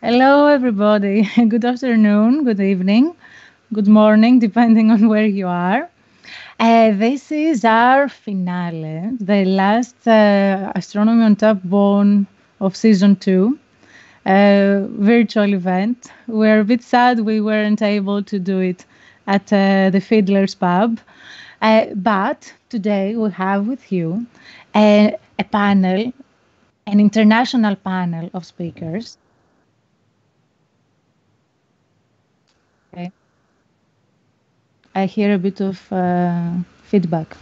Hello, everybody. Good afternoon, good evening, good morning, depending on where you are. This is our finale, the last Astronomy on Tap Bonn of Season 2, virtual event. We're a bit sad we weren't able to do it at the Fiddler's Pub. But today we have with you a panel, an international panel of speakers. Okay. I hear a bit of feedback.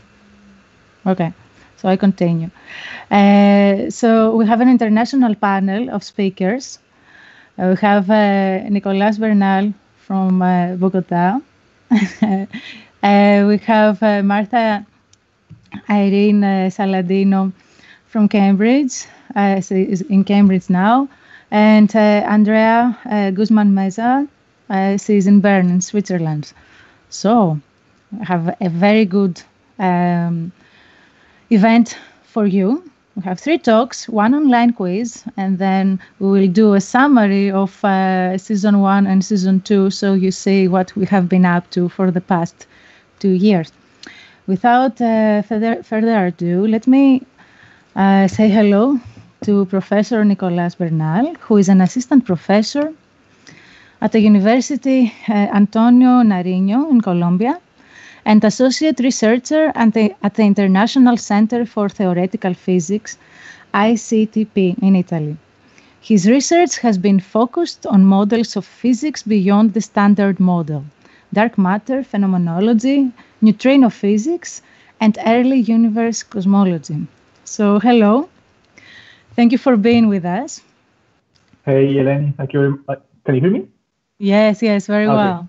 Okay, so I continue. So we have an international panel of speakers. We have Nicolás Bernal from Bogota. We have Martha Irene Saladino from Cambridge. She is in Cambridge now. And Andrea Guzman Meza. She is in Bern, in Switzerland. So I have a very good event for you. We have 3 talks, 1 online quiz, and then we will do a summary of Season 1 and Season 2, so you see what we have been up to for the past 2 years. Without further ado, let me say hello to Professor Nicolás Bernal, who is an assistant professor at the University Antonio Nariño in Colombia, and associate researcher at the International Center for Theoretical Physics ICTP in Italy. His research has been focused on models of physics beyond the standard model, dark matter, phenomenology, neutrino physics, and early universe cosmology. So, hello. Thank you for being with us. Hey, Eleni. Thank you very much. Can you hear me? Yes, very well.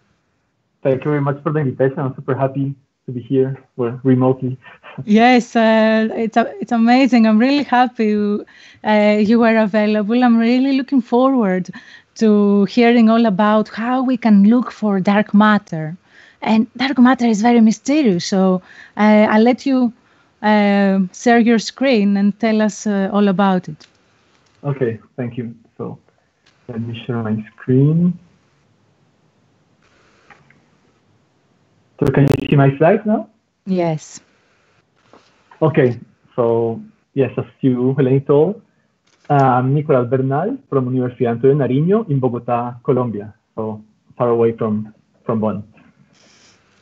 Thank you very much for the invitation. I'm super happy to be here remotely. Yes, it's amazing. I'm really happy you were available. I'm really looking forward to hearing all about how we can look for dark matter. And dark matter is very mysterious, so I'll let you share your screen and tell us all about it. Okay, thank you. So let me share my screen. So can you see my slides now? Yes. Okay, so yes, as you Eleni told, I'm Nicolás Bernal from University Antonio Nariño in Bogota, Colombia, so far away from Bonn.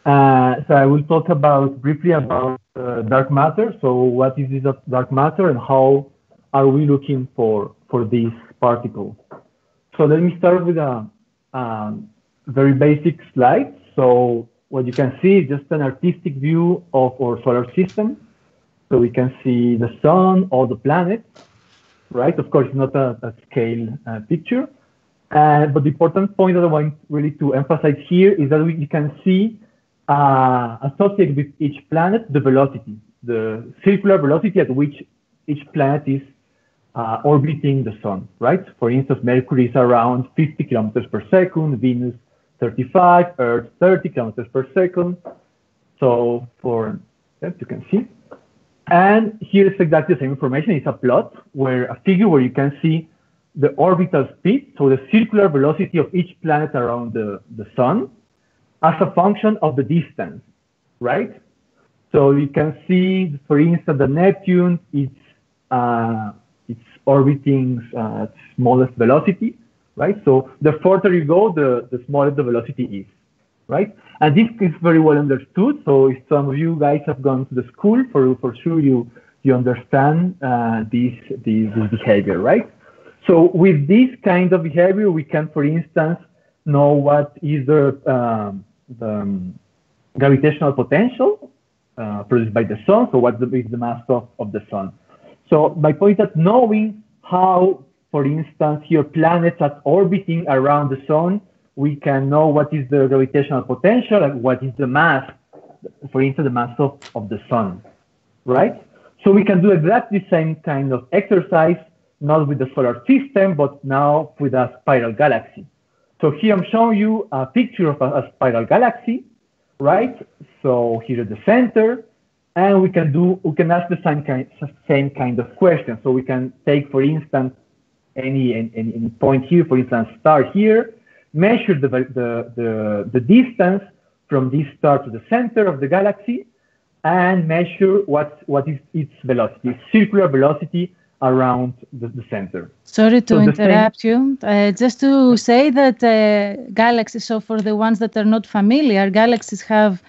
So I will talk briefly about dark matter. So what is this dark matter and how are we looking for this particle? So let me start with a very basic slide. So what you can see is just an artistic view of our solar system. So we can see the sun, all the planets, right? Of course, it's not a scale picture. But the important point that I want really to emphasize here is that you can see associated with each planet the velocity, the circular velocity at which each planet is orbiting the sun, right? For instance, Mercury is around 50 kilometers per second, Venus 35, Earth 30 kilometers per second. So for that, you can see. And here is exactly the same information. It's a plot a figure where you can see the orbital speed, so the circular velocity of each planet around the sun, as a function of the distance, right? So you can see, for instance, the Neptune, it's orbiting at smallest velocity, right? So the further you go, the smaller the velocity is, right? And this is very well understood. So if some of you guys have gone to the school, for sure you understand this behavior, right? So with this kind of behavior, we can, for instance, know what is the gravitational potential produced by the sun. So what is the mass of the sun? So my point is knowing how, for instance, here planets are orbiting around the sun, we can know what is the gravitational potential and what is the mass, for instance, the mass of the sun, right? So we can do exactly the same kind of exercise, not with the solar system, but now with a spiral galaxy. So here I'm showing you a picture of a spiral galaxy, right? So here at the center, and we can ask the same kind of question. So we can take, for instance, any point here, for instance, star here, measure the distance from this star to the center of the galaxy, and measure what is its velocity, circular velocity around the center. Sorry to interrupt you. Just to say that galaxies, so for the ones that are not familiar, galaxies have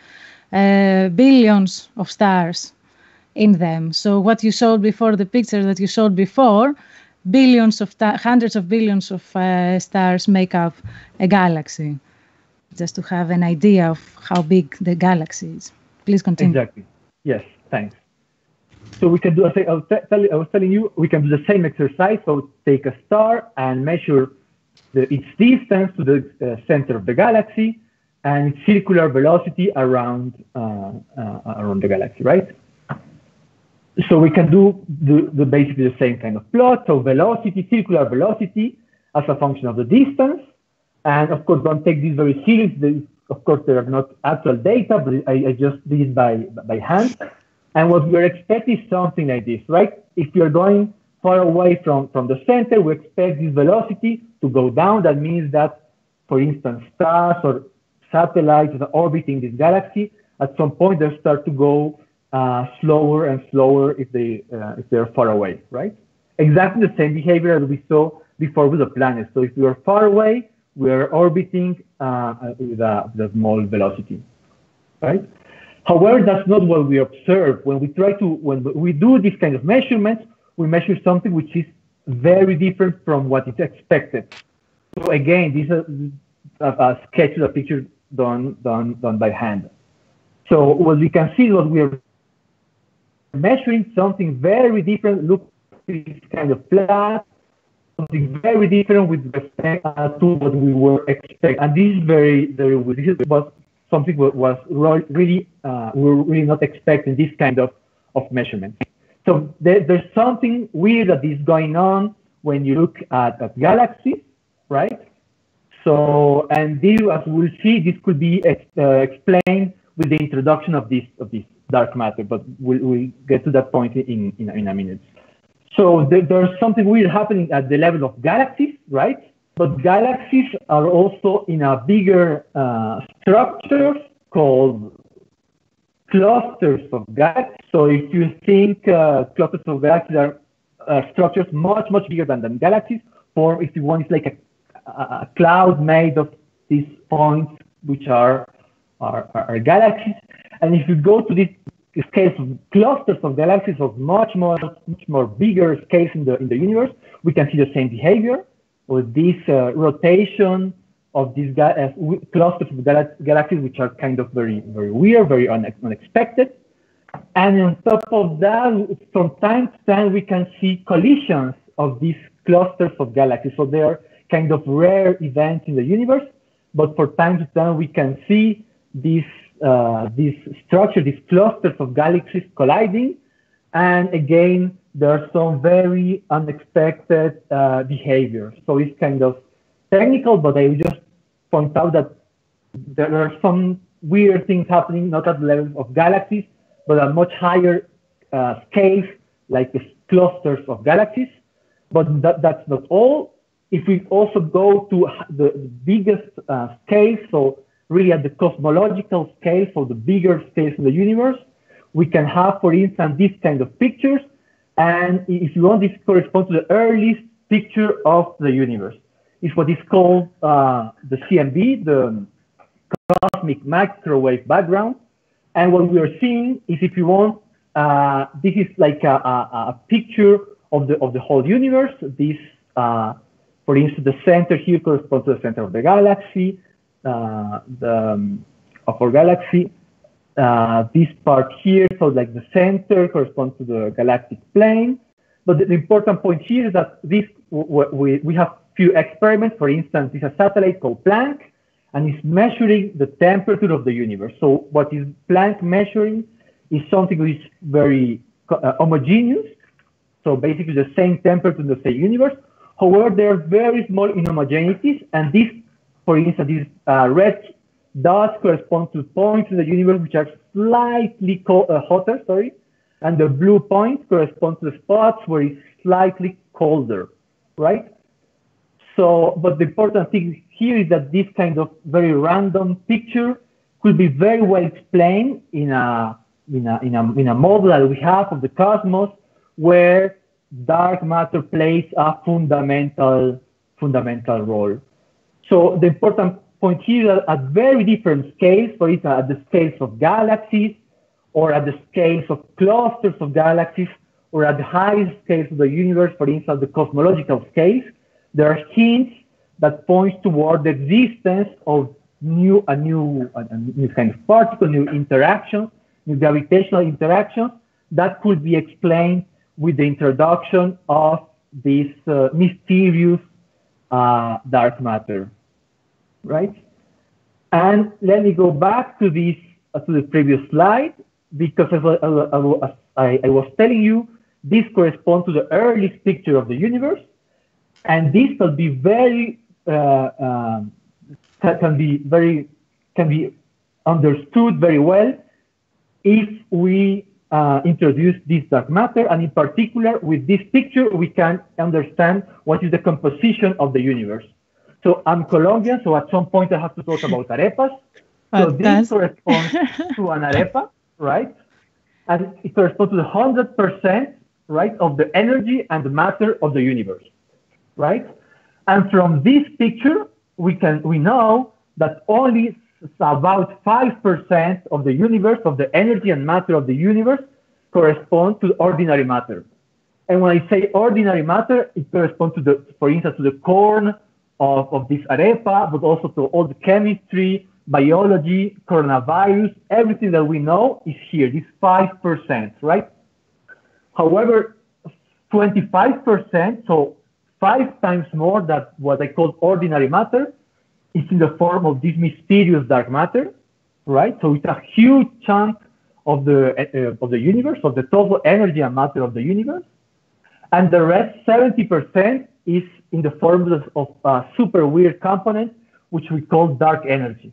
billions of stars in them. So what you showed before, the picture that you showed before, billions of hundreds of billions of stars make up a galaxy. Just to have an idea of how big the galaxy is. Please continue. Exactly. Yes, thanks. So we can do, I was telling you, we can do the same exercise. So take a star and measure its distance to the center of the galaxy and its circular velocity around the galaxy, right? So we can do basically the same kind of plot. So velocity, circular velocity as a function of the distance. And of course, don't take this very seriously. Of course, there are not actual data, but I just did it by hand. And what we're expecting is something like this, right? If you're going far away from the center, we expect this velocity to go down. That means that, for instance, stars or satellites that are orbiting this galaxy, at some point they start to go slower and slower if they're far away, right? Exactly the same behavior as we saw before with the planets. So if we are far away, we are orbiting with a small velocity, right? However, that's not what we observe. When we do this kind of measurements, we measure something which is very different from what is expected. So again, this is a sketch of a picture done by hand. So what we can see is what we are measuring something very different. Look, this kind of flat, something very different with respect to what we were expecting. And this is very, very weird. This was something was really, we were really not expecting this kind of measurement. So there's something weird that is going on when you look at galaxies, right? So, and this, as we'll see, this could be explained with the introduction of this dark matter, but we'll get to that point in a minute. So there's something weird happening at the level of galaxies, right? But galaxies are also in a bigger structure called clusters of galaxies. So if you think clusters of galaxies are structures much bigger than galaxies, or if you want, it's like a cloud made of these points, which are galaxies. And if you go to these scales of clusters of galaxies of much more bigger scales in the universe, we can see the same behavior with this rotation of these clusters of galaxies, which are kind of very weird, very unexpected. And on top of that, from time to time, we can see collisions of these clusters of galaxies. So they are kind of rare events in the universe, but for time to time, we can see these structure, these clusters of galaxies colliding. And again, there are some very unexpected behaviors. So it's kind of technical, but I will just point out that there are some weird things happening, not at the level of galaxies, but at much higher scales, like the clusters of galaxies. But that's not all. If we also go to the biggest scale, so really at the cosmological scale, so the bigger scales in the universe, we can have, for instance, this kind of pictures. And if you want, this corresponds to the earliest picture of the universe. It's what is called the CMB, the cosmic microwave background. And what we are seeing is, if you want, this is like a picture of the whole universe. This, for instance, the center here corresponds to the center of the galaxy, of our galaxy. This part here, so like the center corresponds to the galactic plane. But the important point here is that this we have few experiments. For instance, this is a satellite called Planck, and it's measuring the temperature of the universe. So what is Planck measuring is something which is very homogeneous. So basically the same temperature in the same universe. However, there are very small inhomogeneities, and this, for instance, these red dots correspond to points in the universe which are slightly hotter, and the blue points correspond to the spots where it's slightly colder, right? So, but the important thing here is that this kind of very random picture could be very well explained in a model that we have of the cosmos, where dark matter plays a fundamental role. So the important point here is at very different scales, for instance, at the scales of galaxies, or at the scales of clusters of galaxies, or at the highest scales of the universe, for instance, the cosmological scales, there are hints that point toward the existence of new kind of particle, new interactions, new gravitational interactions that could be explained with the introduction of this mysterious dark matter, right? And let me go back to this to the previous slide, because as I was telling you, this corresponds to the earliest picture of the universe, and this can be can be understood very well if we introduce this dark matter, and in particular with this picture we can understand what is the composition of the universe. So I'm Colombian, so at some point I have to talk about arepas. So this corresponds to an arepa, right? And it corresponds to the 100%, right, of the energy and the matter of the universe, right? And from this picture, we know that only about 5% of the universe, of the energy and matter of the universe, correspond to ordinary matter. And when I say ordinary matter, it corresponds to for instance, to the corn of this arepa, but also to all the chemistry, biology, coronavirus, everything that we know is here, this 5%, right? However, 25%, so 5 times more than what I call ordinary matter, is in the form of this mysterious dark matter, right? So it's a huge chunk of the universe, of the total energy and matter of the universe. And the rest, 70%, is in the form of a super weird component, which we call dark energy.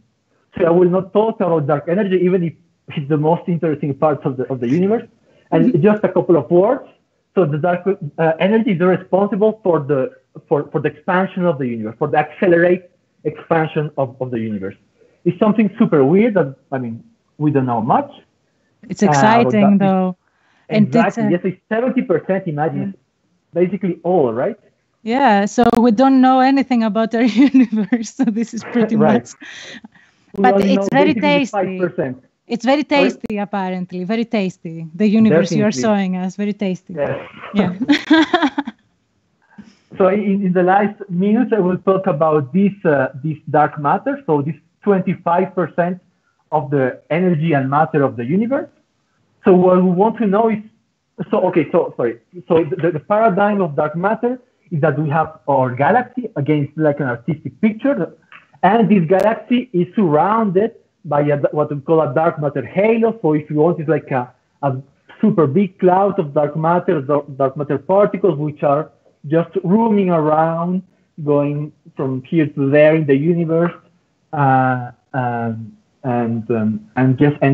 So I will not talk about dark energy, even if it's the most interesting part of the universe. And just a couple of words. So the dark energy is responsible for the expansion of the universe, for the accelerated expansion of the universe. It's something super weird that, I mean, we don't know much. It's exciting though. Exactly. And yes, it's 70%, imagine. Yeah. Basically all, right? Yeah, so we don't know anything about our universe, so this is pretty much. But it's very tasty. 5%. It's very tasty, apparently. Very tasty. The universe you are showing us, very tasty. Yes. Yeah. So in the last minutes, I will talk about this dark matter. So this 25% of the energy and matter of the universe. So what we want to know is, So the paradigm of dark matter is that we have our galaxy, again, it's like an artistic picture, and this galaxy is surrounded by what we call a dark matter halo. So if you want, it's like a super big cloud of dark matter particles, which are just roaming around, going from here to there in the universe, and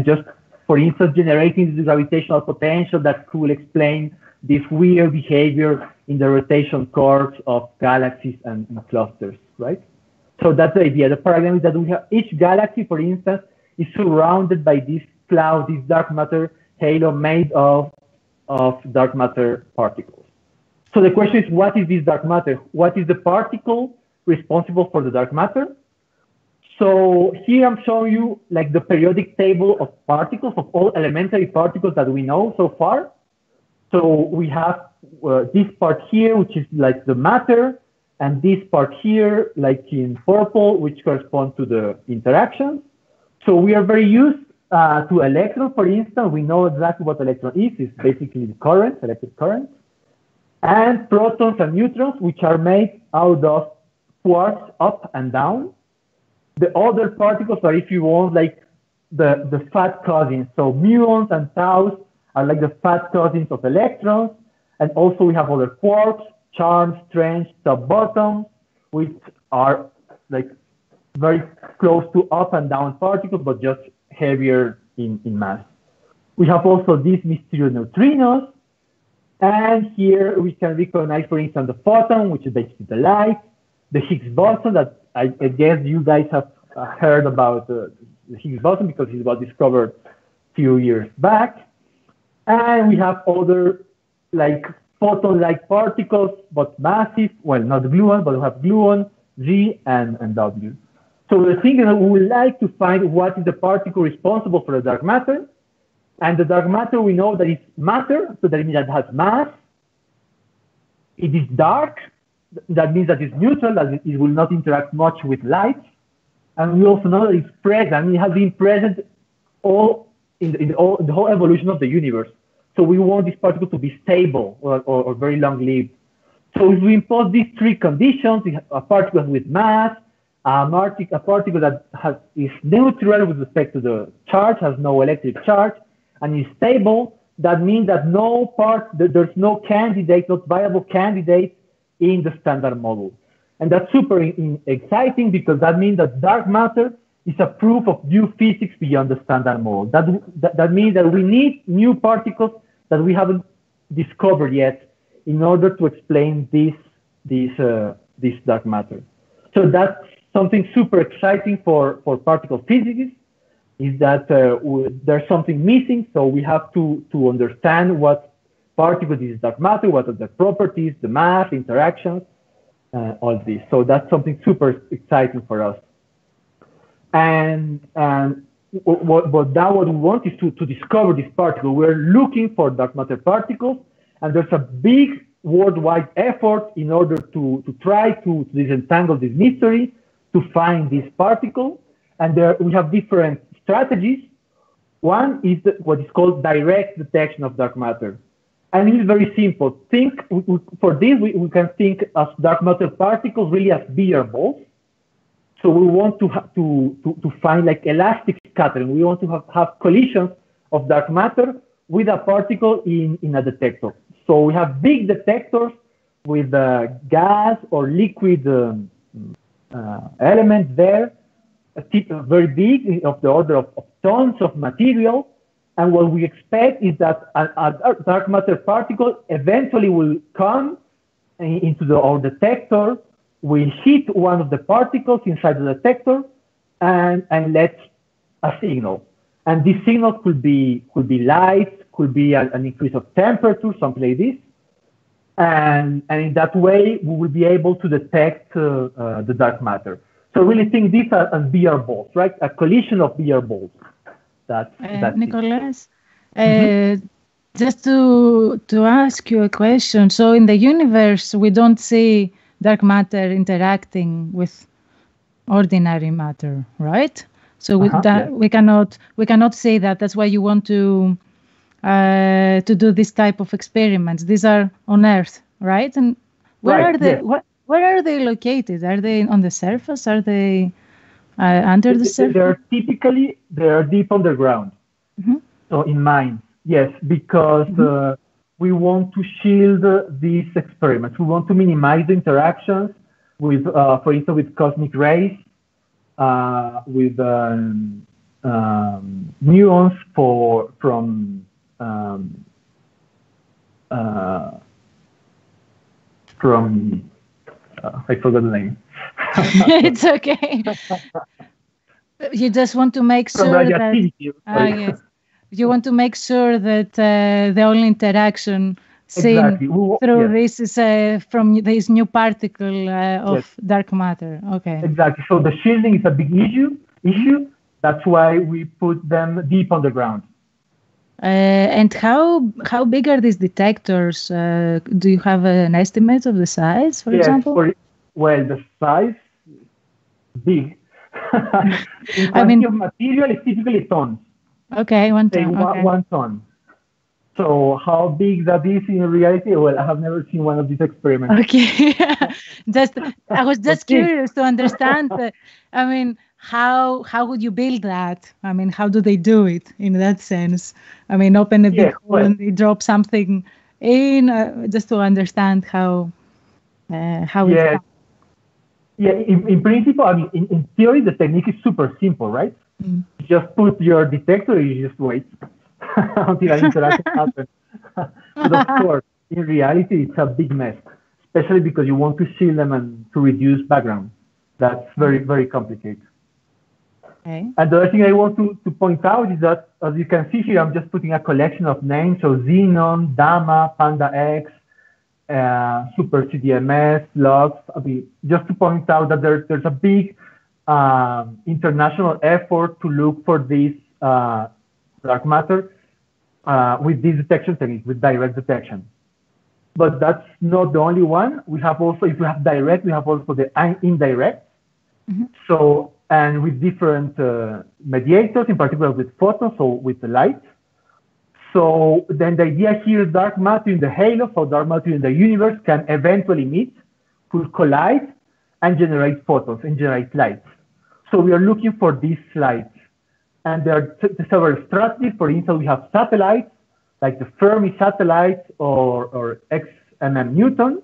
just for instance, generating the gravitational potential that could explain this weird behavior in the rotation curves of galaxies and clusters, right? So that's the idea. The paradigm is that we have each galaxy, for instance, is surrounded by this cloud, this dark matter halo made of dark matter particles. So the question is, what is this dark matter? What is the particle responsible for the dark matter? So here I'm showing you like the periodic table of particles, of all elementary particles that we know so far. So we have this part here, which is like the matter, and this part here, like in purple, which corresponds to the interactions. So we are very used to electrons, for instance. We know exactly what electron is. It's basically the current, electric current. And protons and neutrons, which are made out of quarks up and down. The other particles are, if you want, like the fat cousins. So muons and taus are like the fat cousins of electrons. And also we have other quarks, charms, strange, sub-bottoms, which are like very close to up and down particles, but just heavier in mass. We have also these mysterious neutrinos. And here we can recognize, for instance, the photon, which is basically the light, the Higgs boson that I guess you guys have heard about the Higgs boson because it was discovered a few years back. And we have other like photon-like particles, but massive, well, not gluon, but we have gluon, G, and W. So the thing is that we would like to find what is the particle responsible for the dark matter. And the dark matter, we know that it's matter, so that means that it has mass. It is dark, that means that it's neutral, that it will not interact much with light. And we also know that it's present, I mean, it has been present all in the whole evolution of the universe. So we want this particle to be stable or very long-lived. So if we impose these three conditions, a particle with mass, a particle that is neutral with respect to the charge, has no electric charge, and is stable, that means that there's no candidate, not viable candidate in the standard model. And that's super exciting because that means that dark matter is a proof of new physics beyond the standard model. That means that we need new particles that we haven't discovered yet in order to explain this dark matter. So that's something super exciting for particle physicists, is that there's something missing, so we have to understand what particles is dark matter, what are the properties, the mass, interactions, all this. So that's something super exciting for us. And what we want is to discover this particle. We're looking for dark matter particles, and there's a big worldwide effort in order to try to disentangle this mystery, to find this particle. And we have different strategies. One is what is called direct detection of dark matter. And it is very simple. For this, we can think of dark matter particles really as beer balls. So we want to find like elastic scattering. We want to have collisions of dark matter with a particle in a detector. So we have big detectors with gas or liquid elements there, very big, of the order of tons of material. And what we expect is that a dark matter particle eventually will come into our detector, will hit one of the particles inside the detector, and let a signal. And this signal could be light, could be an increase of temperature, something like this. And in that way, we will be able to detect the dark matter. So really think this as beer balls, right? A collision of beer balls. That's Nicolás, just to ask you a question. So in the universe, we don't see dark matter interacting with ordinary matter, right? So we cannot say that. That's why you want to do this type of experiments. These are on Earth, right? And where are they? Yes. Where are they located? Are they on the surface? Are they under the surface? They are deep underground. So in mines, yes, because we want to shield these experiments. We want to minimize the interactions with, for instance, with cosmic rays, with muons from I forgot the name. It's okay. You just want to make sure that yes, you want to make sure that the only interaction seen through this is from this new particle of dark matter. Okay. Exactly. So the shielding is a big issue. That's why we put them deep underground. And how big are these detectors? Do you have an estimate of the size, for example? Well, the size big. I mean, of material is typically tons. Okay, 1 ton. Okay. 1 ton. So how big that is in reality? Well, I have never seen one of these experiments. Okay, I was just curious to understand. I mean, how would you build that? I mean, how do they do it in that sense? I mean, open a big hole and they drop something in, just to understand how it's done. Yeah, in principle, I mean, in theory, the technique is super simple, right? You just put your detector, you just wait until an interaction happens. But of course, in reality, it's a big mess, especially because you want to shield them and to reduce background. That's very, very complicated. Okay. And the other thing I want to point out is that, as you can see here, I'm just putting a collection of names. So Xenon, Dama, Panda X, Super CDMS, Lux. I mean, just to point out that there's a big international effort to look for this dark matter with this detection technique, with direct detection. But that's not the only one. We have also, if we have direct, we have also the indirect. Mm-hmm. So, and with different mediators, in particular with photons, so with the light. So then the idea here is dark matter in the halo, so dark matter in the universe can eventually meet, could collide, and generate photons and generate light. So we are looking for these lights. And there are several strategies. For instance, we have satellites, like the Fermi satellites or XMM Newton,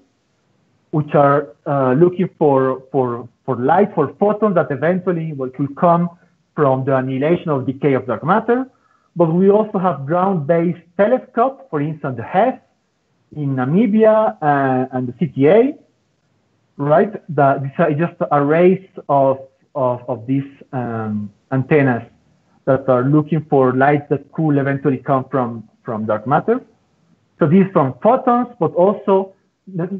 which are looking for light, for photons that eventually will come from the annihilation or decay of dark matter. But we also have ground-based telescopes, for instance, the HESS in Namibia and the CTA, right? These are just arrays of these antennas that are looking for light that could eventually come from dark matter. So these from photons, but also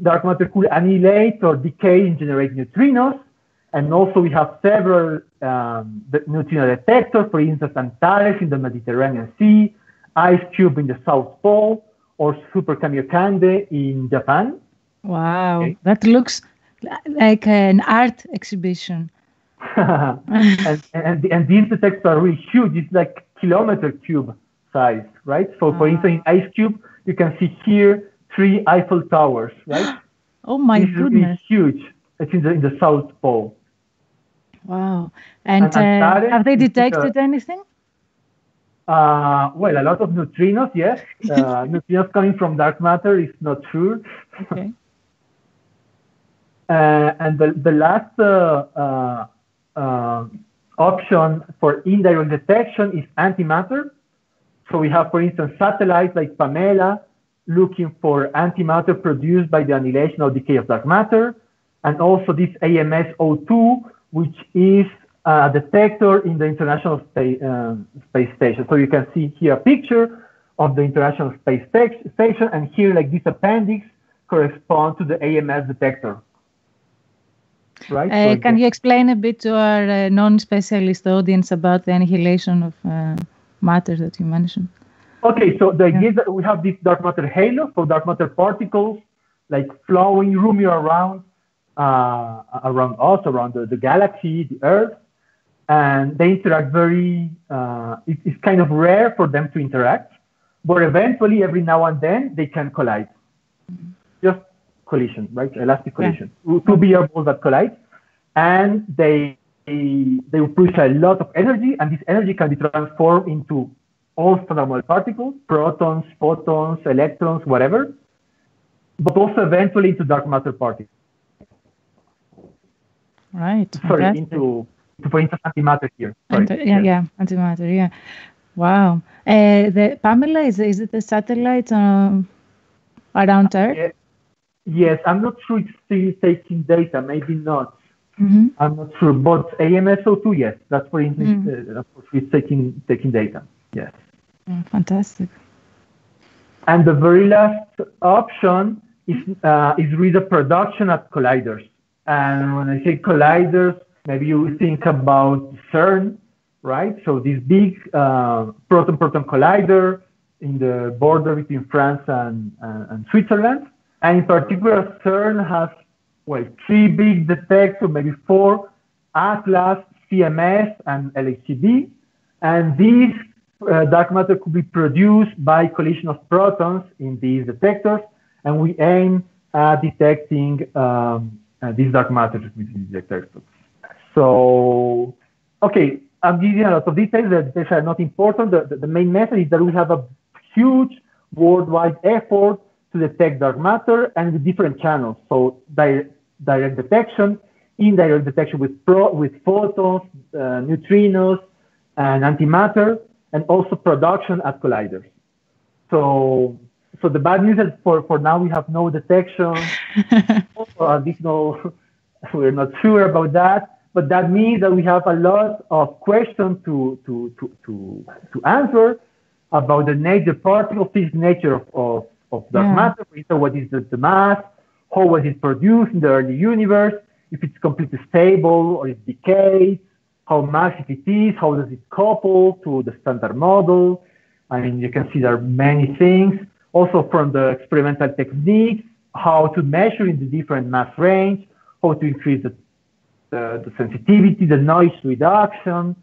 dark matter could annihilate or decay and generate neutrinos. And also we have several neutrino detectors, for instance, Antares in the Mediterranean Sea, Ice Cube in the South Pole, or Super Kamiokande in Japan. Wow, okay. That looks like an art exhibition. and these detectors are really huge. It's like kilometer cube size, right? So for instance, in Ice Cube, you can see here 3 Eiffel Towers, right? Oh my goodness! Really huge. It's in the South Pole. Wow. And have they detected anything? Well, a lot of neutrinos, yes. Neutrinos coming from dark matter is not sure. Okay. And the last option for indirect detection is antimatter. So we have, for instance, satellites like Pamela looking for antimatter produced by the annihilation or decay of dark matter. And also this AMS-02, which is a detector in the International Space Station. So you can see here a picture of the International Space Station, and here, like this appendix, corresponds to the AMS detector. Right? Can you explain a bit to our non-specialist audience about the annihilation of matter that you mentioned? Okay, so the idea is that we have this dark matter halo, so dark matter particles like flowing, roaming around us, around the galaxy, the Earth, and they interact very, it's kind of rare for them to interact, but eventually every now and then they can collide. Just collision, right? Elastic collision. Two bigger balls that collide, and they will push a lot of energy, and this energy can be transformed into all standard particles, protons, photons, electrons, whatever, but also eventually into dark matter particles. Right. Sorry, into for instance, antimatter here. Sorry. Antimatter. Yeah. Wow. The Pamela is it a satellite around Earth? Yes, I'm not sure it's still taking data. Maybe not. Mm-hmm. I'm not sure. But AMS-02, yes, that's for instance, it's taking data. Yes. Fantastic. And the very last option is really the production at colliders. And when I say colliders, maybe you think about CERN, right? So this big proton-proton collider in the border between France and Switzerland. And in particular, CERN has, well, 3 big detectors, maybe 4, Atlas, CMS, and LHCb. And these dark matter could be produced by collision of protons in these detectors. And we aim at detecting these dark matters with these detectors. So, okay, I'm giving a lot of details. The details are not important. The main message is that we have a huge worldwide effort to detect dark matter and with different channels. So direct detection, indirect detection with photons, neutrinos, and antimatter, and also production at colliders. So so the bad news is for now we have no detection, or at least no, we're not sure about that. But that means that we have a lot of questions to answer about the nature, particle physics nature of dark matter. For instance, what is the mass? How was it produced in the early universe? If it's completely stable or it decays? How massive it is? How does it couple to the standard model? I mean, you can see there are many things. Also from the experimental techniques, how to measure in the different mass range, how to increase the sensitivity, the noise reduction,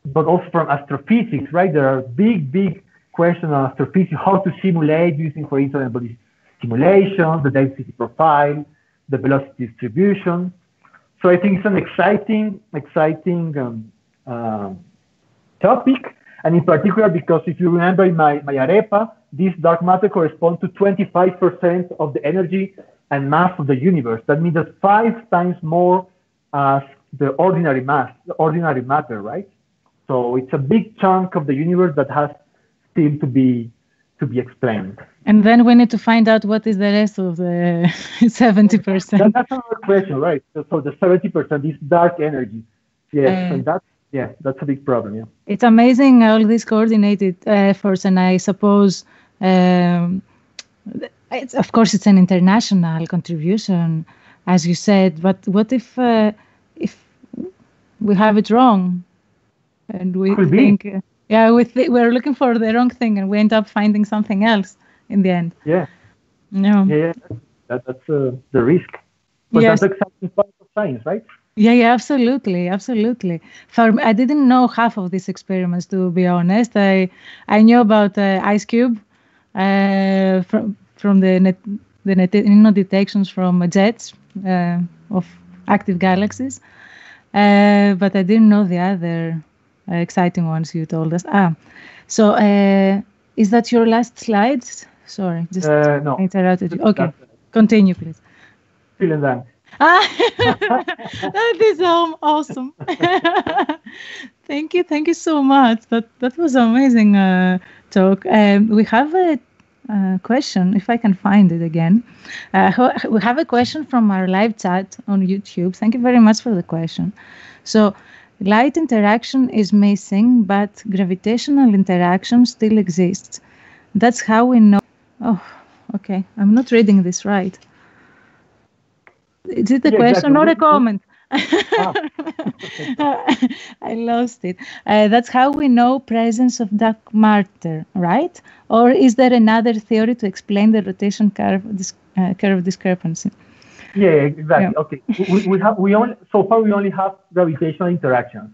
but also from astrophysics, right? There are big questions on astrophysics, how to simulate using, for instance, body simulations, the density profile, the velocity distribution. So I think it's an exciting topic, and in particular because if you remember in my arepa, this dark matter corresponds to 25% of the energy and mass of the universe. That means that 5 times more as the ordinary mass, the ordinary matter, right? So it's a big chunk of the universe that has still to be explained. And then we need to find out what is the rest of the 70%. That's another question, right? So the 70% is dark energy. Yes, and that's a big problem. Yeah, it's amazing all these coordinated efforts, and I suppose of course it's an international contribution, as you said. But what if we have it wrong, and we think we're looking for the wrong thing, and we end up finding something else in the end? Yeah. No. Yeah. That's the risk. But that's the exciting part of science, right? Yeah, absolutely. I didn't know half of these experiments, to be honest. I knew about ice cube from the neutrino detections from jets of active galaxies, but I didn't know the other exciting ones you told us. So is that your last slide? Sorry, just no. interrupted you. Okay, continue, please. Vielen Dank. That is awesome. Thank you so much. That was amazing talk. We have a question, if I can find it again. We have a question from our live chat on YouTube. Thank you very much for the question. So, light interaction is missing, but gravitational interaction still exists. That's how we know. Oh, okay. I'm not reading this right. Is it a question or a comment? I lost it. That's how we know presence of dark matter, right? Or is there another theory to explain the rotation curve discrepancy? Yeah, exactly. Yeah. Okay, we only have gravitational interactions,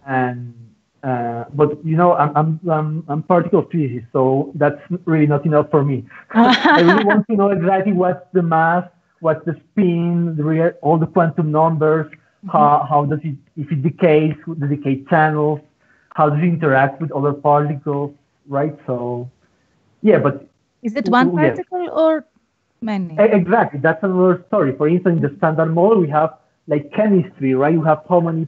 and but I'm particle physicist, so that's really not enough for me. I really want to know exactly what's the mass, what's the spin, all the quantum numbers, how does it, if it decays, the decay channels, how does it interact with other particles, right? So, yeah, but is it one particle or many? Exactly, that's another story. For instance, in the standard model, we have like chemistry, right? You have how many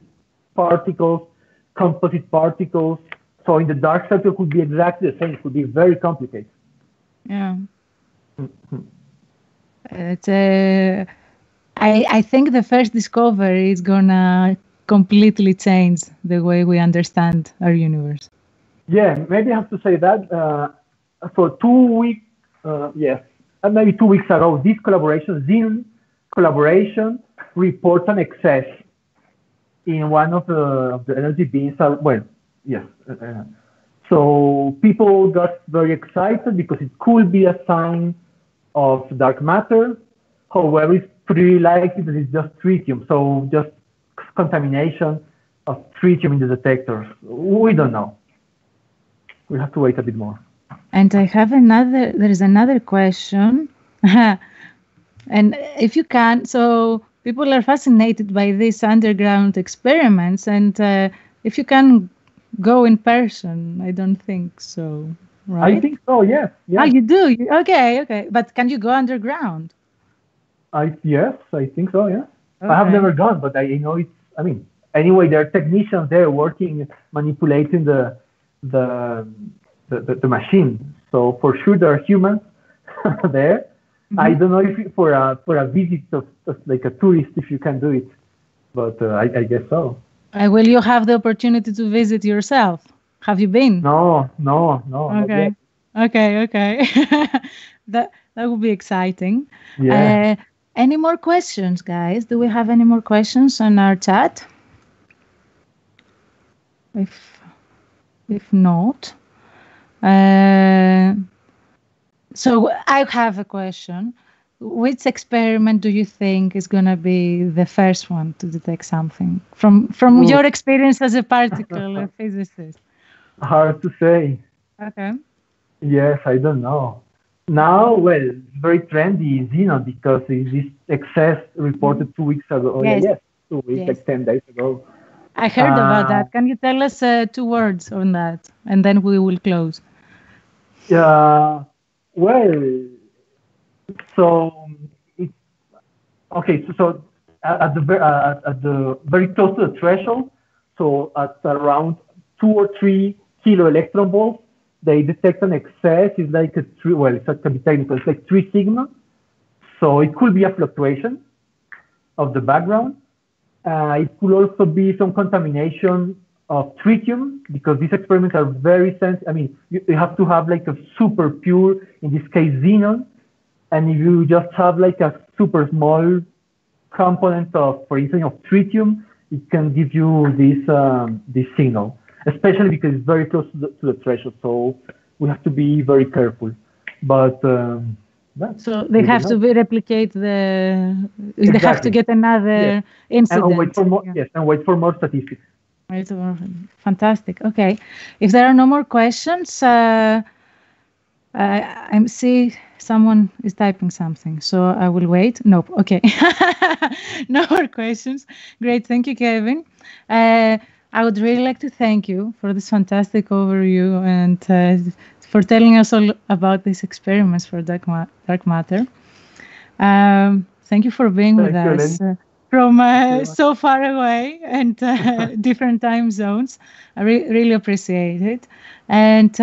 particles, composite particles. So in the dark sector, it could be exactly the same. It could be very complicated. Yeah. It's I think the first discovery is gonna completely change the way we understand our universe. Yeah, maybe I have to say that for 2 weeks, maybe 2 weeks ago, this collaboration, Zoom collaboration, reports an excess in one of the energy beams. So people got very excited because it could be a sign of dark matter. However, it's pretty likely that it's just tritium, so just contamination of tritium in the detectors. We don't know. We have to wait a bit more. And I have there is another question. And if you can, so people are fascinated by these underground experiments, and if you can go in person, I don't think so, right? I think so, yes. Oh, you do? Okay. But can you go underground? Yes, I think so, yeah. Okay. I have never gone, but I know it's, anyway, there are technicians there working, manipulating the machine. So for sure there are humans there. I don't know if for a visit of like a tourist, if you can do it, but I guess so. Will you have the opportunity to visit yourself? Have you been? No. Okay. Okay. That would be exciting. Yeah. Any more questions, guys? Do we have any more questions on our chat? If not, so I have a question. Which experiment do you think is going to be the first one to detect something from your experience as a particle physicist? Hard to say. Okay. Yes, I don't know. Now, well, it's very trendy, because this excess reported 2 weeks ago. Yes. 2 weeks, like 10 days ago. I heard about that. Can you tell us 2 words on that, and then we will close? Yeah. Well, so it's okay. So at the very close to the threshold, so at around 2 or 3 kilo electron volts, they detect an excess. It's like a 3. Well, it's not can be technical. It's like 3 sigma. So it could be a fluctuation of the background. It could also be some contamination of tritium, because these experiments are very sensitive. I mean, you have to have like a super pure, in this case, xenon. And if you just have like a super small component of, for instance, of tritium, it can give you this signal, especially because it's very close to the threshold. So we have to be very careful. But so they have to replicate they have to get another incident. And wait for more, and wait for more statistics. Right. Fantastic. Okay. If there are no more questions, I see someone is typing something, so I will wait. Nope. Okay. No more questions. Great. Thank you, Kevin. I would really like to thank you for this fantastic overview and for telling us all about these experiments for dark matter. Thank you for being with us from so far away and different time zones. I really appreciate it. And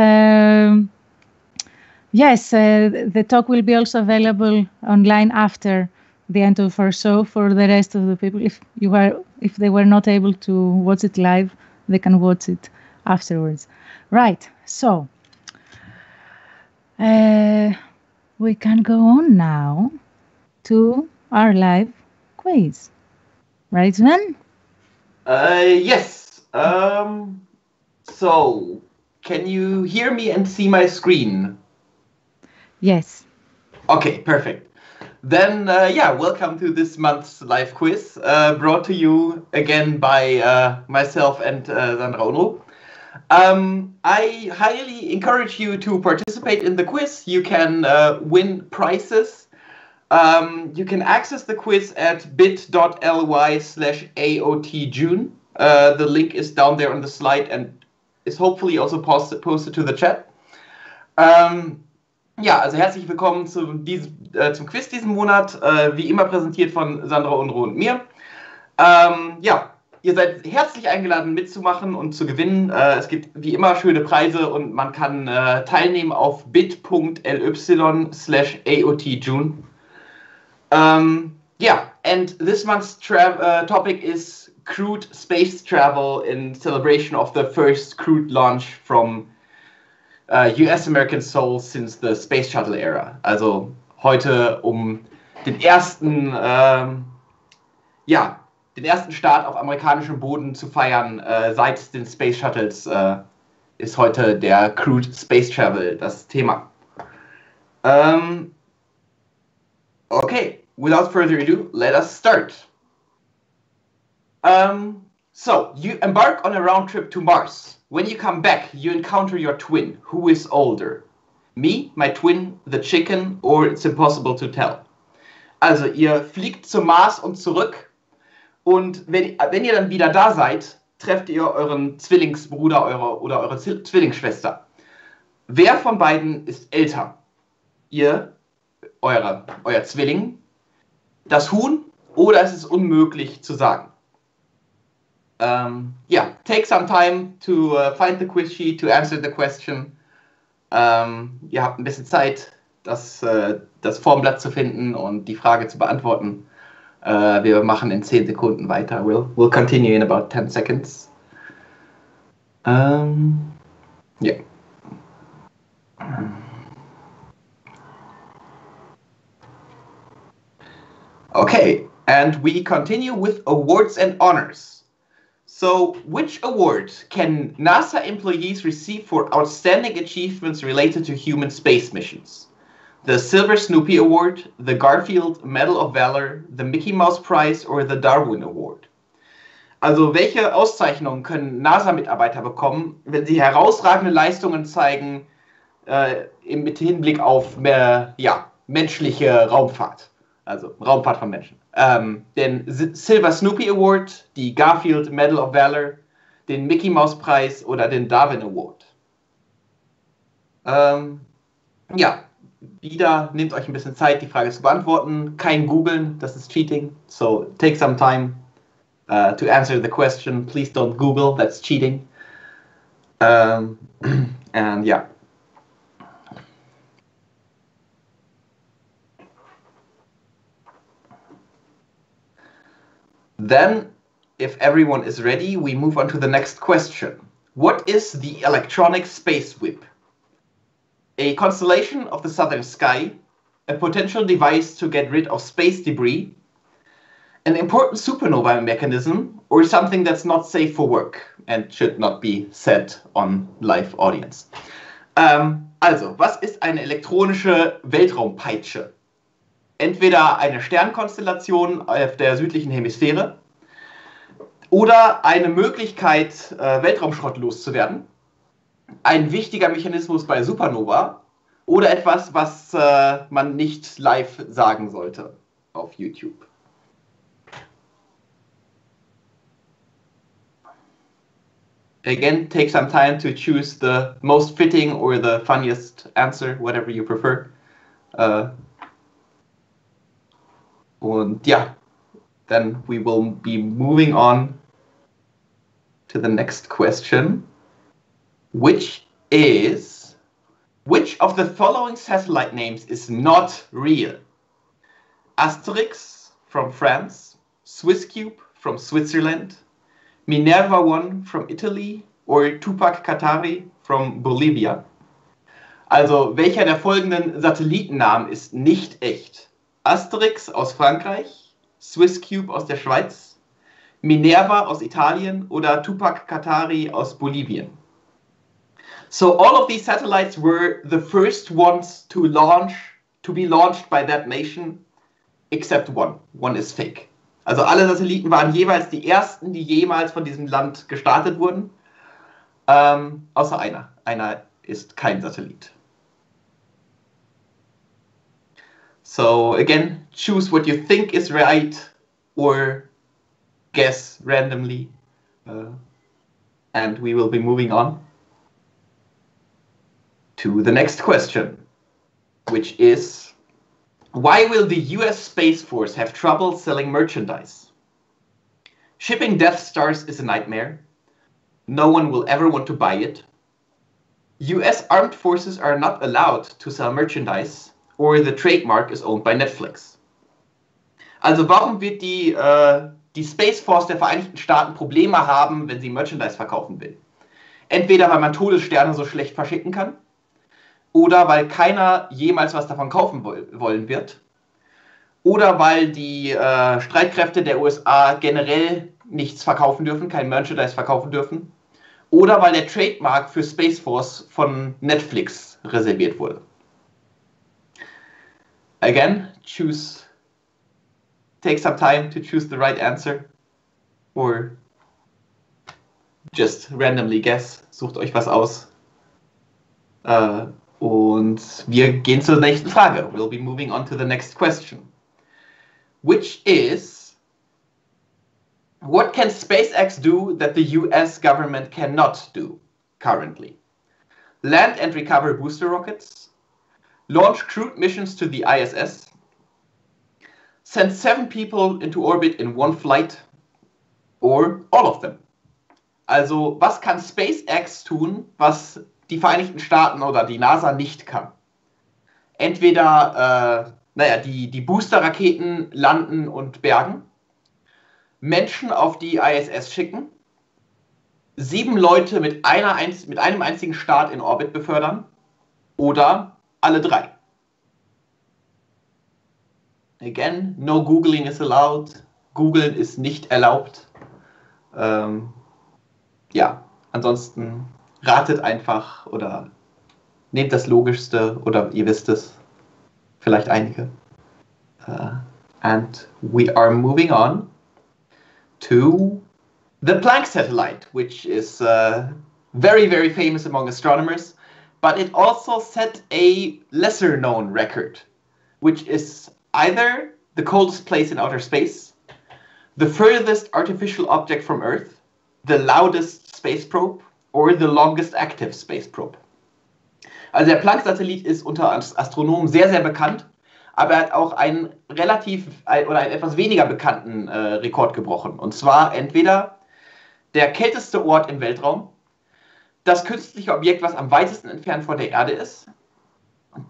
yes, the talk will be also available online after the end of our show for the rest of the people. If they were not able to watch it live, they can watch it afterwards. Right. So we can go on now to our live quiz. Right, Sven? Yes. So, can you hear me and see my screen? Yes. Okay, perfect. Then, welcome to this month's live quiz, brought to you again by myself and Sandra Unruh. I highly encourage you to participate in the quiz. You can win prizes. You can access the quiz at bit.ly/AOTJune. The link is down there on the slide and is hopefully also posted to the chat. Also herzlich willkommen zum Quiz diesen Monat, wie immer präsentiert von Sandra Unruh und mir. Ihr seid herzlich eingeladen mitzumachen und zu gewinnen. Es gibt wie immer schöne Preise und man kann teilnehmen auf bit.ly/AOTJune. And this month's topic is crewed space travel in celebration of the first crewed launch from US-American Soul since the Space Shuttle era. Also heute den ersten Start auf amerikanischem Boden zu feiern seit den Space Shuttles ist heute der Crewed Space Travel das Thema. Okay, without further ado, let us start. So, you embark on a round trip to Mars. When you come back, you encounter your twin. Who is older? Me, my twin, the chicken, or it's impossible to tell. Also, ihr fliegt zum Mars und zurück. Und wenn ihr dann wieder da seid, trefft ihr euren Zwillingsbruder oder eure Zwillingsschwester. Wer von beiden ist älter? Ihr, euer Zwilling, das Huhn, oder ist es unmöglich zu sagen? Take some time to find the quiz sheet, to answer the question. Ihr habt ein bisschen Zeit. das Formblatt zu finden und die Frage zu beantworten. Wir machen in 10 Sekunden weiter. We'll continue in about 10 seconds. Yeah. Okay, and we continue with awards and honors. So, which award can NASA employees receive for outstanding achievements related to human space missions? The Silver Snoopy Award, the Garfield Medal of Valor, the Mickey Mouse Prize or the Darwin Award? Also, welche Auszeichnungen können NASA-Mitarbeiter bekommen, wenn sie herausragende Leistungen zeigen mit Hinblick auf menschliche Raumfahrt? Also Raumfahrt von Menschen. Den Silver Snoopy Award, die Garfield Medal of Valor, den Mickey Mouse Preis oder den Darwin Award. Wieder nehmt euch ein bisschen Zeit, die Frage zu beantworten. Kein Googeln, das ist Cheating. So take some time to answer the question. Please don't Google, that's cheating. And yeah. Then, if everyone is ready, we move on to the next question. What is the electronic space whip? A constellation of the southern sky, a potential device to get rid of space debris, an important supernova mechanism, or something that's not safe for work and should not be said on live audience. Also, was ist eine elektronische Weltraumpeitsche? Entweder eine Sternkonstellation auf der südlichen Hemisphäre oder eine Möglichkeit, Weltraumschrott loszuwerden, ein wichtiger Mechanismus bei Supernova oder etwas, was man nicht live sagen sollte auf YouTube. Again, take some time to choose the most fitting or the funniest answer, whatever you prefer. Und ja, then we will be moving on to the next question, which is, which of the following satellite names is not real? Asterix from France, Swisscube from Switzerland, Minerva 1 from Italy, or Tupac Katari from Bolivia? Also, welcher der folgenden Satellitennamen ist nicht echt? Asterix aus Frankreich, Swisscube aus der Schweiz, Minerva aus Italien oder Tupac Katari aus Bolivien. So all of these satellites were the first ones to be launched by that nation, except one. One is fake. Also alle Satelliten waren jeweils die ersten, die jemals von diesem Land gestartet wurden, außer einer. Einer ist kein Satellit. So again, choose what you think is right or guess randomly. And we will be moving on to the next question, which is, why will the US Space Force have trouble selling merchandise? Shipping Death Stars is a nightmare. No one will ever want to buy it. US armed forces are not allowed to sell merchandise. Or the trademark is owned by Netflix. Also warum wird die Space Force der Vereinigten Staaten Probleme haben, wenn sie Merchandise verkaufen will? Entweder weil man Todessterne so schlecht verschicken kann, oder weil keiner jemals was davon kaufen wollen wird, oder weil die Streitkräfte der USA generell nichts verkaufen dürfen, kein Merchandise verkaufen dürfen, oder weil der Trademark für Space Force von Netflix reserviert wurde. Again, take some time to choose the right answer or just randomly guess. Sucht euch was aus. Und wir gehen zur nächsten Frage. We'll be moving on to the next question, which is, what can SpaceX do that the US government cannot do currently? Land and recover booster rockets, launch crewed missions to the ISS, send 7 people into orbit in one flight, or all of them. Also, was kann SpaceX tun, was die Vereinigten Staaten oder die NASA nicht kann? entweder die Booster-Raketen landen und bergen, Menschen auf die ISS schicken, 7 Leute mit einem einzigen Start in Orbit befördern oder alle 3. Again, no Googling is allowed. Googlen ist nicht erlaubt. Ansonsten ratet einfach oder nehmt das Logischste oder ihr wisst es. Vielleicht einige. And we are moving on to the Planck satellite, which is very, very famous among astronomers, but it also set a lesser known record, which is either the coldest place in outer space, the furthest artificial object from Earth, the loudest space probe, or the longest active space probe. Also der Planck-Satellit ist unter Astronomen sehr, sehr bekannt, aber er hat auch einen etwas weniger bekannten Rekord gebrochen. Und zwar entweder der kälteste Ort im Weltraum, das künstliche Objekt, was am weitesten entfernt von der Erde ist,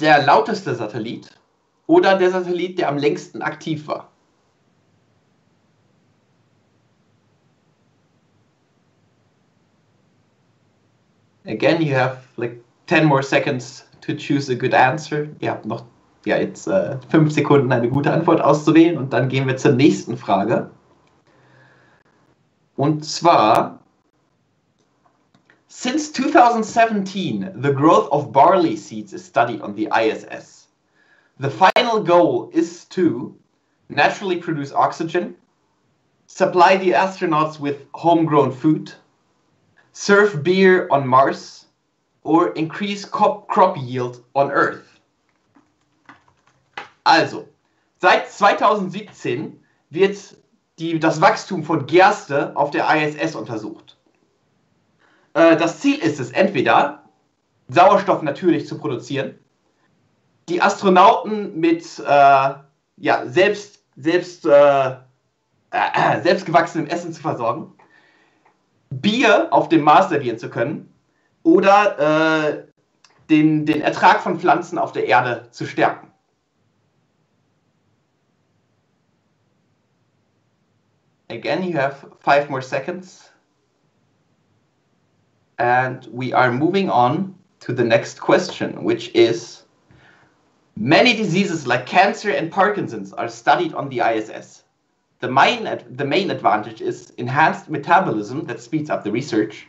der lauteste Satellit oder der Satellit, der am längsten aktiv war. Again, you have like 10 more seconds to choose a good answer. Ihr habt noch jetzt 5 Sekunden, eine gute Antwort auszuwählen und dann gehen wir zur nächsten Frage. Und zwar, since 2017, the growth of barley seeds is studied on the ISS. The final goal is to naturally produce oxygen, supply the astronauts with homegrown food, serve beer on Mars, or increase crop yield on Earth. Also, seit 2017 wird das Wachstum von Gerste auf der ISS untersucht. Das Ziel ist es, entweder Sauerstoff natürlich zu produzieren, die Astronauten mit selbstgewachsenem Essen zu versorgen, Bier auf dem Mars servieren zu können oder den Ertrag von Pflanzen auf der Erde zu stärken. Again, you have 5 more seconds. And we are moving on to the next question, which is, many diseases like cancer and Parkinsons are studied on the ISS. The main advantage is enhanced metabolism that speeds up the research,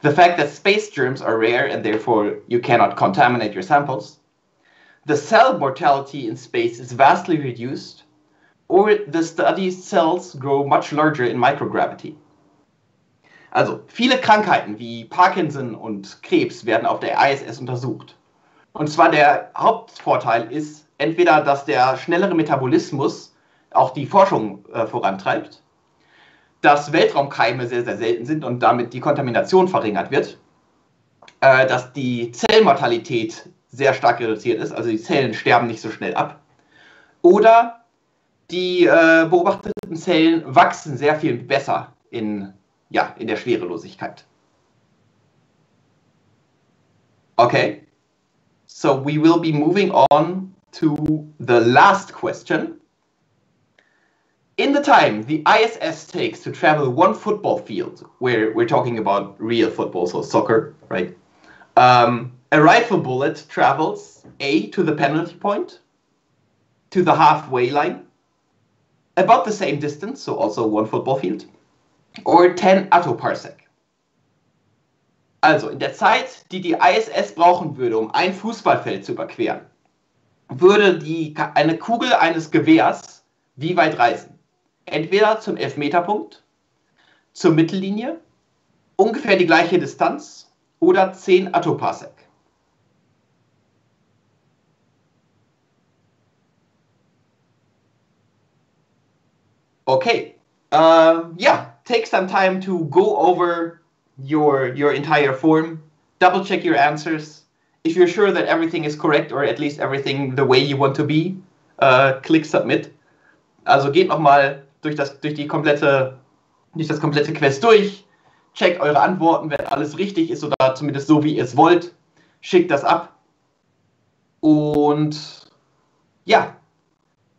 the fact that space germs are rare and therefore you cannot contaminate your samples, the cell mortality in space is vastly reduced, or the study's cells grow much larger in microgravity. Also, viele Krankheiten wie Parkinson und Krebs werden auf der ISS untersucht. Und zwar der Hauptvorteil ist entweder, dass der schnellere Metabolismus auch die Forschung vorantreibt, dass Weltraumkeime sehr, sehr selten sind und damit die Kontamination verringert wird, dass die Zellmortalität sehr stark reduziert ist, also die Zellen sterben nicht so schnell ab, oder die beobachteten Zellen wachsen sehr viel besser in der Schwerelosigkeit. Okay, so we will be moving on to the last question. In the time the ISS takes to travel 1 football field, where we're talking about real football, so soccer, right? A rifle bullet travels A, to the penalty point, to the halfway line, about the same distance, so also 1 football field, or 10 Attoparsec. Also in der Zeit, die die ISS brauchen würde, um ein Fußballfeld zu überqueren, würde eine Kugel eines Gewehrs wie weit reisen? Entweder zum Elfmeterpunkt, zur Mittellinie, ungefähr die gleiche Distanz oder 10 Attoparsec. Okay, take some time to go over your entire form, double check your answers. If you're sure that everything is correct or at least everything the way you want to be, click submit. Also geht nochmal durch das komplette Quest durch, checkt eure Antworten, wenn alles richtig ist oder zumindest so, wie ihr es wollt, schickt das ab. Und yeah,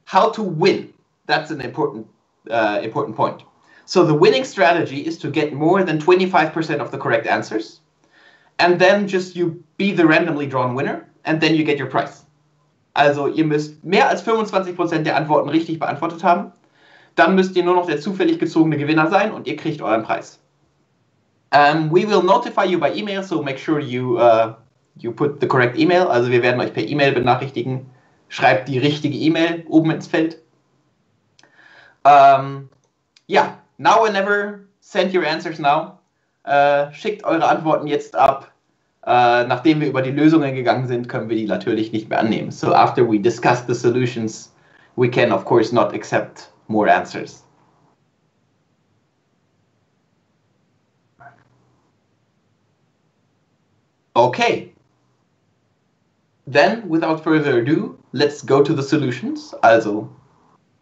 how to win. That's an important point. So the winning strategy is to get more than 25% of the correct answers. And then just you be the randomly drawn winner. And then you get your prize. Also ihr müsst mehr als 25% der Antworten richtig beantwortet haben. Dann müsst ihr nur noch der zufällig gezogene Gewinner sein und ihr kriegt euren Preis. We will notify you by email, so make sure you put the correct email. Also wir werden euch per E-Mail benachrichtigen. Schreibt die richtige E-Mail oben ins Feld. Yeah, now or never, send your answers now. Schickt eure Antworten jetzt ab. Nachdem wir über die Lösungen gegangen sind, können wir die natürlich nicht mehr annehmen. So after we discuss the solutions, we can of course not accept more answers. Okay. Then, without further ado, let's go to the solutions. Also,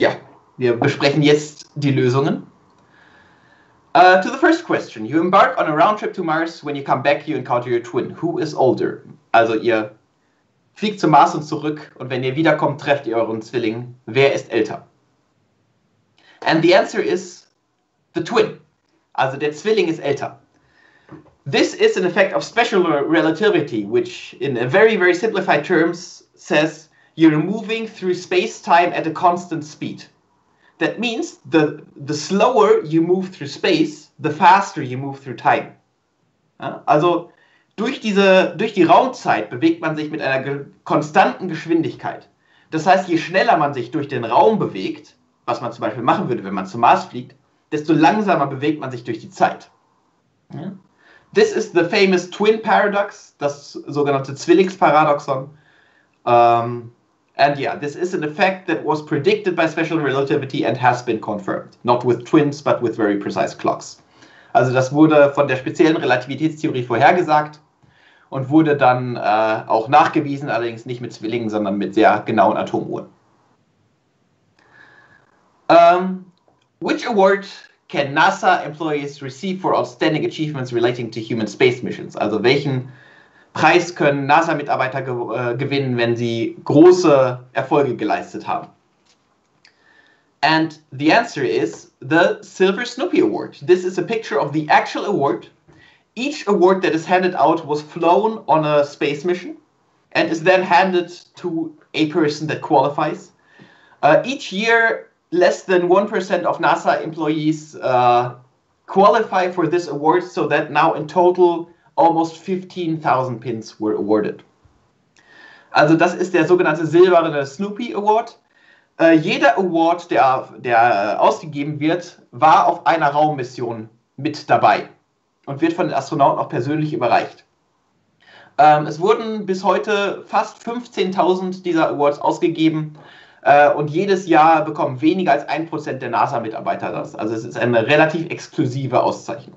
ja, wir besprechen jetzt die Lösungen. To the first question, you embark on a round trip to Mars. When you come back, you encounter your twin. Who is older? Also, ihr fliegt zum Mars und zurück und wenn ihr wiederkommt, trefft ihr euren Zwilling. Wer ist älter? And the answer is the twin. Also, der Zwilling ist älter. This is an effect of special relativity, which in a very, very simplified terms says you're moving through space-time at a constant speed. That means the slower you move through space, the faster you move through time. Ja, also durch die Raumzeit bewegt man sich mit einer konstanten Geschwindigkeit. Das heißt, je schneller man sich durch den Raum bewegt, was man zum Beispiel machen würde, wenn man zum Mars fliegt, desto langsamer bewegt man sich durch die Zeit. Ja? This is the famous twin paradox, das sogenannte Zwillingsparadoxon. And yeah, this is an effect that was predicted by special relativity and has been confirmed. Not with twins, but with very precise clocks. Also das wurde von der speziellen Relativitätstheorie vorhergesagt und wurde dann auch nachgewiesen, allerdings nicht mit Zwillingen, sondern mit sehr genauen Atomuhren. Which award can NASA employees receive for outstanding achievements relating to human space missions? Also welchen Preis können NASA-Mitarbeiter gewinnen, wenn sie große Erfolge geleistet haben? And the answer is the Silver Snoopy Award. This is a picture of the actual award. Each award that is handed out was flown on a space mission and is then handed to a person that qualifies. Each year, less than 1% of NASA employees qualify for this award, so that now in total almost 15,000 pins were awarded. Also das ist der sogenannte silberne Snoopy Award. Jeder Award, der ausgegeben wird, war auf einer Raummission mit dabei und wird von den Astronauten auch persönlich überreicht. Es wurden bis heute fast 15.000 dieser Awards ausgegeben. Und jedes Jahr bekommen weniger als 1% der NASA-Mitarbeiter das. Also es ist eine relativ exklusive Auszeichnung.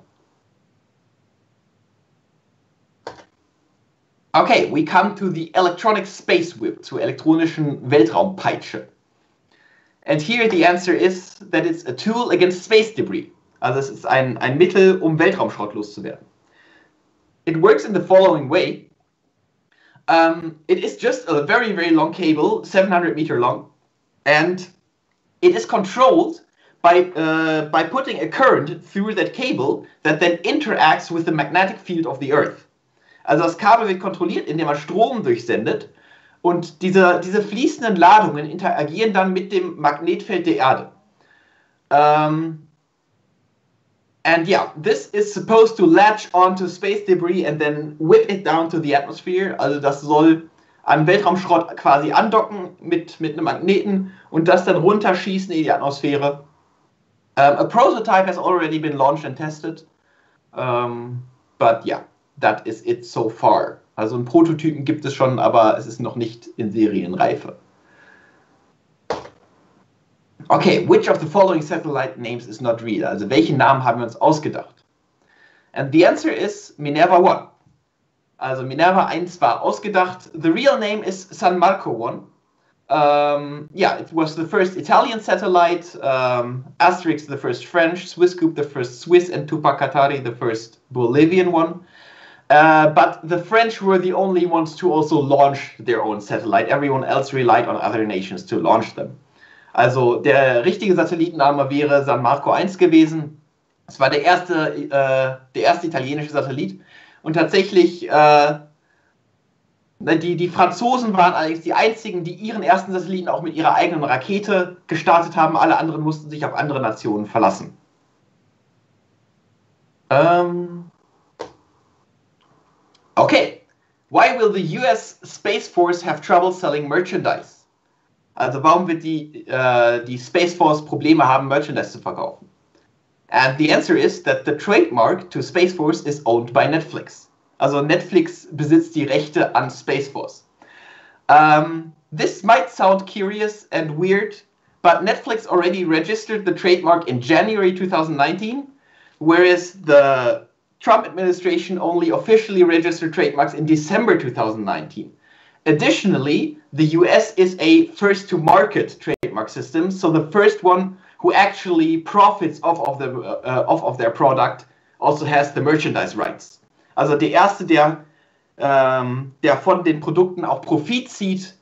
Okay, we come to the electronic space whip, zur elektronischen Weltraumpeitsche. And here the answer is that it's a tool against space debris. Also es ist ein Mittel, um Weltraumschrott loszuwerden. It works in the following way. It is just a very, very long cable, 700 meter long. And it is controlled by putting a current through that cable that then interacts with the magnetic field of the Earth. Also das Kabel wird kontrolliert, indem man Strom durchsendet und diese fließenden Ladungen interagieren dann mit dem Magnetfeld der Erde. And yeah, this is supposed to latch onto space debris and then whip it down to the atmosphere. Also das soll an Weltraumschrott quasi andocken mit einem Magneten und das dann runterschießen in die Atmosphäre. A prototype has already been launched and tested. But yeah, that is it so far. Also einen Prototypen gibt es schon, aber es ist noch nicht in Serienreife. Okay, which of the following satellite names is not real? Also welchen Namen haben wir uns ausgedacht? And the answer is Minerva 1. Also Minerva 1 war ausgedacht. The real name is San Marco 1. Yeah, it was the first Italian satellite, Asterix the first French, Swisscoop the first Swiss, and Tupac Katari the first Bolivian one. But the French were the only ones to also launch their own satellite. Everyone else relied on other nations to launch them. Also der richtige Satellitenname wäre San Marco 1 gewesen. Es war der erste italienische Satellit. Und tatsächlich, die Franzosen waren eigentlich die einzigen, die ihren ersten Satelliten auch mit ihrer eigenen Rakete gestartet haben. Alle anderen mussten sich auf andere Nationen verlassen. Okay. Why will the US Space Force have trouble selling merchandise? Also warum wird die Space Force Probleme haben, Merchandise zu verkaufen? And the answer is that the trademark to Space Force is owned by Netflix. Also Netflix besitzt die Rechte an Space Force. This might sound curious and weird, but Netflix already registered the trademark in January 2019, whereas the Trump administration only officially registered trademarks in December 2019. Additionally, the US is a first-to-market trademark system, so the first one who actually profits off of their product also has the merchandise rights. Also der Erste, der von den Produkten auch Profit zieht,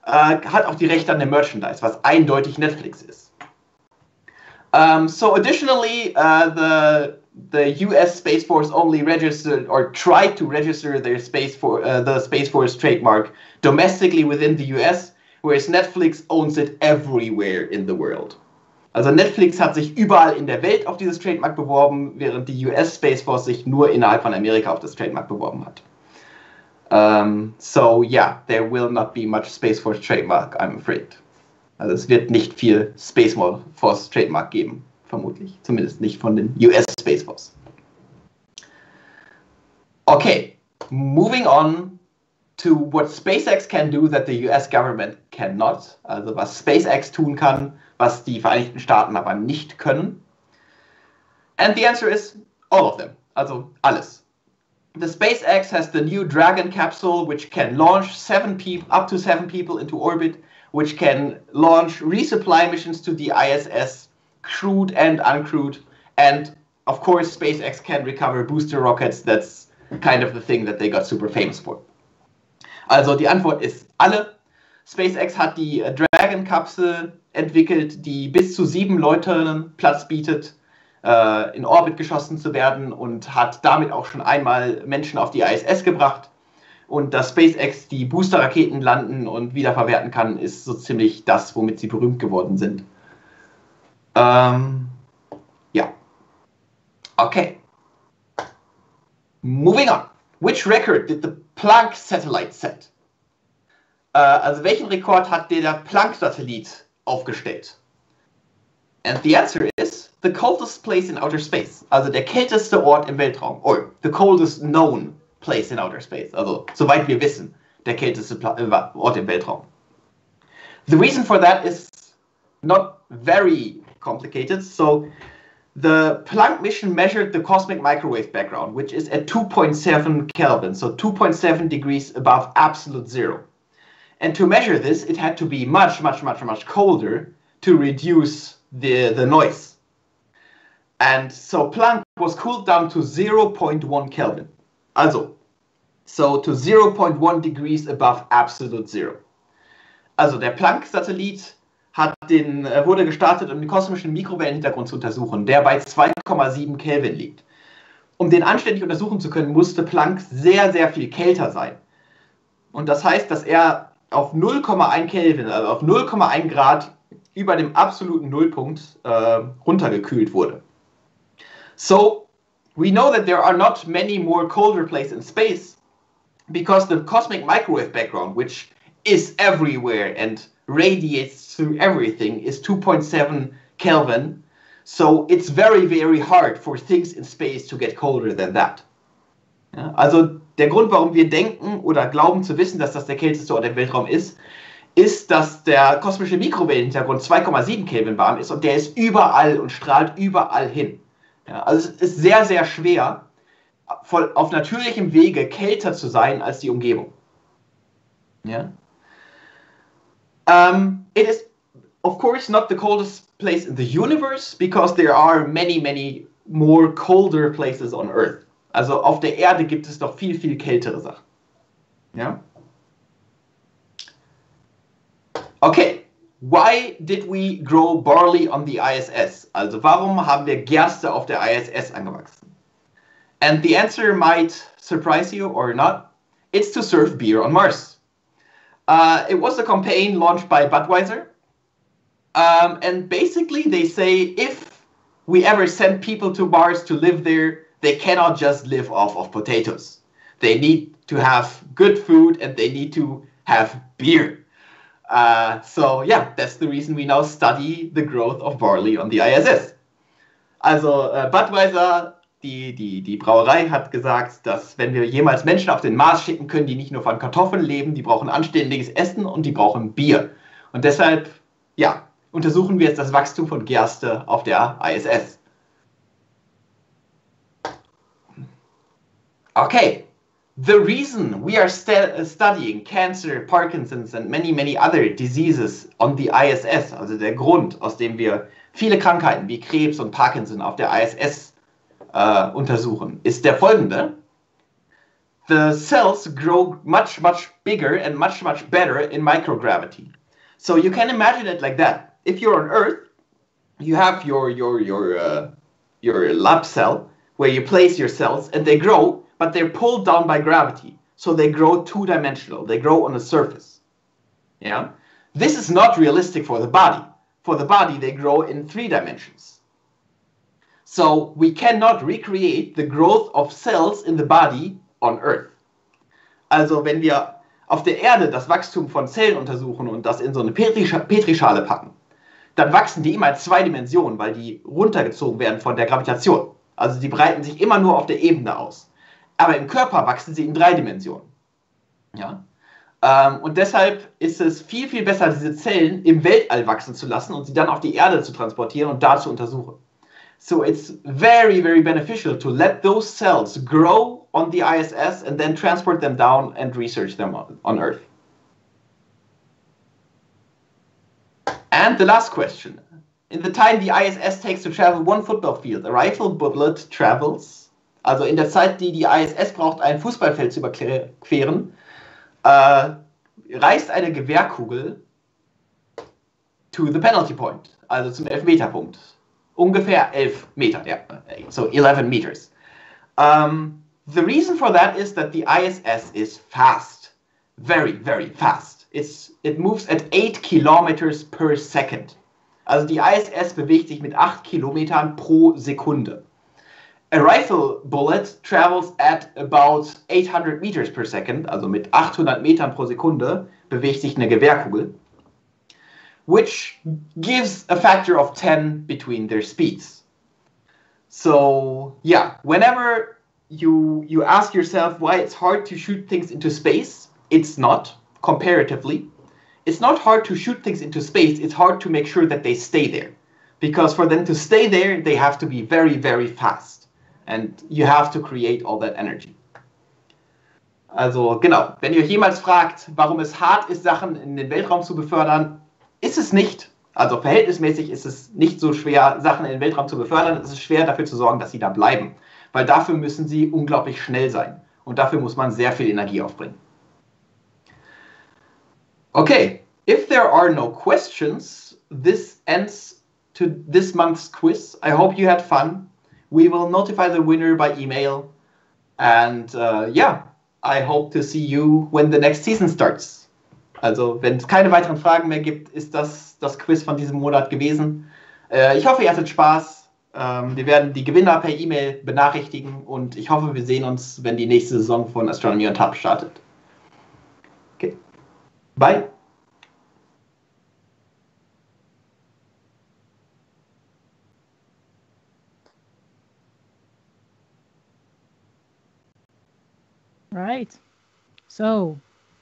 hat auch die Rechte an dem Merchandise, was eindeutig Netflix ist. So additionally, the US Space Force only registered or tried to register their the Space Force trademark domestically within the US, whereas Netflix owns it everywhere in the world. Also Netflix hat sich überall in der Welt auf dieses Trademark beworben, während die US Space Force sich nur innerhalb von Amerika auf das Trademark beworben hat. So yeah, there will not be much Space Force trademark, I'm afraid. Also es wird nicht viel Space Force trademark geben, vermutlich. Zumindest nicht von den US Space Force. Okay, moving on to what SpaceX can do that the US government cannot. Also was SpaceX tun kann, was die Vereinigten Staaten aber nicht können. And the answer is all of them. Also alles. The SpaceX has the new Dragon capsule, which can launch up to 7 people into orbit, which can launch resupply missions to the ISS, crewed and uncrewed. And of course, SpaceX can recover booster rockets. That's kind of the thing that they got super famous for. Also die Antwort ist alle. SpaceX hat die Dragon-Kapsel entwickelt, die bis zu 7 Leuten Platz bietet, in Orbit geschossen zu werden und hat damit auch schon einmal Menschen auf die ISS gebracht. Und dass SpaceX die Booster-Raketen landen und wiederverwerten kann, ist so ziemlich das, womit sie berühmt geworden sind. Ja. Okay. Moving on. Which record did the Planck satellite set? Also welchen Rekord hat der Planck-Satellit aufgestellt? And the answer is the coldest place in outer space. Also der kälteste Ort im Weltraum. Or the coldest known place in outer space. Also soweit wir wissen, der kälteste Ort im Weltraum. The reason for that is not very complicated. So the Planck mission measured the cosmic microwave background, which is at 2.7 Kelvin, so 2.7 degrees above absolute zero. And to measure this, it had to be much colder to reduce the noise. And so Planck was cooled down to 0.1 Kelvin. Also, so to 0.1 degrees above absolute zero. Also der Planck-Satellit wurde gestartet, um den kosmischen Mikrowellenhintergrund zu untersuchen, der bei 2,7 Kelvin liegt. Um den anständig untersuchen zu können, musste Planck sehr, sehr viel kälter sein. Und das heißt, dass er auf 0,1 Kelvin, also auf 0,1 Grad über dem absoluten Nullpunkt runtergekühlt wurde. So, we know that there are not many more colder places in space because the cosmic microwave background, which is everywhere and radiates through everything, is 2.7 Kelvin. So it's very, very hard for things in space to get colder than that. Ja, also der Grund, warum wir denken oder glauben zu wissen, dass das der kälteste Ort im Weltraum ist, dass der kosmische Mikrowellenhintergrund 2,7 Kelvin warm ist und der ist überall und strahlt überall hin. Ja, also es ist sehr, sehr schwer, auf natürlichem Wege kälter zu sein als die Umgebung. Ja? It is, of course, not the coldest place in the universe because there are many, many more colder places on Earth. Also auf der Erde gibt es noch viel, viel kältere Sachen. Ja? Okay, why did we grow barley on the ISS? Also warum haben wir Gerste auf der ISS angewachsen? And the answer might surprise you or not. It's to serve beer on Mars. It was a campaign launched by Budweiser. And basically they say if we ever send people to Mars to live there, they cannot just live off of potatoes. They need to have good food and they need to have beer. So yeah, that's the reason we now study the growth of barley on the ISS. Also Budweiser, die Brauerei hat gesagt, dass wenn wir jemals Menschen auf den Mars schicken, können die nicht nur von Kartoffeln leben, die brauchen anständiges Essen und die brauchen Bier. Und deshalb, ja, untersuchen wir jetzt das Wachstum von Gerste auf der ISS. Okay, the reason we are studying cancer, Parkinsons and many, many other diseases on the ISS, also der Grund, aus dem wir viele Krankheiten wie Krebs und Parkinson auf der ISS untersuchen, ist der folgende. The cells grow much, much bigger and much, much better in microgravity. So you can imagine it like that. If you're on Earth, you have your lab cell where you place your cells and they grow, but they're pulled down by gravity. So they grow two-dimensional. They grow on a surface. Yeah? This is not realistic for the body. For the body, they grow in 3 dimensions. So we cannot recreate the growth of cells in the body on Earth. Also wenn wir auf der Erde das Wachstum von Zellen untersuchen und das in so eine Petrischale packen, dann wachsen die immer in 2 Dimensionen, weil die runtergezogen werden von der Gravitation. Also die breiten sich immer nur auf der Ebene aus. Aber im Körper wachsen sie in 3 Dimensionen. Ja? Und deshalb ist es viel, viel besser, diese Zellen im Weltall wachsen zu lassen und sie dann auf die Erde zu transportieren und da zu untersuchen. So it's very, very beneficial to let those cells grow on the ISS and then transport them down and research them on Earth. And the last question. In the time the ISS takes to travel 1 football field, a rifle bullet travels. Also in der Zeit, die die ISS braucht, ein Fußballfeld zu überqueren, reist eine Gewehrkugel to the penalty point, also zum Elfmeterpunkt. Ungefähr 11 Meter, yeah, so 11 meters. The reason for that is that the ISS is fast, very, very fast. It moves at 8 kilometers per second. Also die ISS bewegt sich mit 8 Kilometern pro Sekunde. A rifle bullet travels at about 800 meters per second, also mit 800 Metern pro Sekunde bewegt sich eine Gewehrkugel, which gives a factor of 10 between their speeds. So, yeah, whenever you ask yourself why it's hard to shoot things into space, it's not, comparatively. It's not hard to shoot things into space, it's hard to make sure that they stay there. Because for them to stay there, they have to be very, very fast. And you have to create all that energy. Also genau, wenn ihr euch jemals fragt, warum es hart ist, Sachen in den Weltraum zu befördern, ist es nicht. Also verhältnismäßig ist es nicht so schwer, Sachen in den Weltraum zu befördern. Es ist schwer, dafür zu sorgen, dass sie da bleiben. Weil dafür müssen sie unglaublich schnell sein. Und dafür muss man sehr viel Energie aufbringen. Okay, if there are no questions, this ends to this month's quiz. I hope you had fun. We will notify the winner by email. And yeah, I hope to see you when the next season starts. Also, wenn es keine weiteren Fragen mehr gibt, ist das Quiz von diesem Monat gewesen. Ich hoffe, ihr hattet Spaß. Wir werden die Gewinner per E-Mail benachrichtigen und ich hoffe, wir sehen uns, wenn die nächste Saison von Astronomy on Tap startet. Okay. Bye. Right. So,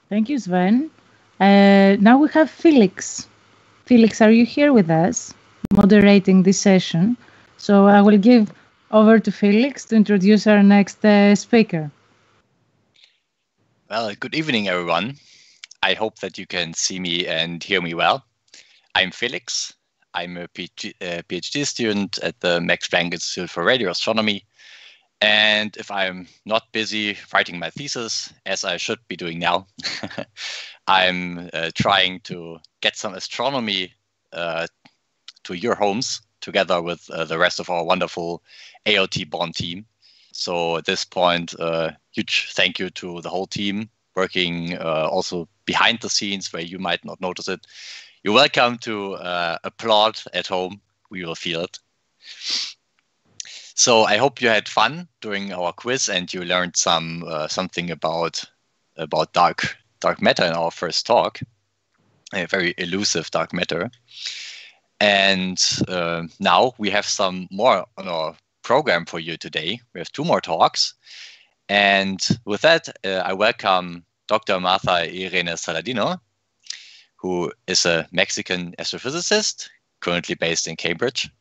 thank you, Sven. Now we have Felix. Felix, are you here with us, moderating this session? So I will give over to Felix to introduce our next speaker. Well, good evening, everyone. I hope that you can see me and hear me well. I'm Felix. I'm a PhD student at the Max Planck Institute for Radio Astronomy. And if I'm not busy writing my thesis, as I should be doing now, I'm trying to get some astronomy to your homes together with the rest of our wonderful AoT Bonn team. So at this point, huge thank you to the whole team working also behind the scenes where you might not notice it. You're welcome to applaud at home. We will feel it. So I hope you had fun during our quiz and you learned something about dark matter in our first talk, a very elusive dark matter. And now we have some more on our program for you today. We have 2 more talks. And with that, I welcome Dr. Martha Irene Saladino, who is a Mexican astrophysicist, currently based in Cambridge.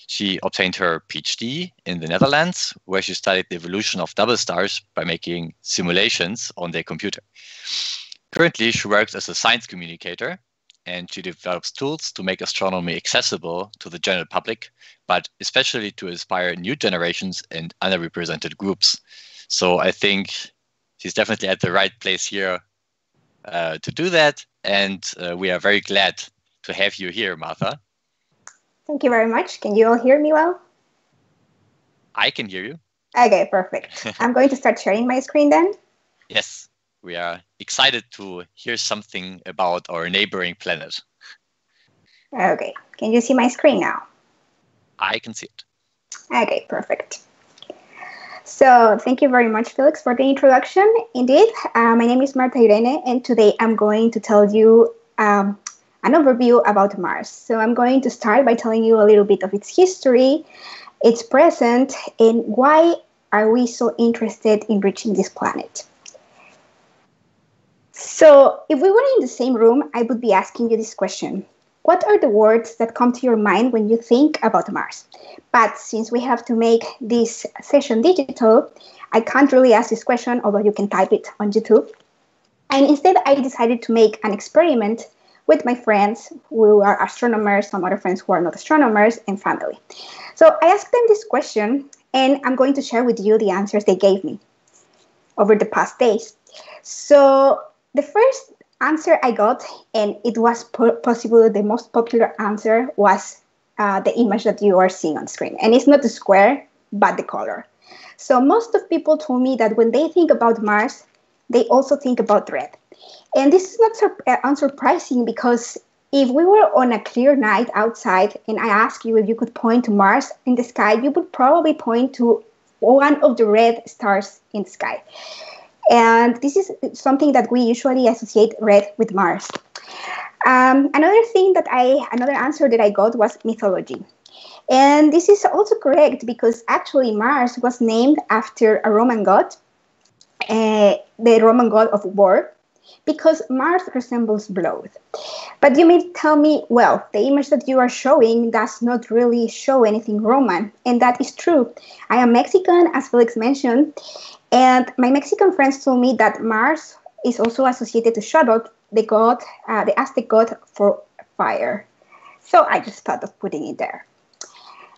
She obtained her PhD in the Netherlands, where she studied the evolution of double stars by making simulations on their computer. Currently, she works as a science communicator, and she develops tools to make astronomy accessible to the general public, but especially to inspire new generations and underrepresented groups. So I think she's definitely at the right place here to do that, and we are very glad to have you here, Martha. Thank you very much. Can you all hear me well? I can hear you. Okay, perfect. I'm going to start sharing my screen then. Yes, we are excited to hear something about our neighboring planet. Okay, can you see my screen now? I can see it. Okay, perfect. So thank you very much, Felix, for the introduction. Indeed, my name is Martha Irene, and today I'm going to tell you an overview about Mars. So I'm going to start by telling you a little bit of its history, its present, and why are we so interested in reaching this planet. So if we were in the same room, I would be asking you this question. What are the words that come to your mind when you think about Mars? But since we have to make this session digital, I can't really ask this question, although you can type it on YouTube. And instead, I decided to make an experiment with my friends who are astronomers, some other friends who are not astronomers, and family. So I asked them this question, and I'm going to share with you the answers they gave me over the past days. So the first answer I got, and it was possibly the most popular answer, was the image that you are seeing on screen. And it's not the square, but the color. So most of people told me that when they think about Mars, they also think about red. And this is not unsurprising, because if we were on a clear night outside and I asked you if you could point to Mars in the sky, you would probably point to one of the red stars in the sky. And this is something that we usually associate red with Mars. Another answer that I got was mythology. And this is also correct, because actually Mars was named after a Roman god, the Roman god of war, because Mars resembles blood. But you may tell me, well, the image that you are showing does not really show anything Roman. And that is true. I am Mexican, as Felix mentioned, and my Mexican friends told me that Mars is also associated to Xolotl, the Aztec god for fire. So I just thought of putting it there.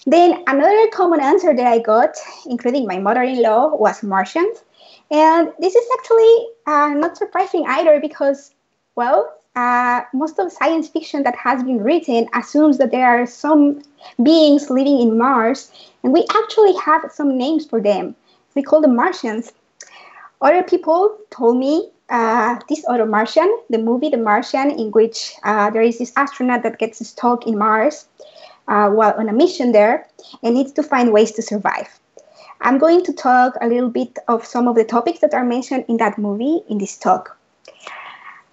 Then another common answer that I got, including my mother-in-law, was Martians. And this is actually not surprising either, because, well, most of science fiction that has been written assumes that there are some beings living in Mars, and we actually have some names for them. We call them Martians. Other people told me this other Martian, the movie The Martian, in which there is this astronaut that gets stuck in Mars while on a mission there and needs to find ways to survive. I'm going to talk a little bit of some of the topics that are mentioned in that movie in this talk.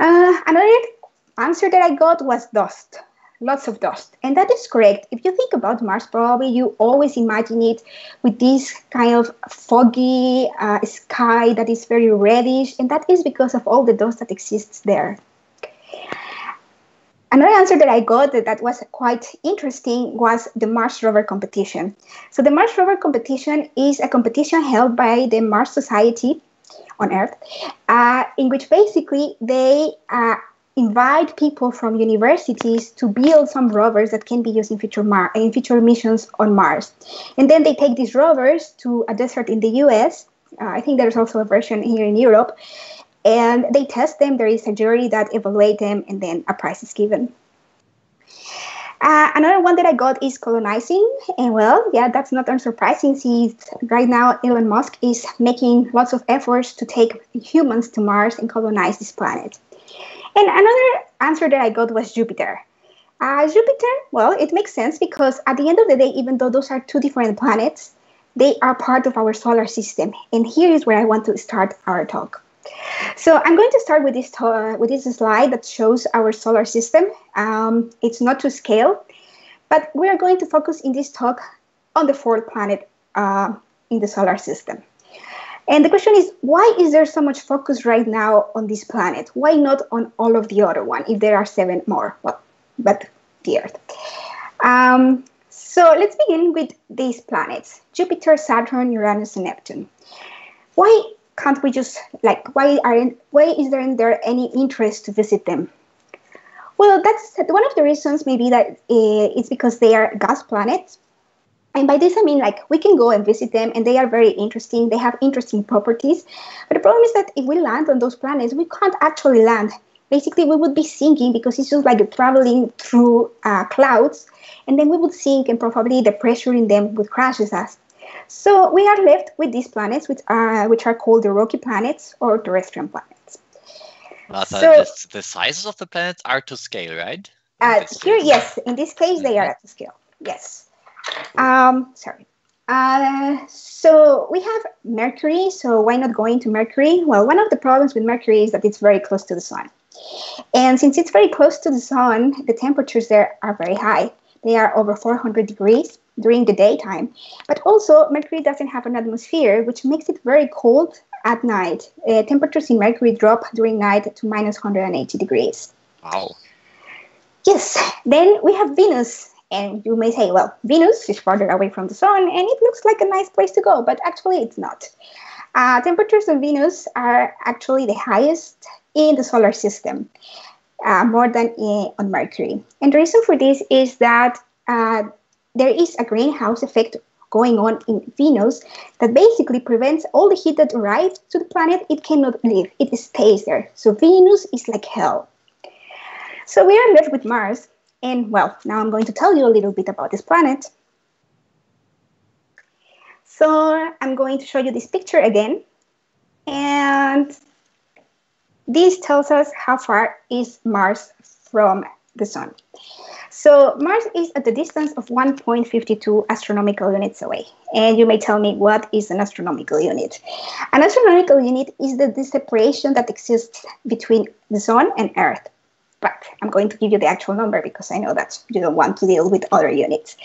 Another answer that I got was dust, lots of dust. And that is correct. If you think about Mars, probably you always imagine it with this kind of foggy sky that is very reddish. And that is because of all the dust that exists there. Another answer that I got that was quite interesting was the Mars rover competition. So the Mars rover competition is a competition held by the Mars Society on Earth, in which basically they invite people from universities to build some rovers that can be used in future missions on Mars. And then they take these rovers to a desert in the US. I think there's also a version here in Europe. And they test them. There is a jury that evaluates them, and then a prize is given. Another one that I got is colonizing. And well, yeah, that's not unsurprising since right now Elon Musk is making lots of efforts to take humans to Mars and colonize this planet. And another answer that I got was Jupiter. Jupiter, well, it makes sense because at the end of the day, even though those are two different planets, they are part of our solar system. And here is where I want to start our talk. So I'm going to start with this slide that shows our solar system. It's not to scale, but we are going to focus in this talk on the fourth planet in the solar system. And the question is, why is there so much focus right now on this planet? Why not on all of the other one, if there are 7 more, well, but the Earth? So let's begin with these planets, Jupiter, Saturn, Uranus, and Neptune. Why can't we just, why isn't there any interest to visit them? Well, that's one of the reasons maybe that it's because they are gas planets. And by this, I mean, we can go and visit them, and they are very interesting. They have interesting properties. But the problem is that if we land on those planets, we can't actually land. Basically, we would be sinking because it's just like traveling through clouds. And then we would sink, and probably the pressure in them would crash us. So we are left with these planets, which are called the rocky planets or terrestrial planets. So the sizes of the planets are to scale, right? Here, yes. In this case, they are to scale. Yes. So we have Mercury. So why not going to Mercury? Well, one of the problems with Mercury is that it's very close to the sun. And since it's very close to the sun, the temperatures there are very high. They are over 400 degrees during the daytime. But also, Mercury doesn't have an atmosphere, which makes it very cold at night. Temperatures in Mercury drop during night to minus 180 degrees. Wow. Yes. Then we have Venus. And you may say, well, Venus is farther away from the sun, and it looks like a nice place to go. But actually, it's not. Temperatures on Venus are actually the highest in the solar system, more than on Mercury. And the reason for this is that there is a greenhouse effect going on in Venus that basically prevents all the heat that arrives to the planet. It cannot leave. It stays there. So Venus is like hell. So we are left with Mars. And well, now I'm going to tell you a little bit about this planet. So I'm going to show you this picture again. And this tells us how far is Mars from the sun. So Mars is at the distance of 1.52 astronomical units away. And you may tell me, what is an astronomical unit? An astronomical unit is the separation that exists between the sun and Earth. But I'm going to give you the actual number because I know that you don't want to deal with other units.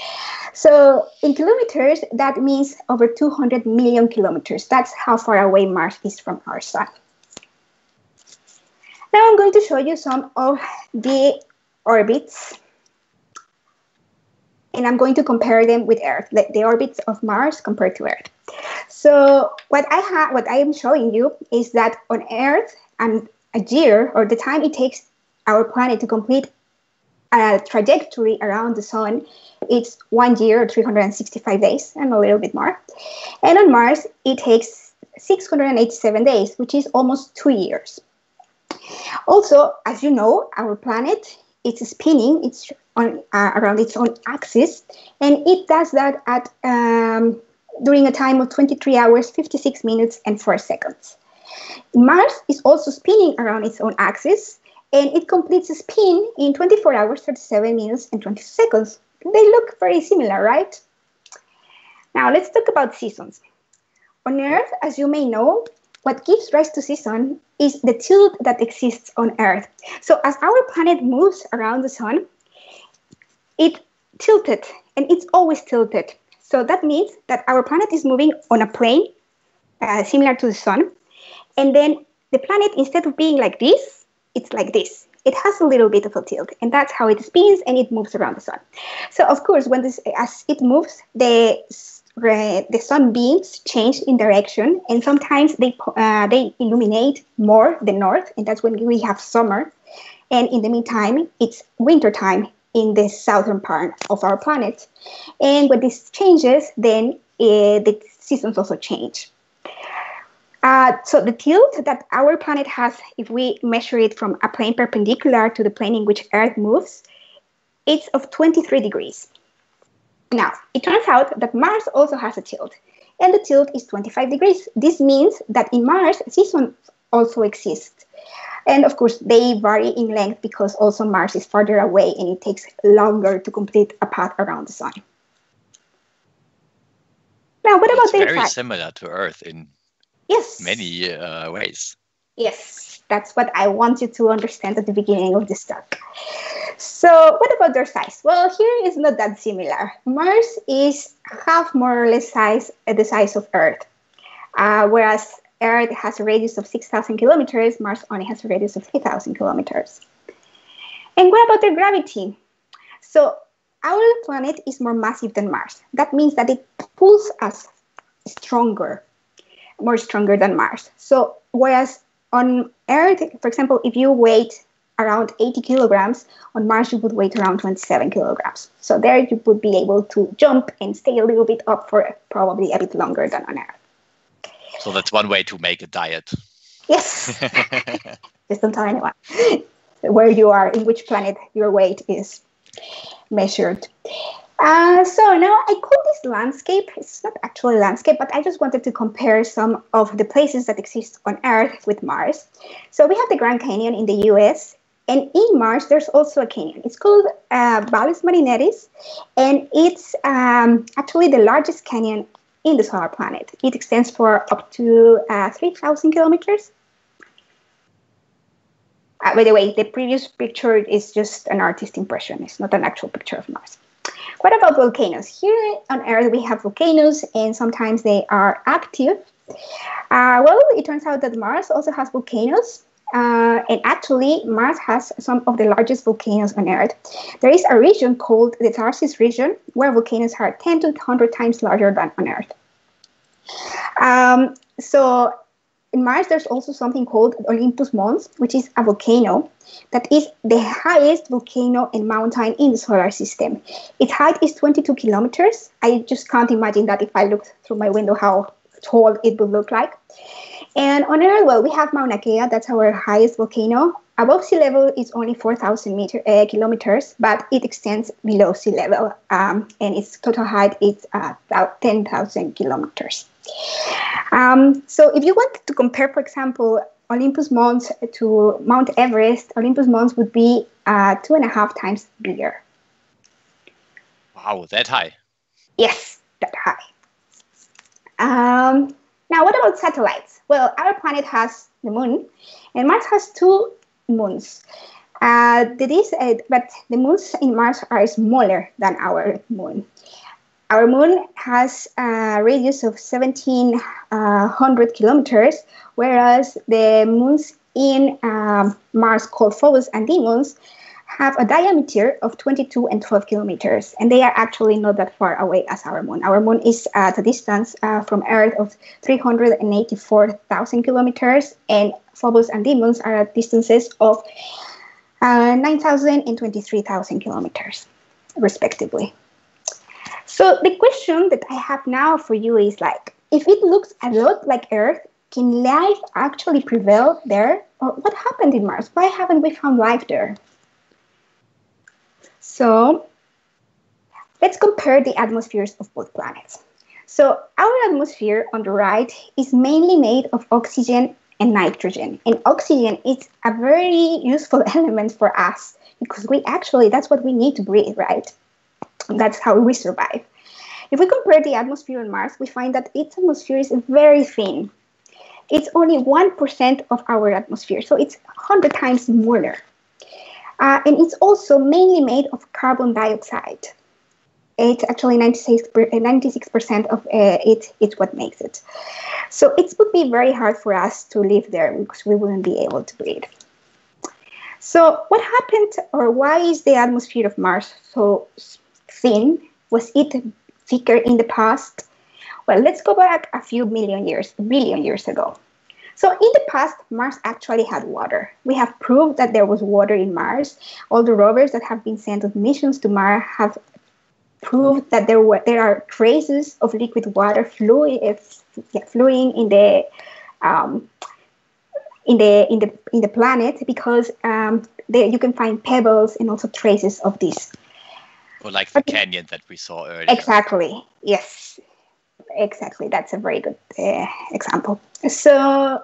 So in kilometers, that means over 200 million kilometers. That's how far away Mars is from our sun. Now I'm going to show you some of the orbits. And I'm going to compare them with Earth, the orbits of Mars compared to Earth. So what I am showing you is that on Earth, and a year, or the time it takes our planet to complete a trajectory around the sun, it's 1 year or 365 days and a little bit more. And on Mars, it takes 687 days, which is almost 2 years. Also, as you know, our planet is spinning. It's on around its own axis, and it does that at during a time of 23 hours, 56 minutes, and 4 seconds. Mars is also spinning around its own axis, and it completes a spin in 24 hours, 37 minutes, and 20 seconds. They look very similar, right? Now, let's talk about seasons. On Earth, as you may know, what gives rise to season is the tilt that exists on Earth. So as our planet moves around the sun, it tilted, and it's always tilted. So that means that our planet is moving on a plane similar to the sun. And then the planet, instead of being like this, it's like this. It has a little bit of a tilt, and that's how it spins and it moves around the sun. So of course, as it moves, the sunbeams change in direction, and sometimes they illuminate more the north, and that's when we have summer. And in the meantime, it's wintertime in the southern part of our planet. And when this changes, then the seasons also change. So the tilt that our planet has, if we measure it from a plane perpendicular to the plane in which Earth moves, it's of 23 degrees. Now, it turns out that Mars also has a tilt, and the tilt is 25 degrees. This means that in Mars, seasons also exist. And of course, they vary in length because also Mars is farther away and it takes longer to complete a path around the sun. Now, what about their size? Very similar to Earth in many ways. Yes, that's what I want you to understand at the beginning of this talk. So what about their size? Well, here it's not that similar. Mars is half more or less the size of Earth, whereas Earth has a radius of 6,000 kilometers, Mars only has a radius of 3,000 kilometers. And what about their gravity? So our planet is more massive than Mars. That means that it pulls us more stronger than Mars. So whereas on Earth, for example, if you weigh around 80 kilograms, on Mars you would weigh around 27 kilograms. So there you would be able to jump and stay a little bit up for probably a bit longer than on Earth. So that's one way to make a diet. Yes. Just don't tell anyone where you are, in which planet your weight is measured. So now I call this landscape. It's not actually a landscape, but I just wanted to compare some of the places that exist on Earth with Mars. So we have the Grand Canyon in the US, and in Mars there's also a canyon. It's called Valles Marineris, and it's actually the largest canyon in the solar planet. It extends for up to 3,000 kilometers. By the way, the previous picture is just an artist's impression. It's not an actual picture of Mars. What about volcanoes? Here on Earth, we have volcanoes, and sometimes they are active. Well, it turns out that Mars also has volcanoes. And actually, Mars has some of the largest volcanoes on Earth. There is a region called the Tharsis region, where volcanoes are 10 to 100 times larger than on Earth. So in Mars, there's also something called Olympus Mons, which is a volcano that is the highest volcano and mountain in the solar system. Its height is 22 kilometers. I just can't imagine that if I looked through my window, how tall it would look like. And on Earth, well, we have Mauna Kea. That's our highest volcano. Above sea level is only 4,000 kilometers, but it extends below sea level, and its total height is about 10,000 kilometers. So if you want to compare, for example, Olympus Mons to Mount Everest, Olympus Mons would be 2.5 times bigger. Wow, that high? Yes, that high. Now, what about satellites? Well, our planet has the moon, and Mars has 2 moons. But the moons in Mars are smaller than our moon. Our moon has a radius of 1,700 kilometers, whereas the moons in Mars, called Phobos and Deimos, have a diameter of 22 and 12 kilometers, and they are actually not that far away as our moon. Our moon is at a distance from Earth of 384,000 kilometers, and Phobos and Deimos are at distances of 9,000 and 23,000 kilometers, respectively. So the question that I have now for you is like, if it looks a lot like Earth, can life actually prevail there? Or what happened in Mars? Why haven't we found life there? So let's compare the atmospheres of both planets. So our atmosphere on the right is mainly made of oxygen and nitrogen. And oxygen is a very useful element for us because that's what we need to breathe, right? That's how we survive. If we compare the atmosphere on Mars, we find that its atmosphere is very thin. It's only 1% of our atmosphere, so it's 100 times smaller. And it's also mainly made of carbon dioxide. It's actually 96% of it is what makes it. So it would be very hard for us to live there because we wouldn't be able to breathe. So what happened, or why is the atmosphere of Mars so thin? Was it thicker in the past? Well, let's go back a billion years ago. So in the past, Mars actually had water. We have proved that there was water in Mars. All the rovers that have been sent on missions to Mars have proved that there are traces of liquid water flowing in the planet, because you can find pebbles and also traces of this. Or like the canyon that we saw earlier. Exactly. Yes. Exactly. That's a very good example. So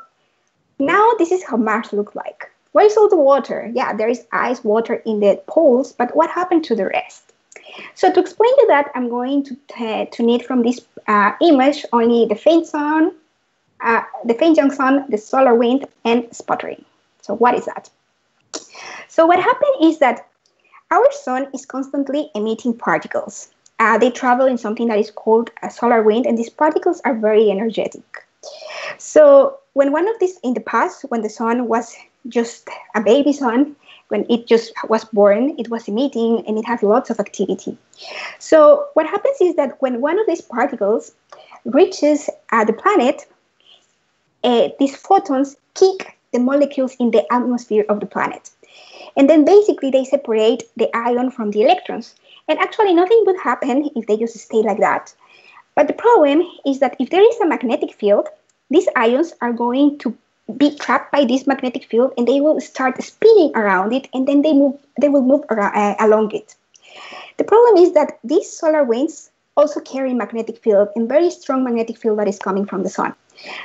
now this is how Mars looks like. Where is all the water? Yeah, there is ice, water in the poles, but what happened to the rest? So to explain to that, I'm going to need from this image only the faint sun, the faint young sun, the solar wind, and sputtering. So what is that? So what happened is that our sun is constantly emitting particles. They travel in something that is called a solar wind, and these particles are very energetic. So when one of these, in the past, when the sun was just a baby sun, when it just was born, it was emitting and it has lots of activity. So what happens is that when one of these particles reaches the planet, these photons kick the molecules in the atmosphere of the planet. And then basically they separate the ion from the electrons. And actually nothing would happen if they just stay like that. But the problem is that if there is a magnetic field, these ions are going to be trapped by this magnetic field, and they will start spinning around it, and then they will move around, along it. The problem is that these solar winds also carry magnetic field, and very strong magnetic field that is coming from the sun.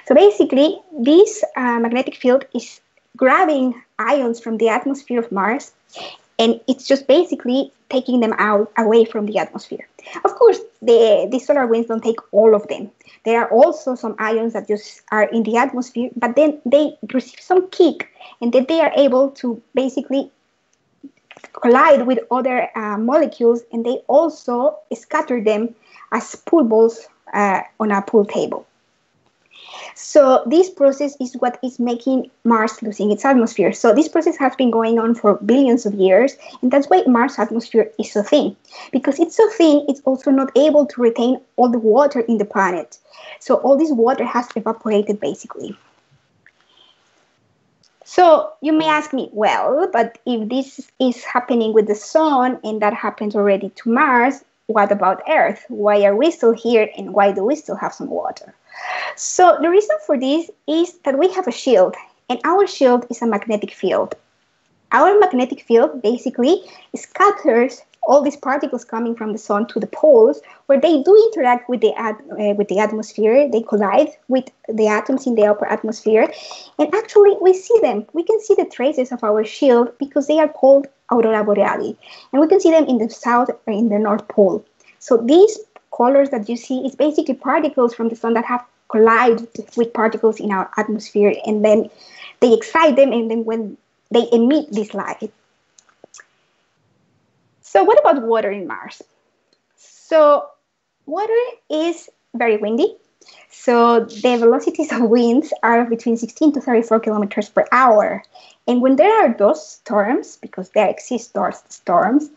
So basically, this magnetic field is grabbing ions from the atmosphere of Mars, and it's just basically taking them away from the atmosphere. Of course, the solar winds don't take all of them. There are also some ions that just are in the atmosphere, but then they receive some kick, and then they are able to basically collide with other molecules, and they also scatter them as pool balls on a pool table. So this process is what is making Mars losing its atmosphere. So this process has been going on for billions of years, and that's why Mars' atmosphere is so thin. Because it's so thin, it's also not able to retain all the water in the planet. So all this water has evaporated, basically. So you may ask me, well, but if this is happening with the sun, and that happens already to Mars, what about Earth? Why are we still here, and why do we still have some water? So the reason for this is that we have a shield, and our shield is a magnetic field. Our magnetic field basically scatters all these particles coming from the sun to the poles, where they do interact with the atmosphere. They collide with the atoms in the upper atmosphere, and actually we see them. We can see the traces of our shield because they are called aurora borealis, and we can see them in the south or in the north pole. So these colors that you see is basically particles from the sun that have collided with particles in our atmosphere, and then they excite them, and then when they emit this light. So what about water in Mars? So water is very windy. So the velocities of winds are between 16 to 34 kilometers per hour. And when there are those storms, because there exist those storms,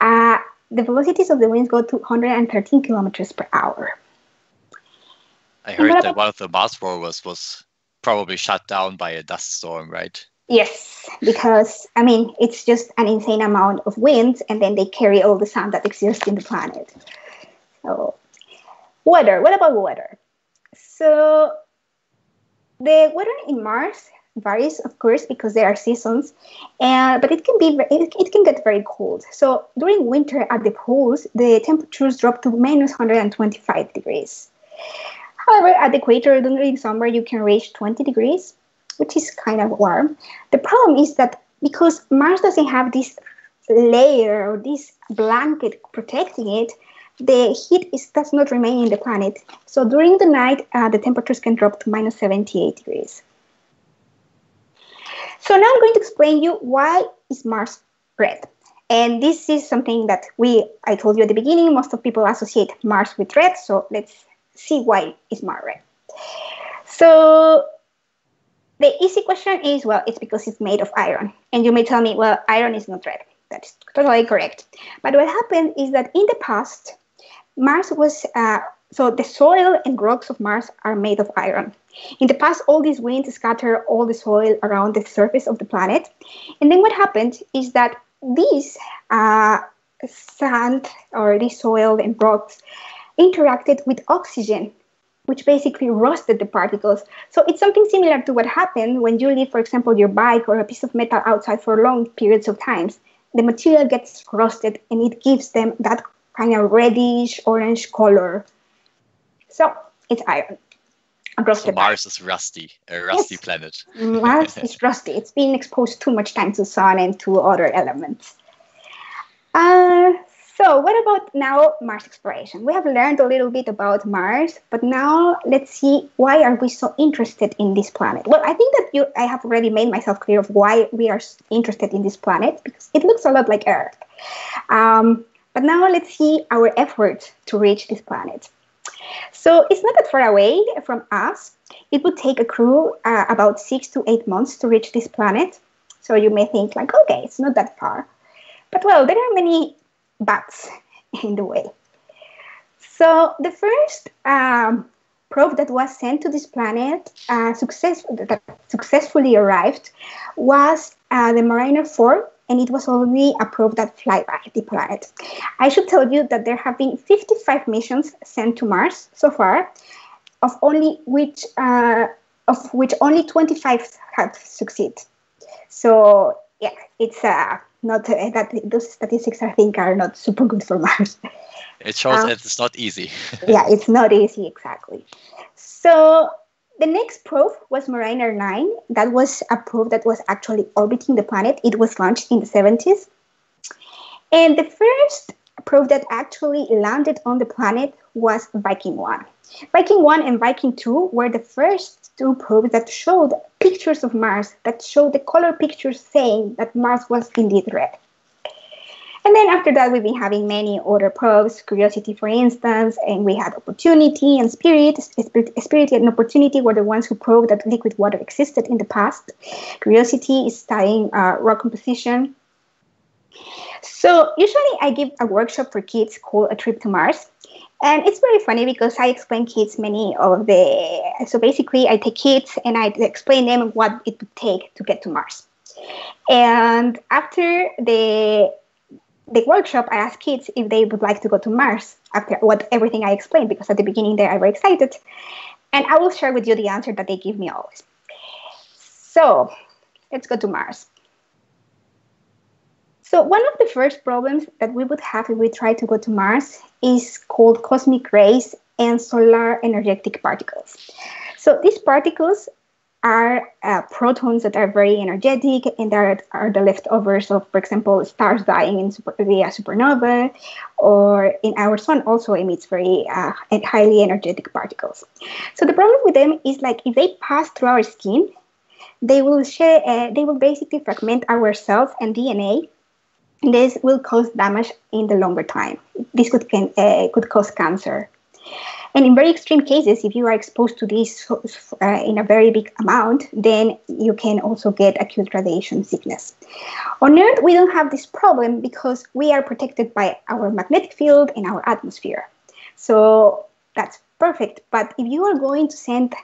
the velocities of the winds go to 113 kilometers per hour. I heard that one of the Mars rovers was probably shut down by a dust storm, right? Yes, because, I mean, it's just an insane amount of winds, and then they carry all the sand that exists in the planet. So, water. What about water? So, the water in Mars varies, of course, because there are seasons, but it can get very cold. So, during winter at the poles, the temperatures drop to minus 125 degrees. However, at the equator, during summer, you can reach 20 degrees, which is kind of warm. The problem is that because Mars doesn't have this layer or this blanket protecting it, the heat does not remain in the planet. So during the night, the temperatures can drop to minus 78 degrees. So now I'm going to explain you why is Mars red. And this is something that I told you at the beginning, most of people associate Mars with red. So let's see why is Mars red. So the easy question is, well, it's because it's made of iron. And you may tell me, well, iron is not red. That's totally correct. But what happened is that in the past, Mars was So the soil and rocks of Mars are made of iron. In the past, all these winds scatter all the soil around the surface of the planet. And then what happened is that these sand or this soil and rocks interacted with oxygen, which basically roasted the particles. So it's something similar to what happened when you leave, for example, your bike or a piece of metal outside for long periods of times. The material gets roasted and it gives them that kind of reddish orange color. So it's iron. So Mars is rusty, a rusty planet. Mars is rusty. It's been exposed too much time to sun and to other elements. So what about now Mars exploration? We have learned a little bit about Mars, but now let's see, why are we so interested in this planet? Well, I think that I have already made myself clear of why we are interested in this planet, because it looks a lot like Earth. But now let's see our effort to reach this planet. So it's not that far away from us. It would take a crew about 6 to 8 months to reach this planet. So you may think like, okay, it's not that far. But well, there are many buts in the way. So the first probe that was sent to this planet that successfully arrived was the Mariner 4, and it was already a probe that fly by the planet. I should tell you that there have been 55 missions sent to Mars so far, of which only 25 have succeeded. So yeah, it's not that those statistics I think are not super good for Mars. It shows that it's not easy. Yeah, it's not easy, exactly. So the next probe was Mariner 9. That was a probe that was actually orbiting the planet. It was launched in the 70s. And the first probe that actually landed on the planet was Viking 1. Viking 1 and Viking 2 were the first two probes that showed pictures of Mars, that showed the color pictures saying that Mars was indeed red. And then after that, we've been having many other probes, Curiosity, for instance, and we had Opportunity and Spirit. Spirit and Opportunity were the ones who proved that liquid water existed in the past. Curiosity is studying rock composition. So usually I give a workshop for kids called A Trip to Mars. And it's very funny because I explain kids so basically I take kids and I explain them what it would take to get to Mars. And after the workshop, I asked kids if they would like to go to Mars after everything I explained, because at the beginning they are very excited. And I will share with you the answer that they give me always. So let's go to Mars. So one of the first problems that we would have if we try to go to Mars is called cosmic rays and solar energetic particles. So these particles are protons that are very energetic, and that are the leftovers of, for example, stars dying via supernova, or in our sun also emits very highly energetic particles. So the problem with them is, like, if they pass through our skin, they will basically fragment our cells and DNA. And this will cause damage in the longer time. This could cause cancer. And in very extreme cases, if you are exposed to this in a very big amount, then you can also get acute radiation sickness. On Earth, we don't have this problem because we are protected by our magnetic field and our atmosphere. So that's perfect. But if you are going to send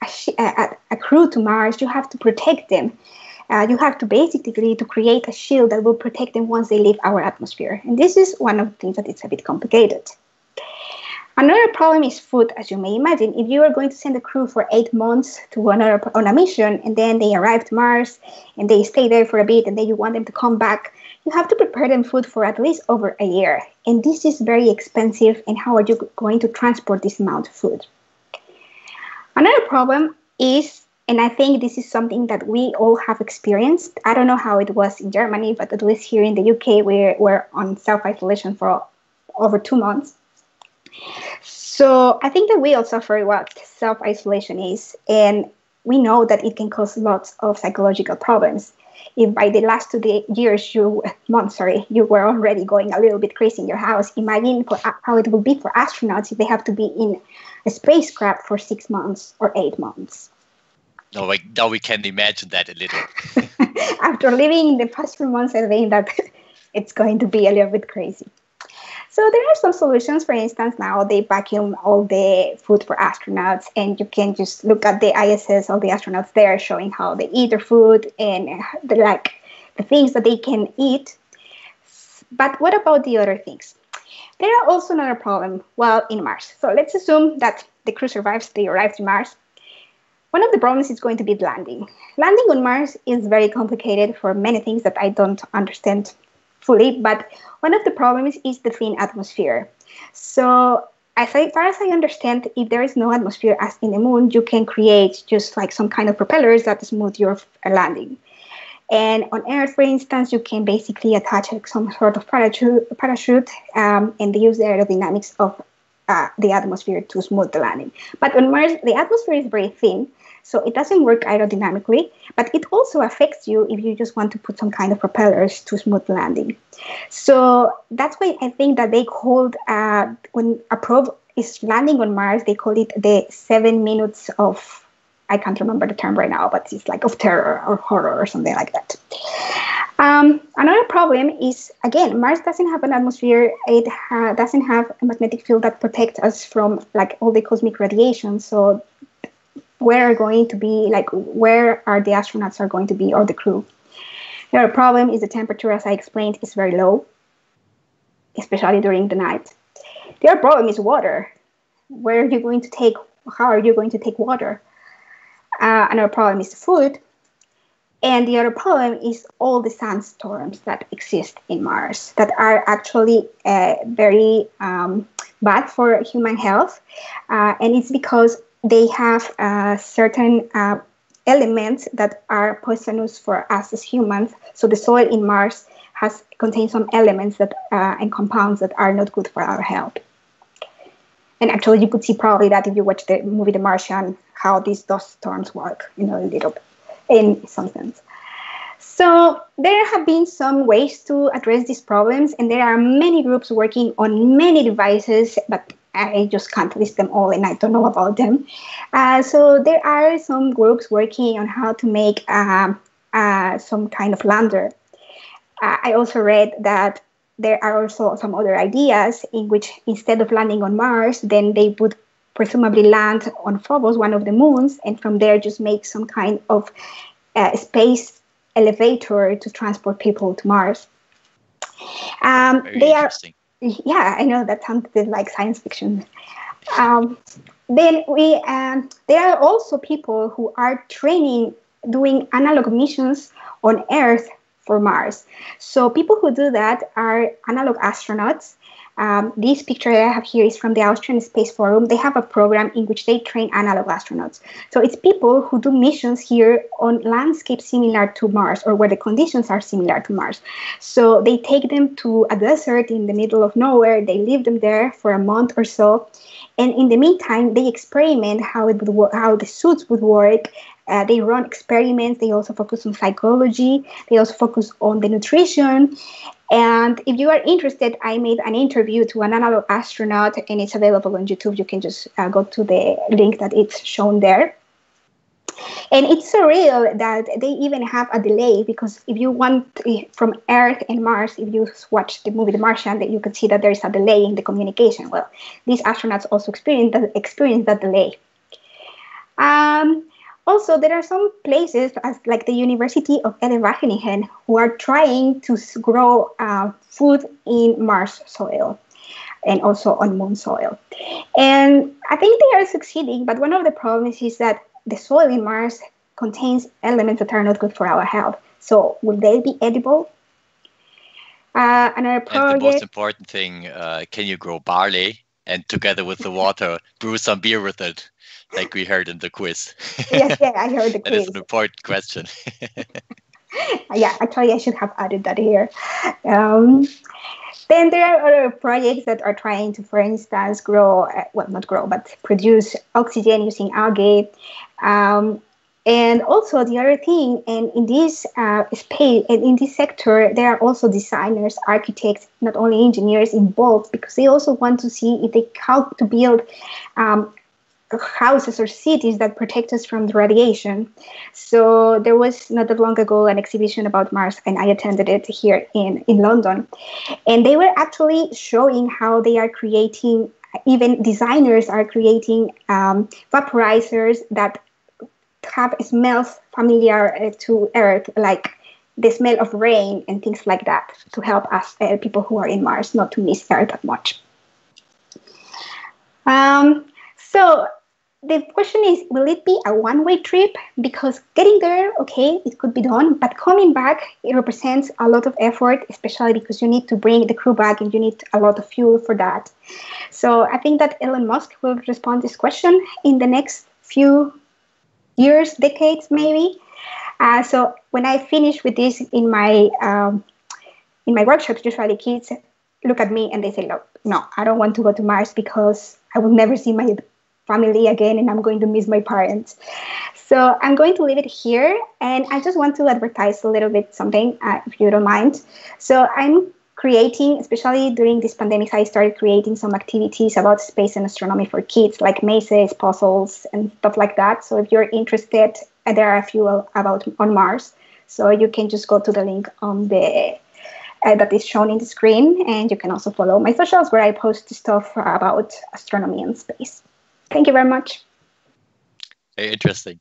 a crew to Mars, you have to protect them. You have to basically to create a shield that will protect them once they leave our atmosphere. And this is one of the things that it's a bit complicated. Another problem is food, as you may imagine. If you are going to send a crew for 8 months on a mission, and then they arrive to Mars, and they stay there for a bit, and then you want them to come back, you have to prepare them food for at least over a year. And this is very expensive, and how are you going to transport this amount of food? Another problem is, and I think this is something that we all have experienced, I don't know how it was in Germany, but at least here in the UK, we're on self-isolation for over 2 months. So I think that we all suffer what self-isolation is, and we know that it can cause lots of psychological problems. If by the last 2 years, you were already going a little bit crazy in your house, imagine how it will be for astronauts if they have to be in a spacecraft for 6 months or 8 months. Now we can imagine that a little. After living the past few months, I think that it's going to be a little bit crazy. So there are some solutions. For instance, now they vacuum all the food for astronauts, and you can just look at the ISS of the astronauts there, showing how they eat their food and the things that they can eat. But what about the other things? There are also another problem while in Mars. So let's assume that the crew survives, they arrive to Mars. One of the problems is going to be landing. Landing on Mars is very complicated for many things that I don't understand fully, but one of the problems is the thin atmosphere. So as far as I understand, if there is no atmosphere as in the moon, you can create just like some kind of propellers that smooth your landing. And on Earth, for instance, you can basically attach some sort of parachute and use the aerodynamics of the atmosphere to smooth the landing. But on Mars, the atmosphere is very thin, so it doesn't work aerodynamically, but it also affects you if you just want to put some kind of propellers to smooth the landing. So that's why I think that they called, when a probe is landing on Mars, they call it the 7 minutes of, I can't remember the term right now, but it's like of terror or horror or something like that. Another problem is, again, Mars doesn't have an atmosphere. It doesn't have a magnetic field that protects us from like all the cosmic radiation. So where are the astronauts are going to be, or the crew? The other problem is the temperature, as I explained, is very low, especially during the night. The other problem is water. How are you going to take water? Another problem is the food. And the other problem is all the sandstorms that exist in Mars that are actually very bad for human health. And it's because they have certain elements that are poisonous for us as humans. So the soil in Mars contains some elements that and compounds that are not good for our health. And actually, you could see probably that if you watch the movie The Martian, how these dust storms work, in some sense. So there have been some ways to address these problems, and there are many groups working on many devices, but I just can't list them all, and I don't know about them. So there are some groups working on how to make some kind of lander. I also read that there are also some other ideas in which instead of landing on Mars, then they would presumably land on Phobos, one of the moons, and from there just make some kind of space elevator to transport people to Mars. Very interesting. Yeah, I know that sounded like science fiction. Then there are also people who are doing analog missions on Earth for Mars. So people who do that are analog astronauts. This picture I have here is from the Austrian Space Forum. They have a program in which they train analog astronauts. So it's people who do missions here on landscapes similar to Mars, or where the conditions are similar to Mars. So they take them to a desert in the middle of nowhere. They leave them there for a month or so. And in the meantime, they experiment how the suits would work. They run experiments. They also focus on psychology. They also focus on the nutrition. And if you are interested, I made an interview to an analog astronaut, and it's available on YouTube. You can just go to the link that it's shown there. And it's surreal that they even have a delay, because if you want from Earth and Mars, if you watch the movie The Martian, that you can see that there is a delay in the communication. Well, these astronauts also experience that delay. Also, there are some places, like the University of Wageningen, who are trying to grow food in Mars soil and also on moon soil. And I think they are succeeding, but one of the problems is that the soil in Mars contains elements that are not good for our health. So will they be edible? Another project. And the most important thing, can you grow barley and together with the water, brew some beer with it? Like we heard in the quiz. Yes, I heard the quiz. That is an important question. Yeah, actually, I should have added that here. Then there are other projects that are trying to, for instance, produce oxygen using algae. And also the other thing, and in this space and in this sector, there are also designers, architects, not only engineers involved, because they also want to see if they how to build houses or cities that protect us from the radiation. So there was not that long ago an exhibition about Mars, and I attended it here in London. And they were actually showing how they are creating, even designers are creating vaporizers that have smells familiar to Earth, like the smell of rain and things like that, to help us people who are in Mars not to miss Earth that much. So the question is, will it be a one-way trip? Because getting there, okay, it could be done, but coming back, it represents a lot of effort, especially because you need to bring the crew back and you need a lot of fuel for that. So I think that Elon Musk will respond to this question in the next few years, decades, maybe. So when I finish with this in my workshops, usually kids look at me and they say, "Look, no, I don't want to go to Mars because I will never see my family again and I'm going to miss my parents." So I'm going to leave it here, and I just want to advertise a little bit something, if you don't mind. So I'm creating, especially during this pandemic, I started creating some activities about space and astronomy for kids, like mazes, puzzles, and stuff like that. So if you're interested, there are a few about on Mars. So you can just go to the link on the that is shown in the screen, and you can also follow my socials where I post stuff about astronomy and space. Thank you very much. Very interesting.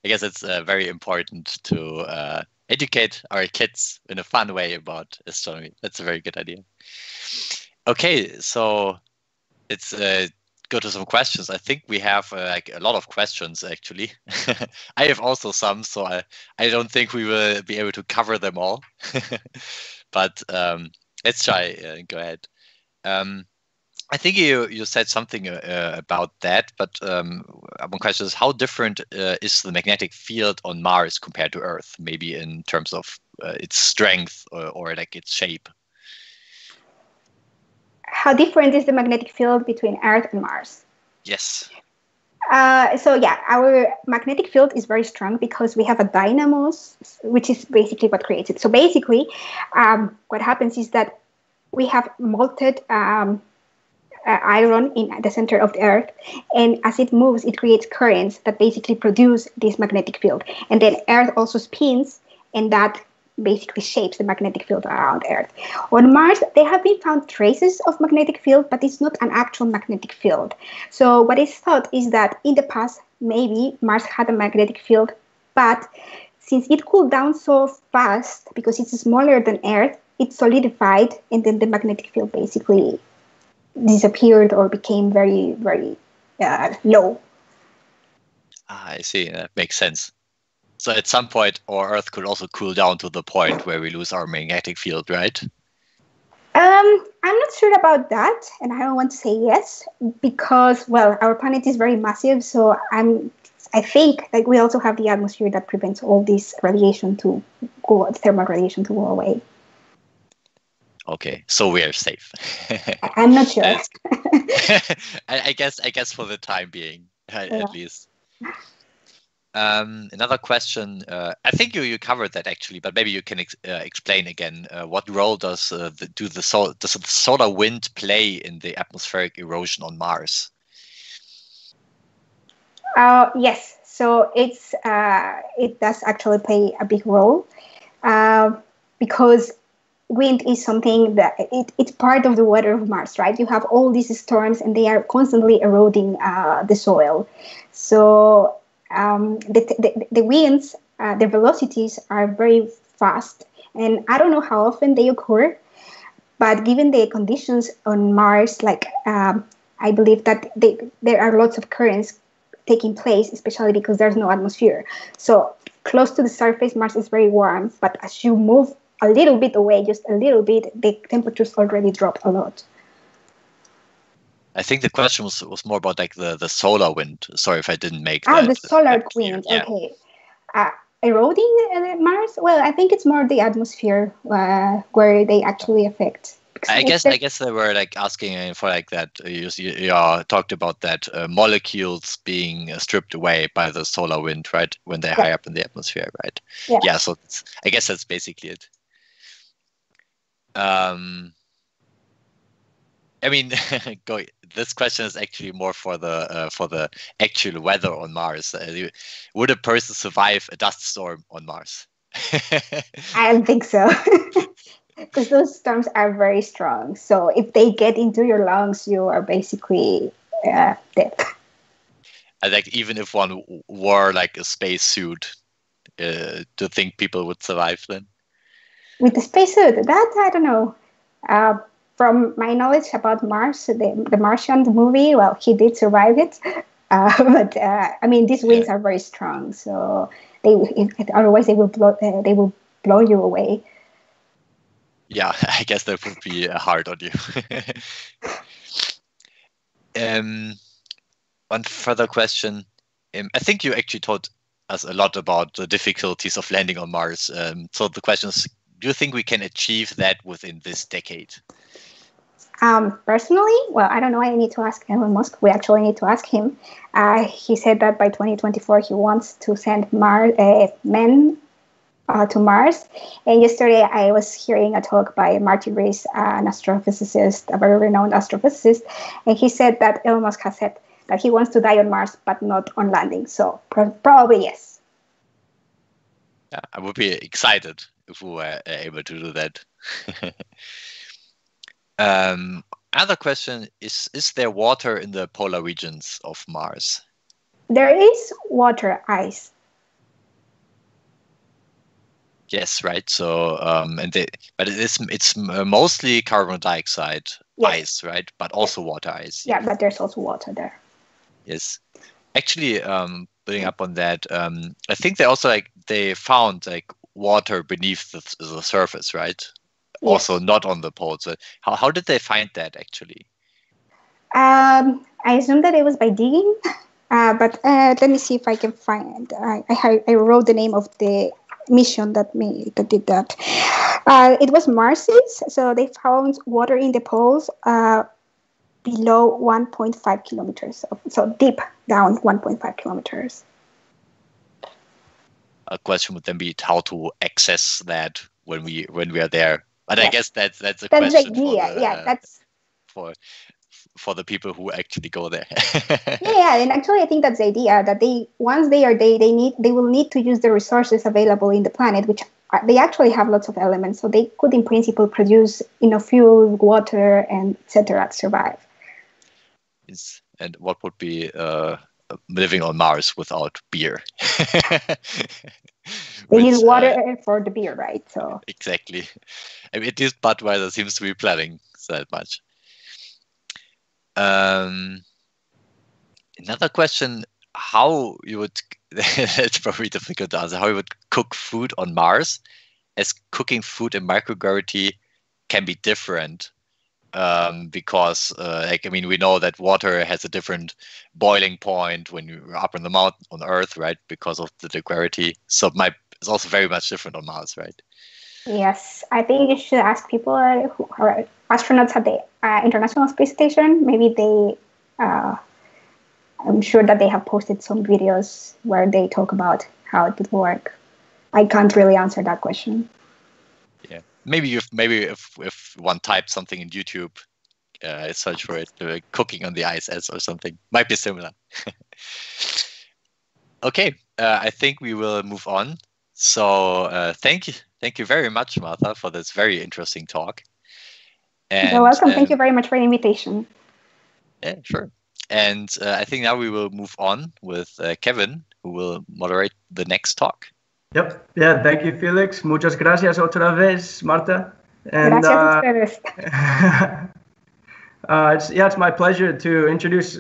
I guess it's very important to educate our kids in a fun way about astronomy. That's a very good idea. Okay, so let's go to some questions. I think we have like a lot of questions actually. I have also some, so I don't think we will be able to cover them all. But let's try. Go ahead. I think you said something about that, but one question is, how different is the magnetic field on Mars compared to Earth, maybe in terms of its strength or like its shape? How different is the magnetic field between Earth and Mars? Yes. So yeah, our magnetic field is very strong because we have a dynamo, which is basically what creates it. So basically, what happens is that we have molten iron in the center of the Earth, and as it moves, it creates currents that basically produce this magnetic field. And then Earth also spins, and that basically shapes the magnetic field around Earth. On Mars, there have been found traces of magnetic field, but it's not an actual magnetic field. So what is thought is that in the past, maybe Mars had a magnetic field, but since it cooled down so fast, because it's smaller than Earth, it solidified, and then the magnetic field basically disappeared or became very, very low. I see. That makes sense. So at some point, our Earth could also cool down to the point where we lose our magnetic field, right? I'm not sure about that, and I don't want to say yes because, well, our planet is very massive. So I think like we also have the atmosphere that prevents all this radiation to go, thermal radiation to go away. Okay, so we are safe. I'm not sure. I guess for the time being, at least. Another question. I think you covered that actually, but maybe you can explain again. What role does the solar wind play in the atmospheric erosion on Mars? Yes, so it does actually play a big role because wind is something that it's part of the weather of Mars, right? You have all these storms, and they are constantly eroding the soil. So the winds, the velocities are very fast, and I don't know how often they occur, but given the conditions on Mars, like I believe that there are lots of currents taking place, especially because there's no atmosphere. So close to the surface, Mars is very warm, but as you move a little bit away, just a little bit, the temperatures already drop a lot. I think the question was more about like the solar wind. Sorry if I didn't make that. The solar wind. Yeah. Okay. Eroding Mars? Well, I think it's more the atmosphere where they actually affect. I guess they were like asking for like that. You talked about that molecules being stripped away by the solar wind, right? When they're high up in the atmosphere, right? Yeah. So I guess that's basically it. I mean, this question is actually more for the actual weather on Mars. Would a person survive a dust storm on Mars? I don't think so. Because those storms are very strong. So if they get into your lungs, you are basically dead. Like even if one wore like a space suit, do you think people would survive then? With the spacesuit, that I don't know. From my knowledge about Mars, the Martian movie, well, he did survive it. But I mean, these winds are very strong, so otherwise they will blow you away. Yeah, I guess that would be hard on you. One further question. I think you actually told us a lot about the difficulties of landing on Mars. So the question is, do you think we can achieve that within this decade? Personally, well, I don't know. I need to ask Elon Musk. We actually need to ask him. He said that by 2024 he wants to send men to Mars. And yesterday I was hearing a talk by Martin Rees, an astrophysicist, a very renowned astrophysicist, and he said that Elon Musk has said that he wants to die on Mars, but not on landing. So probably yes. Yeah, I would be excited if we were able to do that. Other question is there water in the polar regions of Mars? There is water ice. Yes, right. So, but it's mostly carbon dioxide ice, right? But also water ice. Yeah, but there's also water there. Yes, actually, building up on that, I think they found water beneath the surface, right? Yes. Also not on the poles. So how did they find that actually? I assume that it was by digging, but let me see if I can find. I wrote the name of the mission that did that. It was Marsis, so they found water in the poles below 1.5 kilometers, so deep down 1.5 kilometers. A question would then be how to access that when we are there. But yes. I guess that's a question the idea. That's for the people who actually go there. And actually I think that's the idea, that once they are there, they will need to use the resources available in the planet, which they actually have lots of elements, so they could in principle produce fuel, water, and etc. to survive. Yes. And what would be living on Mars without beer? They need water for the beer, right? So exactly. I mean, at least Budweiser seems to be planning that much. Another question: how you would? It's probably difficult to answer. How you would cook food on Mars, as cooking food in microgravity can be different. Because we know that water has a different boiling point when you're up in the mountain on Earth, right? Because of the gravity. So it's also very much different on Mars, right? Yes, I think you should ask people who are astronauts at the International Space Station. Maybe I'm sure that they have posted some videos where they talk about how it would work. I can't really answer that question. Yeah. Maybe if one types something in YouTube, search for it, cooking on the ISS or something, might be similar. Okay, I think we will move on. So thank you very much, Martha, for this very interesting talk. And, you're welcome. Thank you very much for the invitation. Yeah, sure. And I think now we will move on with Kevin, who will moderate the next talk. Yep. Yeah. Thank you, Felix. Muchas gracias otra vez, Marta. And it's my pleasure to introduce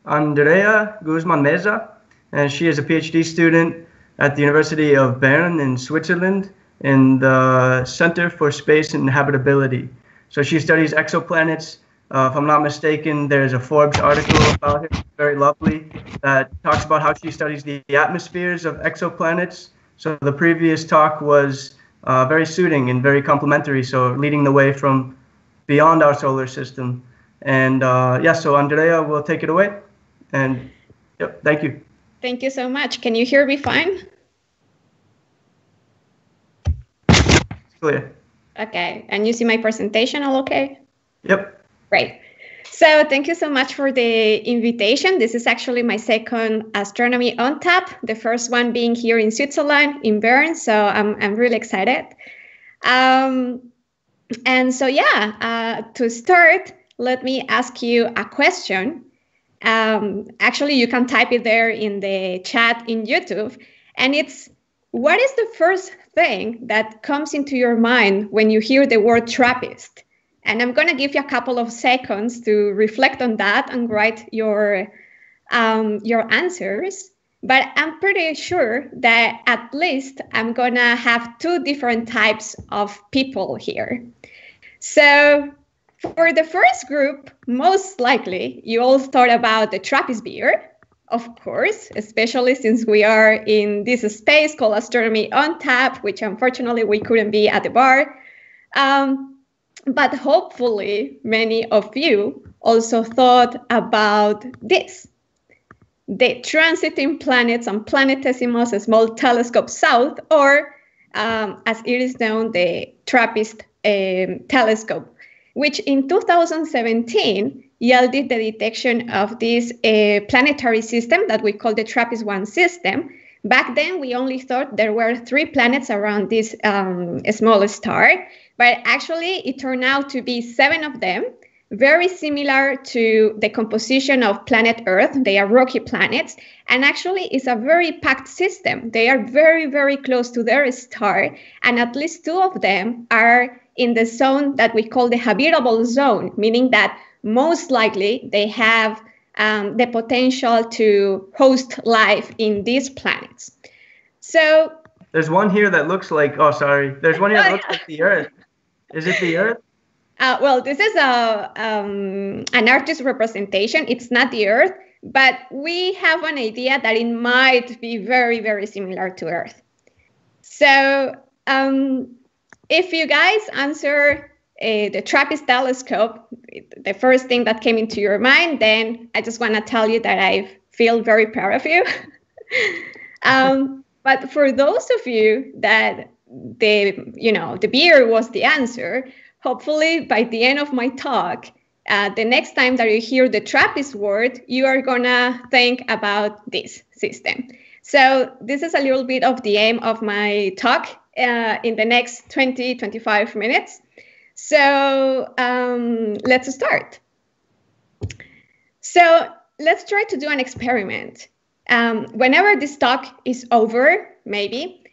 Andrea Guzman Meza, and she is a PhD student at the University of Bern in Switzerland in the Center for Space and Habitability. So she studies exoplanets. If I'm not mistaken, there's a Forbes article about her, very lovely, that talks about how she studies the atmospheres of exoplanets. So the previous talk was very suiting and very complementary, so leading the way from beyond our solar system. And so Andrea will take it away. And yep, thank you. Thank you so much. Can you hear me fine? Clear. Okay. And you see my presentation all okay? Yep. Great. So thank you so much for the invitation. This is actually my second Astronomy on Tap, the first one being here in Switzerland, in Bern. So I'm really excited. And so, to start, let me ask you a question. Actually, you can type it there in the chat in YouTube. And it's, what is the first thing that comes into your mind when you hear the word TRAPPIST? And I'm going to give you a couple of seconds to reflect on that and write your answers. But I'm pretty sure that at least I'm going to have two different types of people here. So for the first group, most likely you all thought about the TRAPPIST beer, of course, especially since we are in this space called Astronomy on Tap, which unfortunately we couldn't be at the bar. But hopefully many of you also thought about this. The transiting planets and planetesimals small telescope south, or as it is known, the TRAPPIST telescope, which in 2017 yielded the detection of this planetary system that we call the TRAPPIST-1 system. Back then, we only thought there were 3 planets around this small star, but actually it turned out to be 7 of them, very similar to the composition of planet Earth. They are rocky planets, and actually it's a very packed system. They are very, very close to their star, and at least 2 of them are in the zone that we call the habitable zone, meaning that most likely they have the potential to host life in these planets. So there's one here that looks like, there's one here that looks like the Earth. Is it the Earth? Well, this is an artist representation. It's not the Earth, but we have an idea that it might be very, very similar to Earth. So if you guys answer the TRAPPIST telescope, the first thing that came into your mind, then I just want to tell you that I feel very proud of you. But for those of you that the beer was the answer, hopefully by the end of my talk, the next time that you hear the TRAPPIST word, you are gonna think about this system. So this is a little bit of the aim of my talk in the next 20-25 minutes. So let's start. So let's try to do an experiment. Whenever this talk is over, maybe,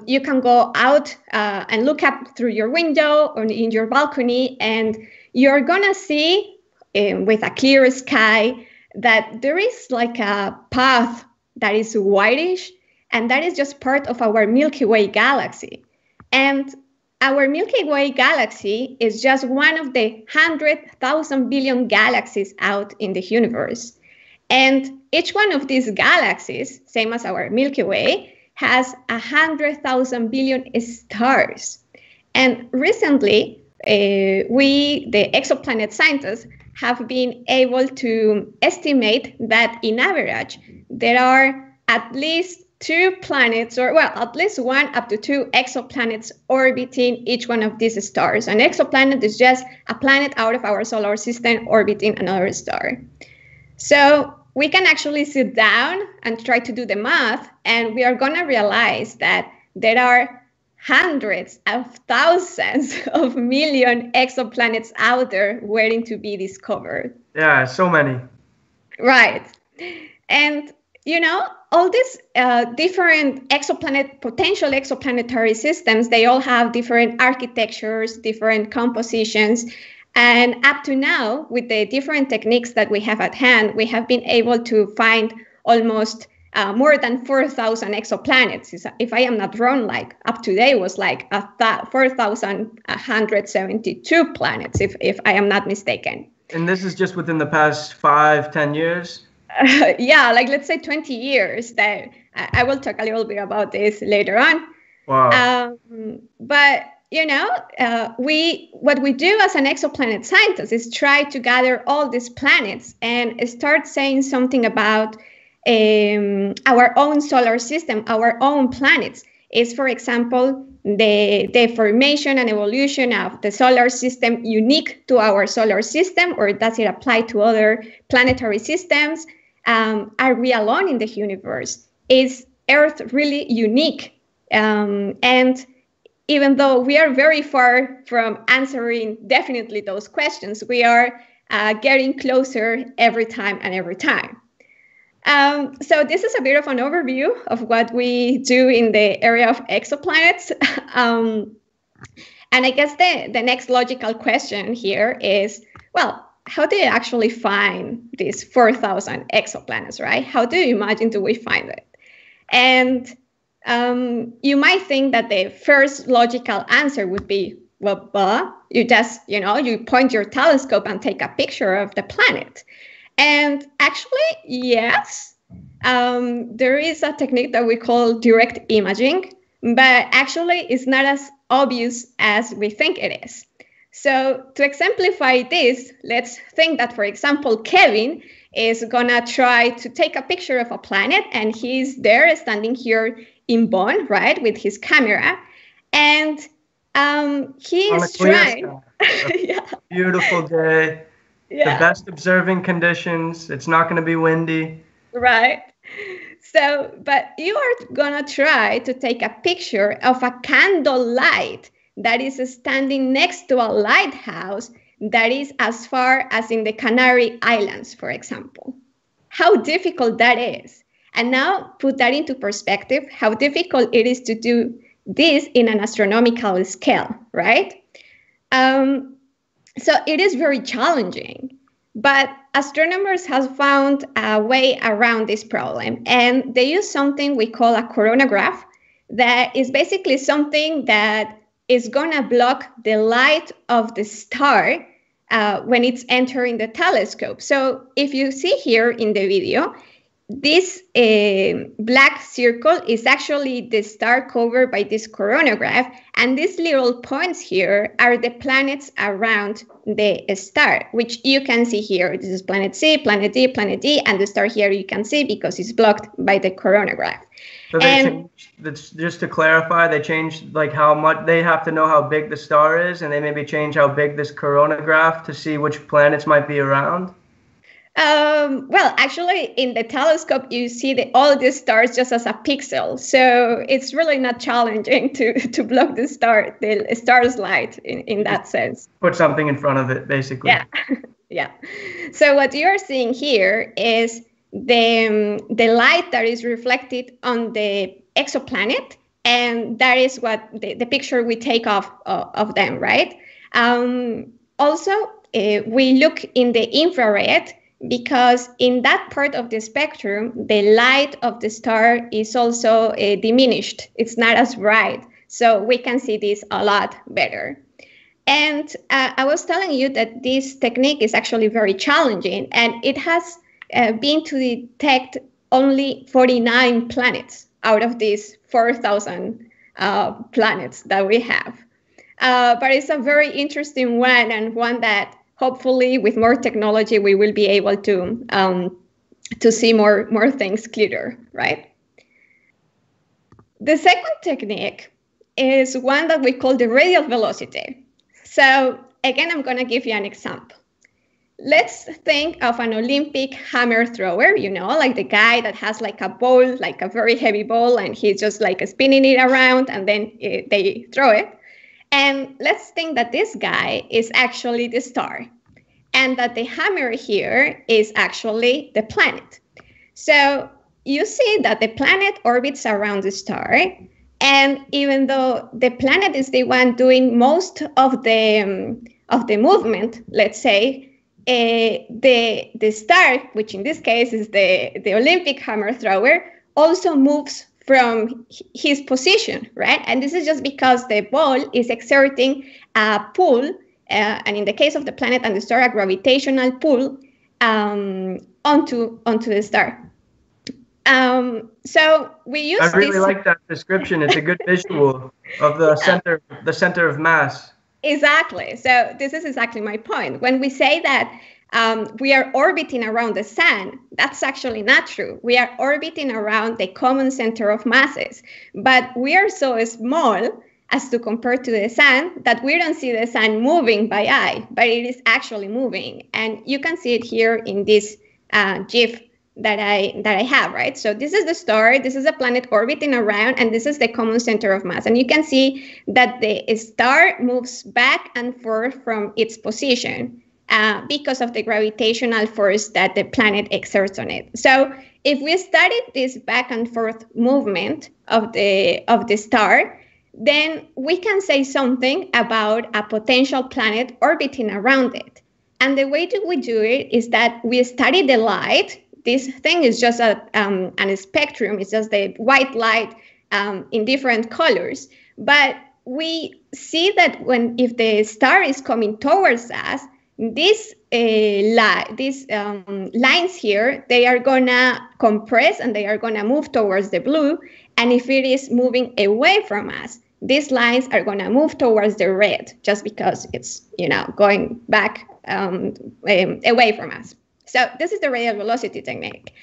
you can go out and look up through your window or in your balcony, and you're gonna see with a clear sky that there is like a path that is whitish, and that is just part of our Milky Way galaxy. And our Milky Way galaxy is just one of the 100,000 billion galaxies out in the universe. And each one of these galaxies, same as our Milky Way, has 100,000 billion stars. And recently, we, the exoplanet scientists, have been able to estimate that in average, there are at least 2 planets, or well, at least 1 up to 2 exoplanets orbiting each one of these stars. An exoplanet is just a planet out of our solar system orbiting another star. So we can actually sit down and try to do the math, and we are gonna realize that there are hundreds of thousands of million exoplanets out there waiting to be discovered. Yeah, so many. Right. And, all these different potential exoplanetary systems, they all have different architectures, different compositions. And up to now, with the different techniques that we have at hand, we have been able to find almost more than 4,000 exoplanets. If I am not wrong, like up to date was like 4,172 planets, if I am not mistaken. And this is just within the past 5-10 years? Yeah, like let's say 20 years. That I will talk a little bit about this later on. Wow. But what we do as an exoplanet scientist is try to gather all these planets and start saying something about our own solar system, our own planets. is, for example, the formation and evolution of the solar system unique to our solar system, or does it apply to other planetary systems? Are we alone in the universe? Is Earth really unique? And even though we are very far from answering definitely those questions, we are getting closer every time and every time. So this is a bit of an overview of what we do in the area of exoplanets. And I guess the next logical question here is, well, how do you actually find these 4,000 exoplanets, right? How do you imagine do we find it? And you might think that the first logical answer would be, well, you just, you point your telescope and take a picture of the planet. And actually, yes, there is a technique that we call direct imaging, but actually it's not as obvious as we think it is. So to exemplify this, let's think that, for example, Kevin is gonna try to take a picture of a planet, and he's there standing here in Bonn, right, with his camera, and he's trying. Yeah. Beautiful day. Yeah. The best observing conditions. It's not going to be windy. Right. So, but you are going to try to take a picture of a candle light that is standing next to a lighthouse that is as far as in the Canary Islands, for example. How difficult that is. And now put that into perspective, how difficult it is to do this in an astronomical scale, right? So it is very challenging, but astronomers have found a way around this problem, and they use something we call a coronagraph that is basically something that is going to block the light of the star when it's entering the telescope. So if you see here in the video, this black circle is actually the star covered by this coronagraph, and these little points here are the planets around the star, which you can see here. This is planet C, planet D, planet D, and the star here you can see because it's blocked by the coronagraph. So they changed, just to clarify, they changed like how much they have to know how big the star is, and they maybe change how big this coronagraph to see which planets might be around. Well, actually, in the telescope, you see all the stars just as a pixel. So it's really not challenging to block the star's light in that sense. Put something in front of it, basically. Yeah, yeah. So what you're seeing here is the light that is reflected on the exoplanet, and that is what the picture we take of them, right? Also, we look in the infrared, because in that part of the spectrum, the light of the star is also diminished. It's not as bright. So we can see this a lot better. And I was telling you that this technique is actually very challenging, and it has been to detect only 49 planets out of these 4,000 planets that we have. But it's a very interesting one, and one that hopefully with more technology we will be able to see more things clearer, right? The second technique is one that we call the radial velocity. So again, I'm going to give you an example. Let's think of an Olympic hammer thrower, like the guy that has like a ball, like a very heavy ball, and he's just like spinning it around, and then they throw it. And let's think that this guy is actually the star, and that the hammer here is actually the planet. So you see that the planet orbits around the star, and even though the planet is the one doing most of the movement, let's say, the star, which in this case is the Olympic hammer thrower, also moves from his position, right? And this is just because the ball is exerting a pull, and in the case of the planet and the star, a gravitational pull onto the star. So we use I really like that description. It's a good visual of the center of mass. Exactly. So this is exactly my point. When we say that we are orbiting around the sun. That's actually not true. We are orbiting around the common center of masses, but we are so small as to compare to the sun that we don't see the sun moving by eye, but it is actually moving. And you can see it here in this GIF that I have, right? So this is the star, this is a planet orbiting around, and this is the common center of mass. And you can see that the star moves back and forth from its position because of the gravitational force that the planet exerts on it. So if we study this back and forth movement of the star, then we can say something about a potential planet orbiting around it. And the way that we do it is that we study the light. This thing is just a spectrum. It's just the white light in different colors. But we see that if the star is coming towards us, these lines here, they are gonna compress and they are gonna move towards the blue. And if it is moving away from us, these lines are gonna move towards the red, just because it's going back away from us. So this is the radial velocity technique.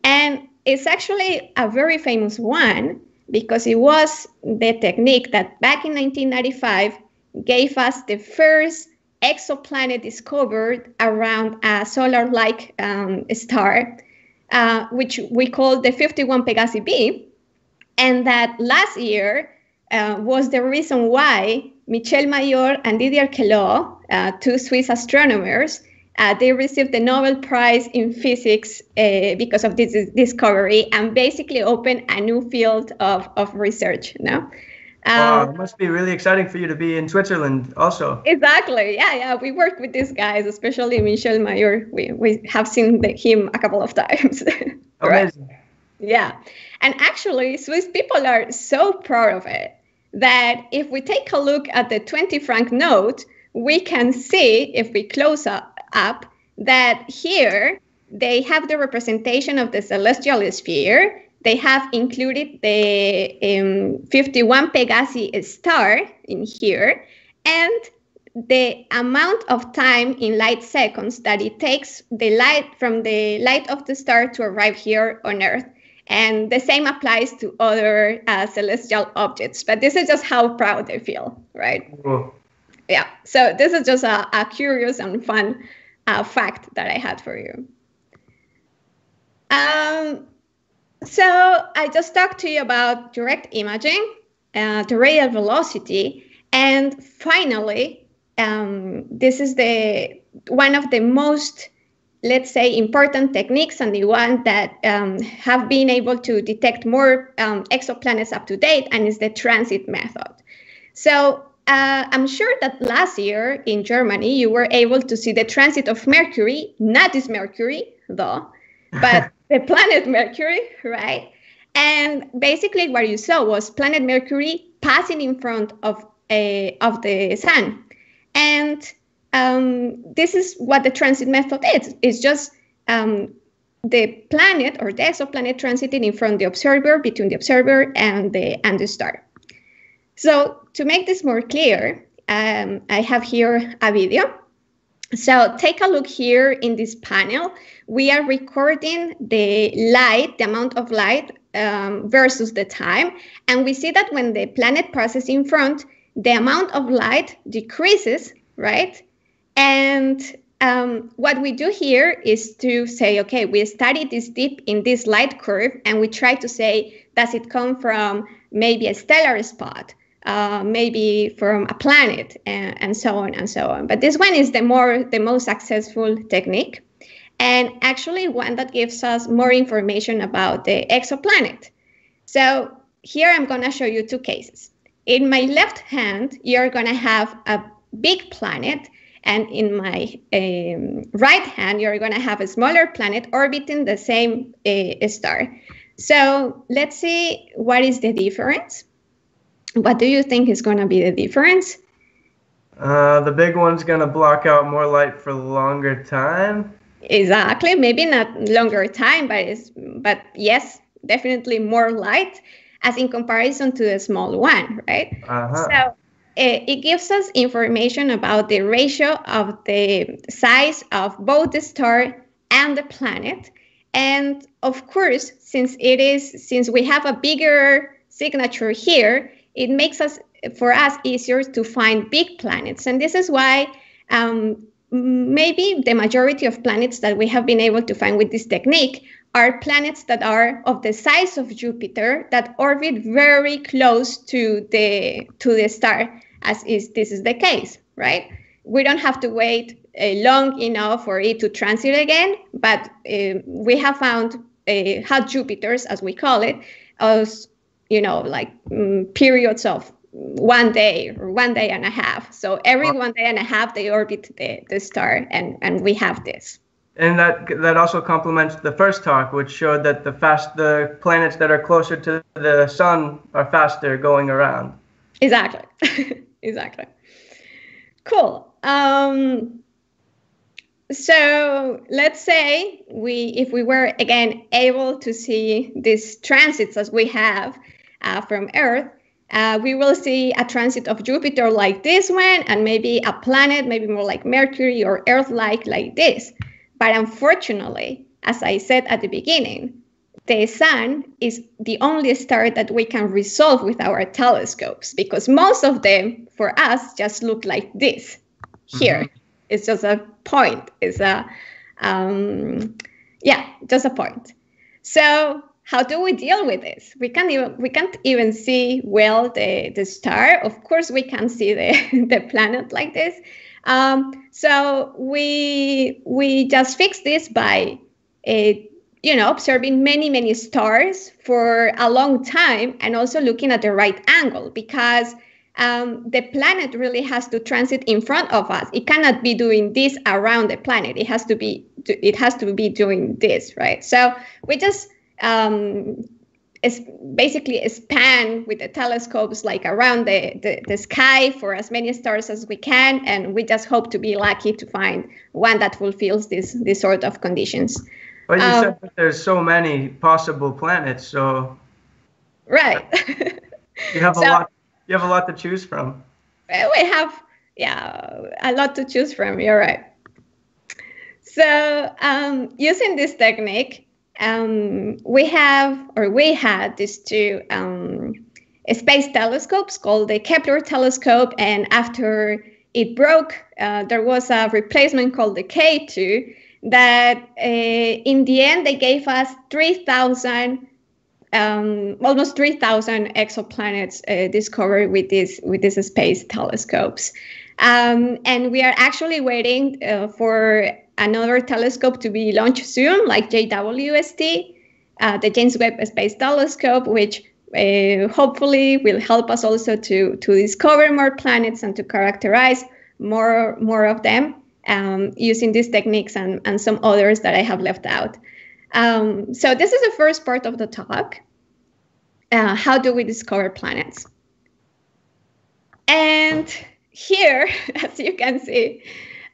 And it's actually a very famous one because it was the technique that back in 1995 gave us the first exoplanet discovered around a solar-like star, which we call the 51 Pegasi b. And that last year was the reason why Michel Mayor and Didier Queloz, two Swiss astronomers, they received the Nobel Prize in Physics because of this discovery, and basically opened a new field of research. Wow, it must be really exciting for you to be in Switzerland also. Exactly. Yeah. We work with these guys, especially Michel Mayor. We have seen him a couple of times. Amazing. Yeah. And actually, Swiss people are so proud of it that if we take a look at the 20 franc note, we can see, if we close up, that here they have the representation of the celestial sphere. They have included the 51 Pegasi star in here, and the amount of time in light seconds that it takes the light from the light of the star to arrive here on Earth. And the same applies to other celestial objects. But this is just how proud they feel, right? Cool. Yeah. So this is just a curious and fun fact that I had for you. So I just talked to you about direct imaging, the radial velocity, and finally, this is one of the most, let's say, important techniques, and the one that have been able to detect more exoplanets up to date, and is the transit method. So I'm sure that last year in Germany, you were able to see the transit of Mercury, not this Mercury, though, but the planet Mercury, right? And basically what you saw was planet Mercury passing in front of the sun. And this is what the transit method is. It's just the planet or the exoplanet transiting in front of the observer, between the observer and the star. So to make this more clear, I have here a video. So take a look here in this panel. We are recording the light, the amount of light versus the time. And we see that when the planet passes in front, the amount of light decreases, right? And what we do here is to say, okay, we study this dip in this light curve, and we try to say, does it come from maybe a stellar spot? Maybe from a planet, and so on and so on. But this one is the most successful technique, and actually one that gives us more information about the exoplanet. So here I'm going to show you two cases. In my left hand, you're going to have a big planet, and in my right hand, you're going to have a smaller planet orbiting the same star. So let's see what is the difference. What do you think is going to be the difference? The big one's going to block out more light for longer time. Exactly. Maybe not longer time, but yes, definitely more light as in comparison to the small one, right? Uh-huh. So it gives us information about the ratio of the size of both the star and the planet. And of course, since we have a bigger signature here, it makes for us easier to find big planets. And this is why maybe the majority of planets that we have been able to find with this technique are planets that are of the size of Jupiter, that orbit very close to the star, as this is the case, right? We don't have to wait long enough for it to transit again, but we have found hot Jupiters, as we call it, as like periods of 1 day or 1 day and a half. So every 1 day and a half they orbit the star, and we have this. And that also complements the first talk, which showed that the planets that are closer to the sun are faster going around. Exactly. Exactly. Cool. So let's say if we were again able to see these transits as we have from Earth, we will see a transit of Jupiter like this one, and maybe a planet, maybe more like Mercury or Earth-like like this. But unfortunately, as I said at the beginning, the sun is the only star that we can resolve with our telescopes, because most of them, for us, just look like this here. Mm-hmm. It's just a point. It's just a point. So how do we deal with this? We can't even see well the star. Of course, we can see the planet like this. So we just fix this by observing many stars for a long time, and also looking at the right angle, because the planet really has to transit in front of us. It cannot be doing this around the planet. It has to be doing this, right? So we just basically span with the telescopes like around the sky for as many stars as we can, and we just hope to be lucky to find one that fulfills this sort of conditions. But you said that there's so many possible planets, so right. You have a lot to choose from. We have a lot to choose from. You're right. So using this technique, we had these two space telescopes called the Kepler telescope, and after it broke, there was a replacement called the K2 that in the end they gave us 3,000 almost 3,000 exoplanets discovered with these space telescopes. And we are actually waiting for another telescope to be launched soon, like JWST, the James Webb Space Telescope, which hopefully will help us also to discover more planets and to characterize more of them using these techniques and some others that I have left out. So this is the first part of the talk. How do we discover planets? And here, as you can see,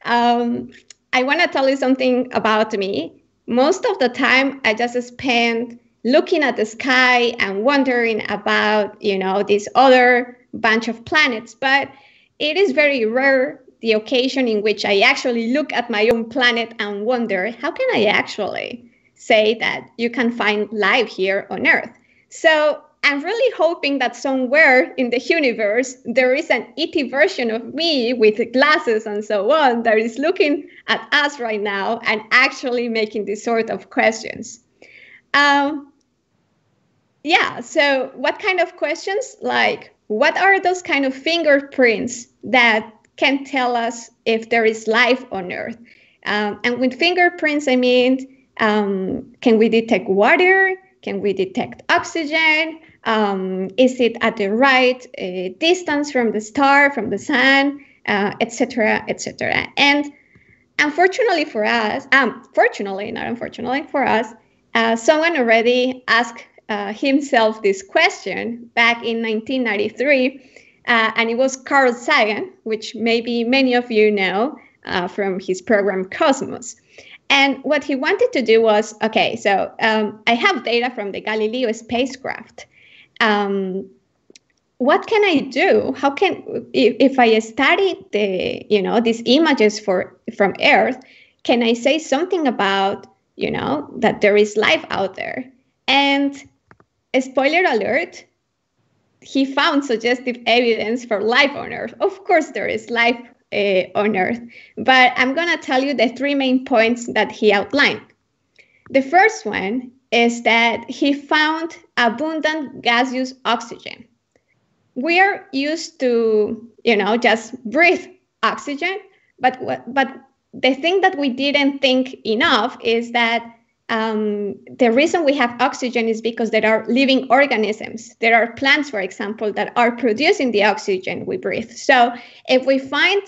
I want to tell you something about me. Most of the time, I just spend looking at the sky and wondering about, this other bunch of planets. But it is very rare the occasion in which I actually look at my own planet and wonder, how can I actually say that you can find life here on Earth? So I'm really hoping that somewhere in the universe, there is an ET version of me with glasses and so on that is looking at us right now and actually making these sort of questions. So what kind of questions? Like, what are those kind of fingerprints that can tell us if there is life on Earth? And with fingerprints, I mean, can we detect water? Can we detect oxygen? Is it at the right distance from the star, from the sun, etc., etc.? And unfortunately for us, fortunately, not unfortunately for us, someone already asked himself this question back in 1993, and it was Carl Sagan, which maybe many of you know from his program Cosmos. And what he wanted to do was, I have data from the Galileo spacecraft. what can I do? How can, if I study these images from Earth, can I say something about, that there is life out there? And spoiler alert, he found suggestive evidence for life on Earth. Of course, there is life on Earth, but I'm going to tell you the 3 main points that he outlined. The first one is that he found abundant gaseous oxygen. We are used to, just breathe oxygen, but the thing that we didn't think enough is that the reason we have oxygen is because there are living organisms. There are plants, for example, that are producing the oxygen we breathe. So if we find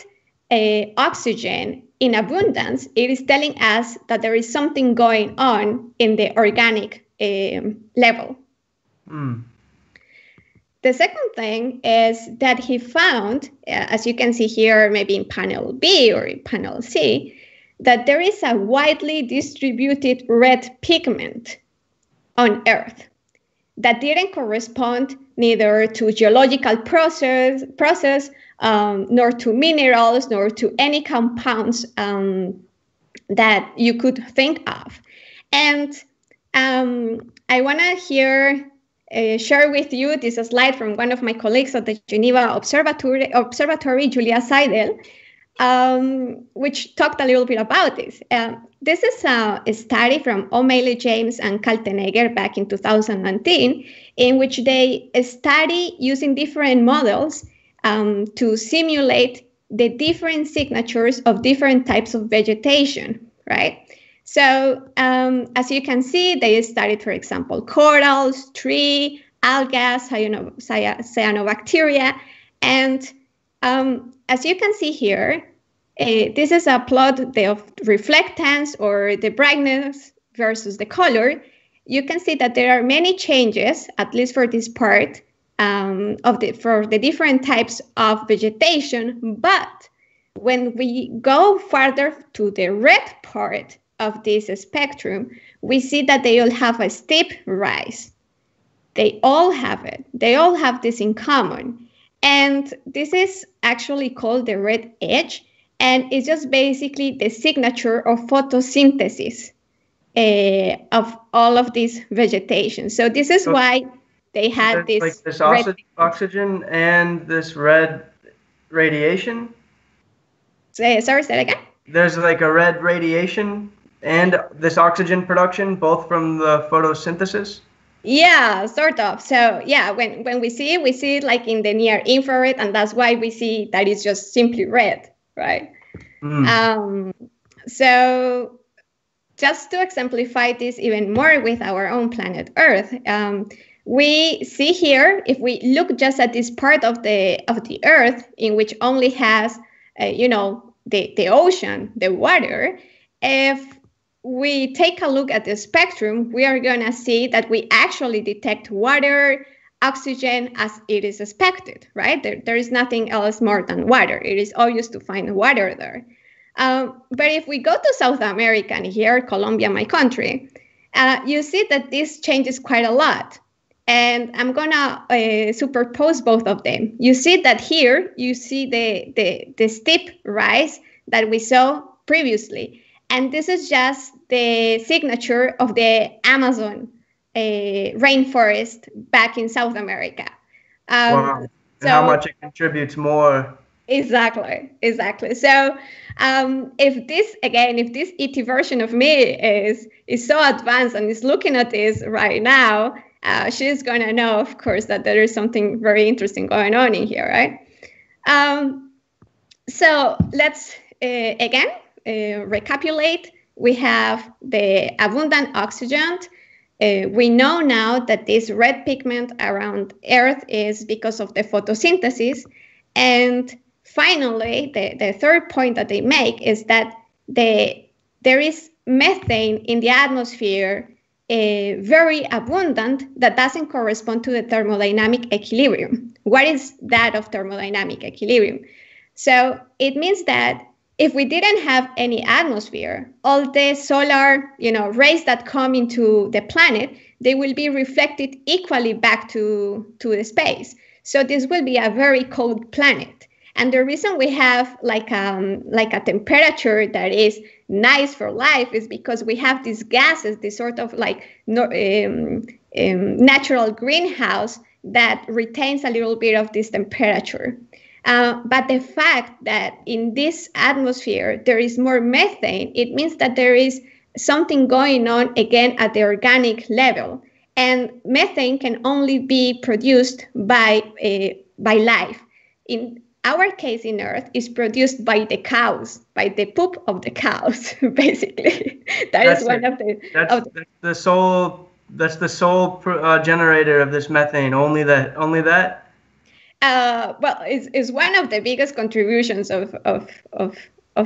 oxygen in abundance, it is telling us that there is something going on in the organic level. Mm. The second thing is that he found, as you can see here, maybe in panel B or in panel C, that there is a widely distributed red pigment on Earth that didn't correspond neither to geological process, nor to minerals, nor to any compounds that you could think of. And I want to share with you this slide from one of my colleagues at the Geneva Observatory, Julia Seidel, which talked a little bit about this. This is a study from O'Malley, James, and Kaltenegger back in 2019, in which they study using different models to simulate the different signatures of different types of vegetation, right? So as you can see, they studied, for example, corals, tree, algae, cyanobacteria. And as you can see here, this is a plot of reflectance or the brightness versus the color. You can see that there are many changes, at least for this part, for the different types of vegetation. But when we go farther to the red part of this spectrum, we see that they all have a steep rise. They all have it. They all have this in common. And this is actually called the red edge. And it's just basically the signature of photosynthesis of all of this vegetation. So this is why they had this like this oxygen and this red radiation. Sorry, say that again. There's like a red radiation and this oxygen production, both from the photosynthesis. Yeah, sort of. So yeah, when we see it like in the near infrared, and that's why we see that it's just simply red, right? Mm. So just to exemplify this even more with our own planet Earth, we see here, if we look just at this part of the Earth in which only has, the ocean, the water, if we take a look at the spectrum, we are going to see that we actually detect water, oxygen as it is expected, right? There is nothing else more than water. It is obvious to find water there. But if we go to South America, and here, Colombia, my country, you see that this changes quite a lot. And I'm going to superpose both of them. You see that here, you see the steep rise that we saw previously. And this is just the signature of the Amazon rainforest back in South America. Wow. And so, how much it contributes more. Exactly. So if this ET version of me is so advanced and is looking at this right now, she's going to know, of course, that there is something very interesting going on in here, right? So let's, again, recapitulate. We have the abundant oxygen. We know now that this red pigment around Earth is because of the photosynthesis. And finally, the third point that they make is that there is methane in the atmosphere, very abundant, that doesn't correspond to the thermodynamic equilibrium. What is that of thermodynamic equilibrium? So it means that if we didn't have any atmosphere, all the solar, rays that come into the planet, they will be reflected equally back to the space. So this will be a very cold planet. And the reason we have like a temperature that is nice for life is because we have these gases, this sort of like natural greenhouse that retains a little bit of this temperature. But the fact that in this atmosphere there is more methane, it means that there is something going on again at the organic level. And methane can only be produced by life. In our case in Earth, is produced by the cows, by the poop of the cows, basically. That's the sole generator of this methane. Only that. Well, it's one of the biggest contributions of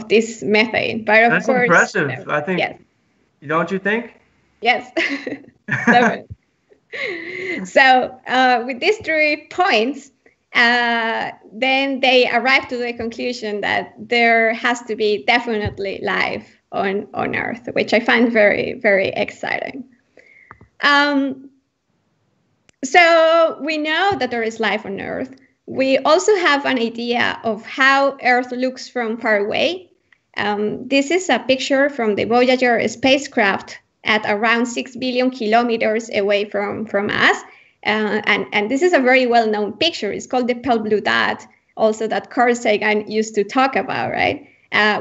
this methane. But that's of course, impressive. I think. Yes. Don't you think? Yes. So with these 3 points, then they arrive to the conclusion that there has to be definitely life on Earth, which I find very, very exciting. So we know that there is life on Earth. We also have an idea of how Earth looks from far away. This is a picture from the Voyager spacecraft at around 6 billion kilometers away from us. And this is a very well-known picture. It's called the pale blue dot, also that Carl Sagan used to talk about, right?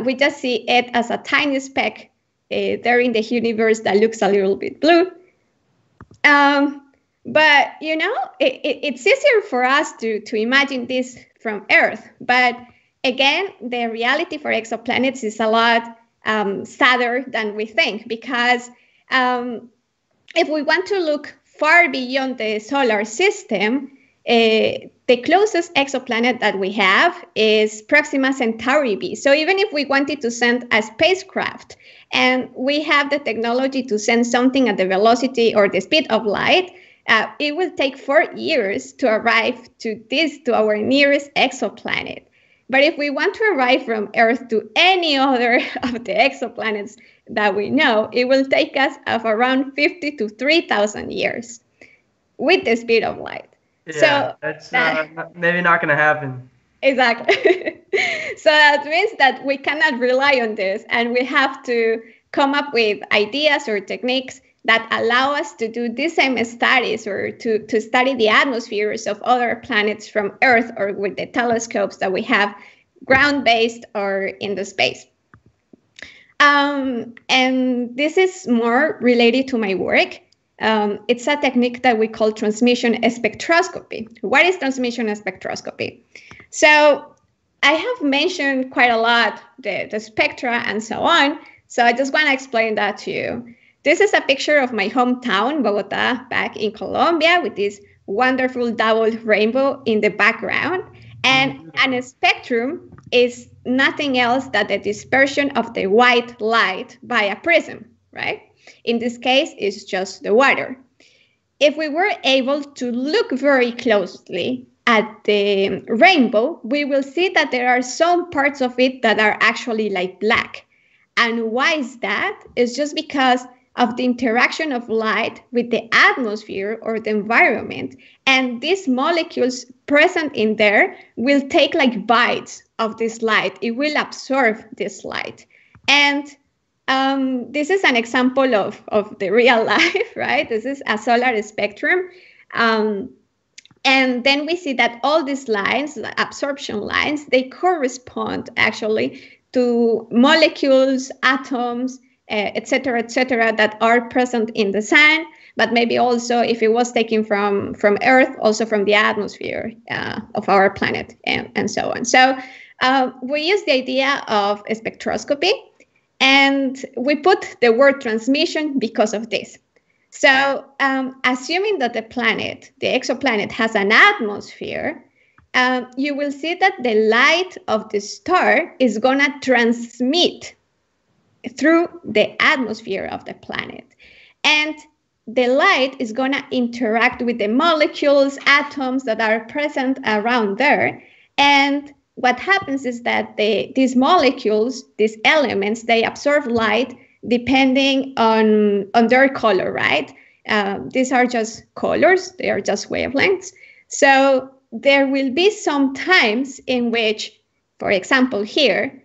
We just see it as a tiny speck there in the universe that looks a little bit blue. But, you know, it's easier for us to imagine this from Earth. But again, the reality for exoplanets is a lot sadder than we think, because if we want to look far beyond the solar system, the closest exoplanet that we have is Proxima Centauri b. So even if we wanted to send a spacecraft and we have the technology to send something at the velocity or the speed of light, it will take 4 years to arrive to our nearest exoplanet. But if we want to arrive from Earth to any other of the exoplanets that we know, it will take us of around 50 to 3,000 years with the speed of light. Yeah, so that's maybe not going to happen. Exactly. So that means that we cannot rely on this, and we have to come up with ideas or techniques that allow us to do the same studies, or to study the atmospheres of other planets from Earth, or with the telescopes that we have ground-based or in the space. And this is more related to my work. It's a technique that we call transmission spectroscopy. What is transmission spectroscopy? So I have mentioned quite a lot the spectra and so on. So I just want to explain that to you. This is a picture of my hometown, Bogota, back in Colombia, with this wonderful double rainbow in the background. And a spectrum is nothing else than the dispersion of the white light by a prism, right? In this case, it's just the water. If we were able to look very closely at the rainbow, we will see that there are some parts of it that are actually like black. And why is that? It's just because of the interaction of light with the atmosphere or the environment. And these molecules present in there will take like bites of this light. It will absorb this light. And this is an example of the real life, right? This is a solar spectrum. And then we see that all these lines, the absorption lines, they correspond actually to molecules, atoms, et cetera, that are present in the sun, but maybe also, if it was taken from Earth, also from the atmosphere of our planet, and so on. So we use the idea of spectroscopy, and we put the word transmission because of this. So assuming that the exoplanet has an atmosphere, you will see that the light of the star is going to transmit through the atmosphere of the planet. And the light is going to interact with the molecules, atoms that are present around there. And what happens is that these molecules, these elements, they absorb light depending on their color, right? These are just colors. They are just wavelengths. So there will be some times in which, for example, here,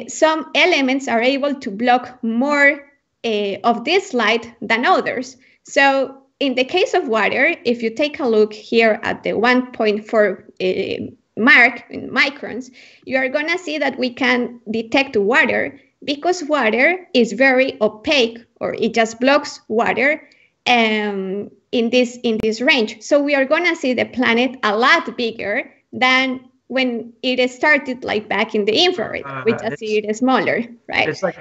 some elements are able to block more of this light than others. So in the case of water, if you take a look here at the 1.4 mark in microns, you are going to see that we can detect water because water is very opaque, or it just blocks water in this range. So we are going to see the planet a lot bigger than when it started, like back in the infrared. We just see it smaller, right? It's like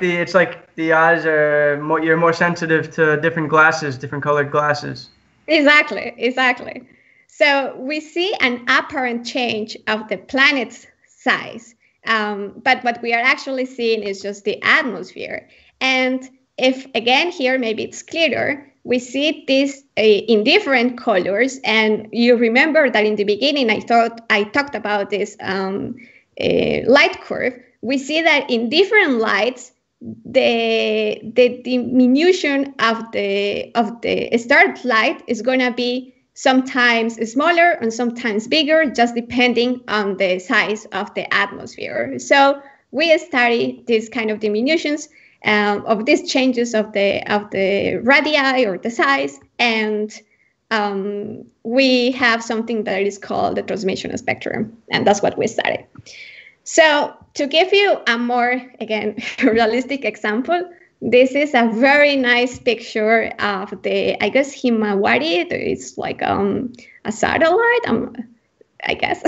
the eyes are more, you're more sensitive to different glasses, different colored glasses. Exactly. So we see an apparent change of the planet's size, but what we are actually seeing is just the atmosphere. And if, again, here maybe it's clearer, we see this in different colors. And you remember that in the beginning, I talked about this light curve. We see that in different lights, the diminution of the start light is going to be sometimes smaller and sometimes bigger, just depending on the size of the atmosphere. So we study these kind of diminutions of these changes of the radii or the size, and we have something that is called the transmission spectrum, and that's what we study. So to give you a more, again, realistic example, this is a very nice picture of the, I guess, Himawari. It's like a satellite, I guess.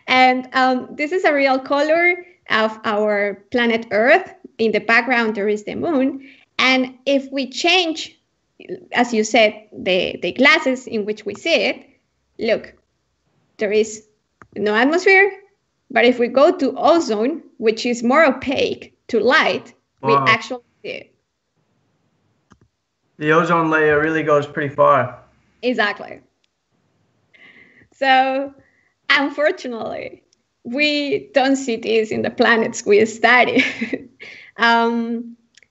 And this is a real color of our planet Earth. In the background, there is the moon. And if we change, as you said, the glasses in which we see it, look, there is no atmosphere. But if we go to ozone, which is more opaque to light, we actually see it. The ozone layer really goes pretty far. Exactly. So, unfortunately, we don't see this in the planets we study.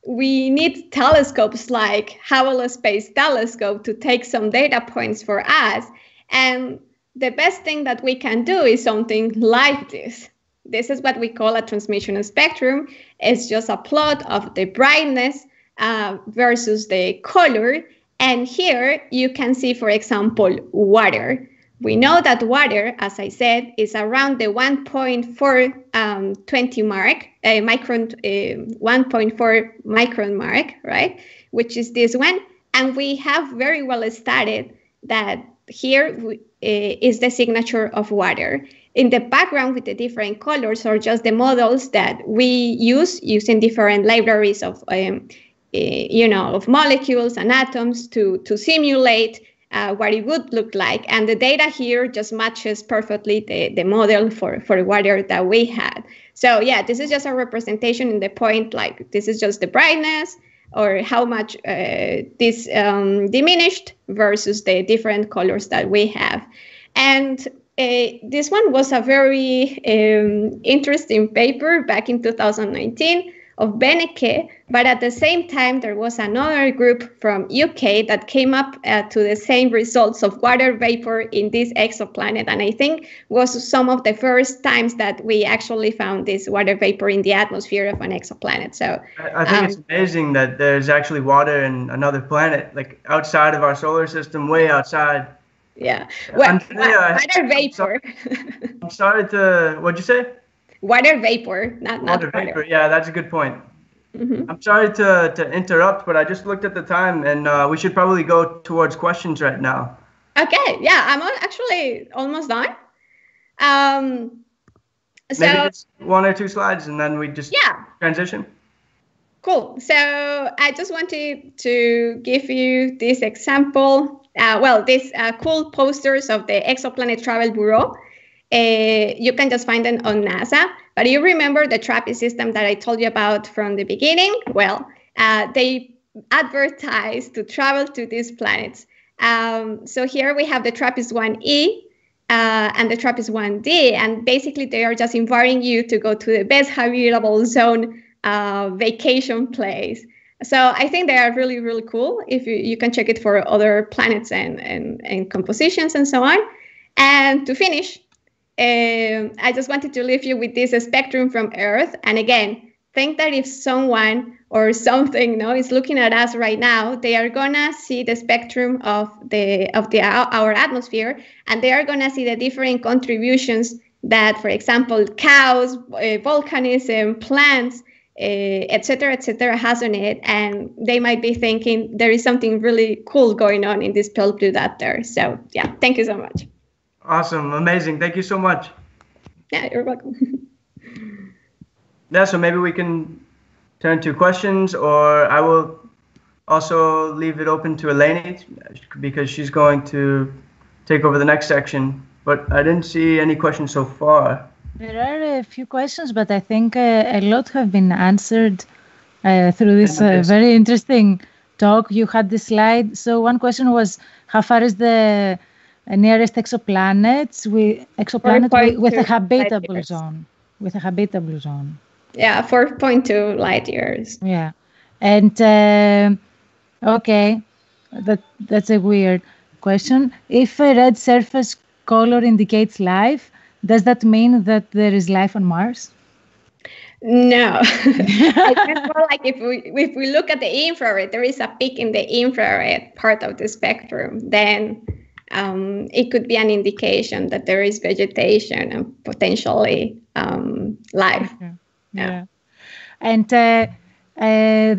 We need telescopes like Hubble Space Telescope to take some data points for us. And the best thing that we can do is something like this. This is what we call a transmission spectrum. It's just a plot of the brightness versus the color. And here you can see, for example, water. We know that water, as I said, is around the 1.420 mark, 1.4 micron mark, right? Which is this one. And we have very well studied that here is the signature of water. In the background with the different colors are just the models that we use using different libraries of, of molecules and atoms to simulate what it would look like. And the data here just matches perfectly the model for water that we had. So yeah, this is just a representation in the point, like this is just the brightness or how much this diminished versus the different colors that we have. And this one was a very interesting paper back in 2019 of Beneke, but at the same time, there was another group from UK that came up to the same results of water vapor in this exoplanet. And I think was some of the first times that we actually found this water vapor in the atmosphere of an exoplanet. So I think it's amazing that there's actually water in another planet, like outside of our solar system, way outside. Yeah. Well, water vapor. I'm sorry to, what'd you say? Water vapor, not water vapor. Yeah, that's a good point. Mm-hmm. I'm sorry to interrupt, but I just looked at the time, and we should probably go towards questions right now. Okay. Yeah, I'm actually almost done. Maybe just one or two slides, and then we just transition. Cool. So I just wanted to give you this example. These cool posters of the Exoplanet Travel Bureau. You can just find them on NASA. But you remember the TRAPPIST system that I told you about from the beginning? Well, they advertise to travel to these planets. So here we have the TRAPPIST-1E and the TRAPPIST-1D. And basically, they are just inviting you to go to the best habitable zone vacation place. So I think they are really, really cool. If you can check it for other planets and compositions and so on. And to finish, I just wanted to leave you with this spectrum from Earth. And again, think that if someone or something is looking at us right now, they are gonna see the spectrum of our atmosphere, and they are gonna see the different contributions that, for example, cows, volcanism, plants, etc., has on it, and they might be thinking there is something really cool going on in this pale blue dot there. So yeah, thank you so much. Awesome, amazing. Thank you so much. Yeah, you're welcome. Yeah, so maybe we can turn to questions, or I will also leave it open to Eleni because she's going to take over the next section. But I didn't see any questions so far. There are a few questions, but I think a lot have been answered through this very interesting talk. You had the slide. So one question was, how far is the nearest exoplanet with a habitable zone? With a habitable zone. Yeah, 4.2 light years. Yeah, and okay, that's a weird question. If a red surface color indicates life, does that mean that there is life on Mars? No. It's more like if we look at the infrared, there is a peak in the infrared part of the spectrum, then it could be an indication that there is vegetation and potentially life. Okay. Yeah. And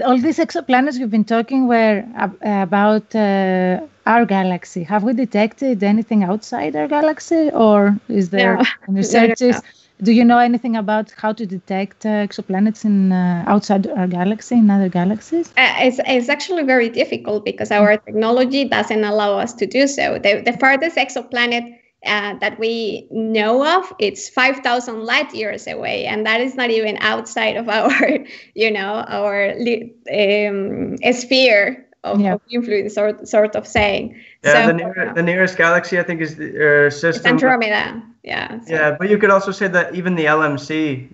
all these exoplanets we've been talking were about our galaxy. Have we detected anything outside our galaxy, or is there researches? No. Do you know anything about how to detect exoplanets in outside our galaxy, in other galaxies? It's actually very difficult because our technology doesn't allow us to do so. The farthest exoplanet that we know of, it's 5,000 light years away, and that is not even outside of our, our sphere of influence, sort of saying. Yeah, so, the nearest galaxy, I think, is the system. It's Andromeda. Yeah. So. Yeah, but you could also say that even the LMC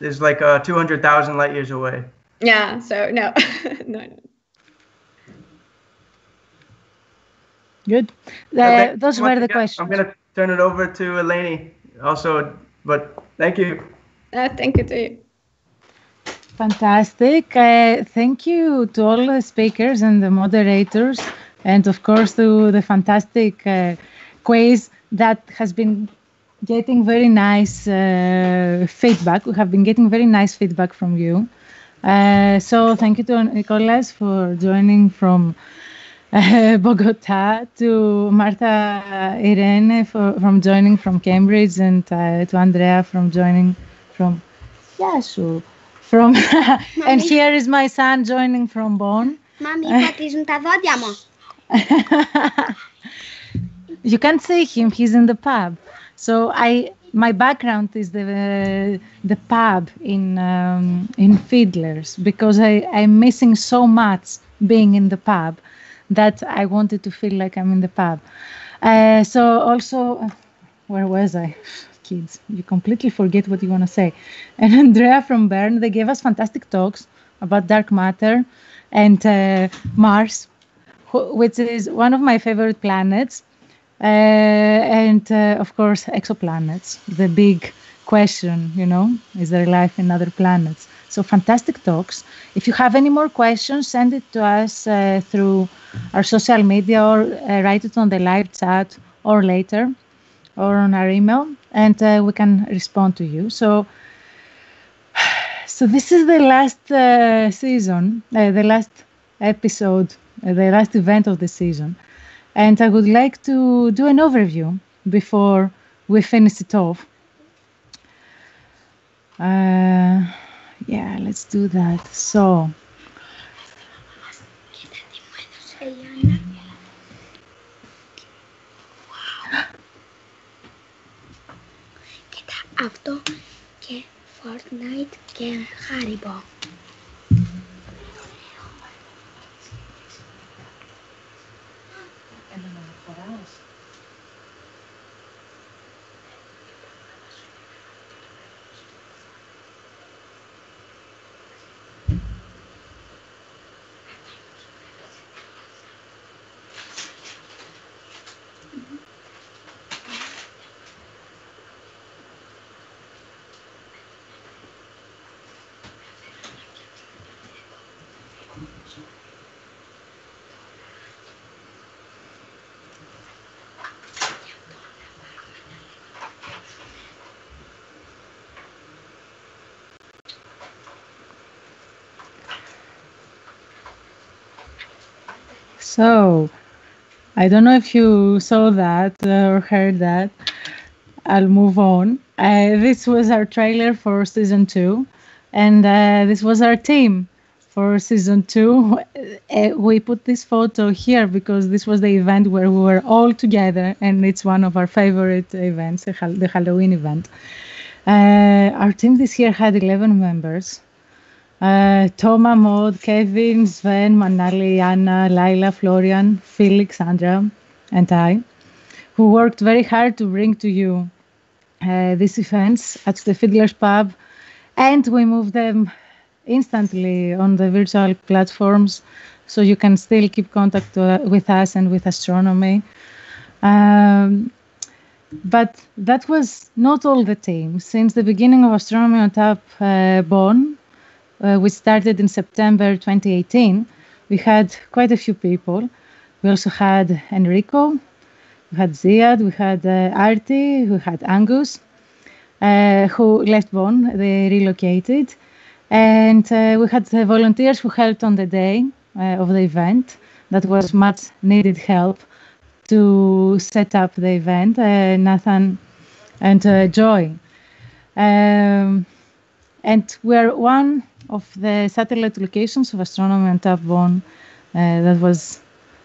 is like 200,000 light years away. Yeah. So no, no. Good. Those were the questions. I'm going to turn it over to Eleni also, but thank you. Thank you to you. Fantastic. Thank you to all the speakers and the moderators, and of course to the fantastic quiz that has been getting very nice feedback. We have been getting very nice feedback from you. So thank you to Nicolás for joining from Bogota, to Martha Irene from joining from Cambridge, and to Andrea from joining from Yasu. And here is my son joining from Bonn. Mami, πατήσουν τα δόντια μου. You can't see him, he's in the pub. So my background is the pub in Fiddlers, because I'm missing so much being in the pub that I wanted to feel like I'm in the pub. So also, where was I? Kids, you completely forget what you want to say. And Andrea from Bern, they gave us fantastic talks about dark matter and Mars, which is one of my favorite planets. And of course, exoplanets, the big question, is there life in other planets? So fantastic talks. If you have any more questions, send it to us through our social media, or write it on the live chat, or later, or on our email, and we can respond to you. So this is the last season, the last episode, the last event of the season. And I would like to do an overview before we finish it off. Yeah, let's do that. So, αυτό και Fortnite και Haribo. So, I don't know if you saw that or heard that. I'll move on. This was our trailer for season 2, and this was our team for season 2. We put this photo here because this was the event where we were all together, and it's one of our favorite events, the Halloween event. Our team this year had 11 members. Toma, Maud, Kevin, Sven, Manali, Anna, Laila, Florian, Felix, Sandra, and I, who worked very hard to bring to you these events at the Fiddler's Pub, and we moved them instantly on the virtual platforms, so you can still keep contact with us and with Astronomy. But that was not all the team. Since the beginning of Astronomy on Tap Bonn, which started in September 2018, we had quite a few people. We also had Enrico, we had Ziad, we had Arti, we had Angus, who left Bonn, they relocated. And we had volunteers who helped on the day of the event. That was much needed help to set up the event, Nathan and Joy. And we're one of the satellite locations of Astronomy on Tap Bonn that was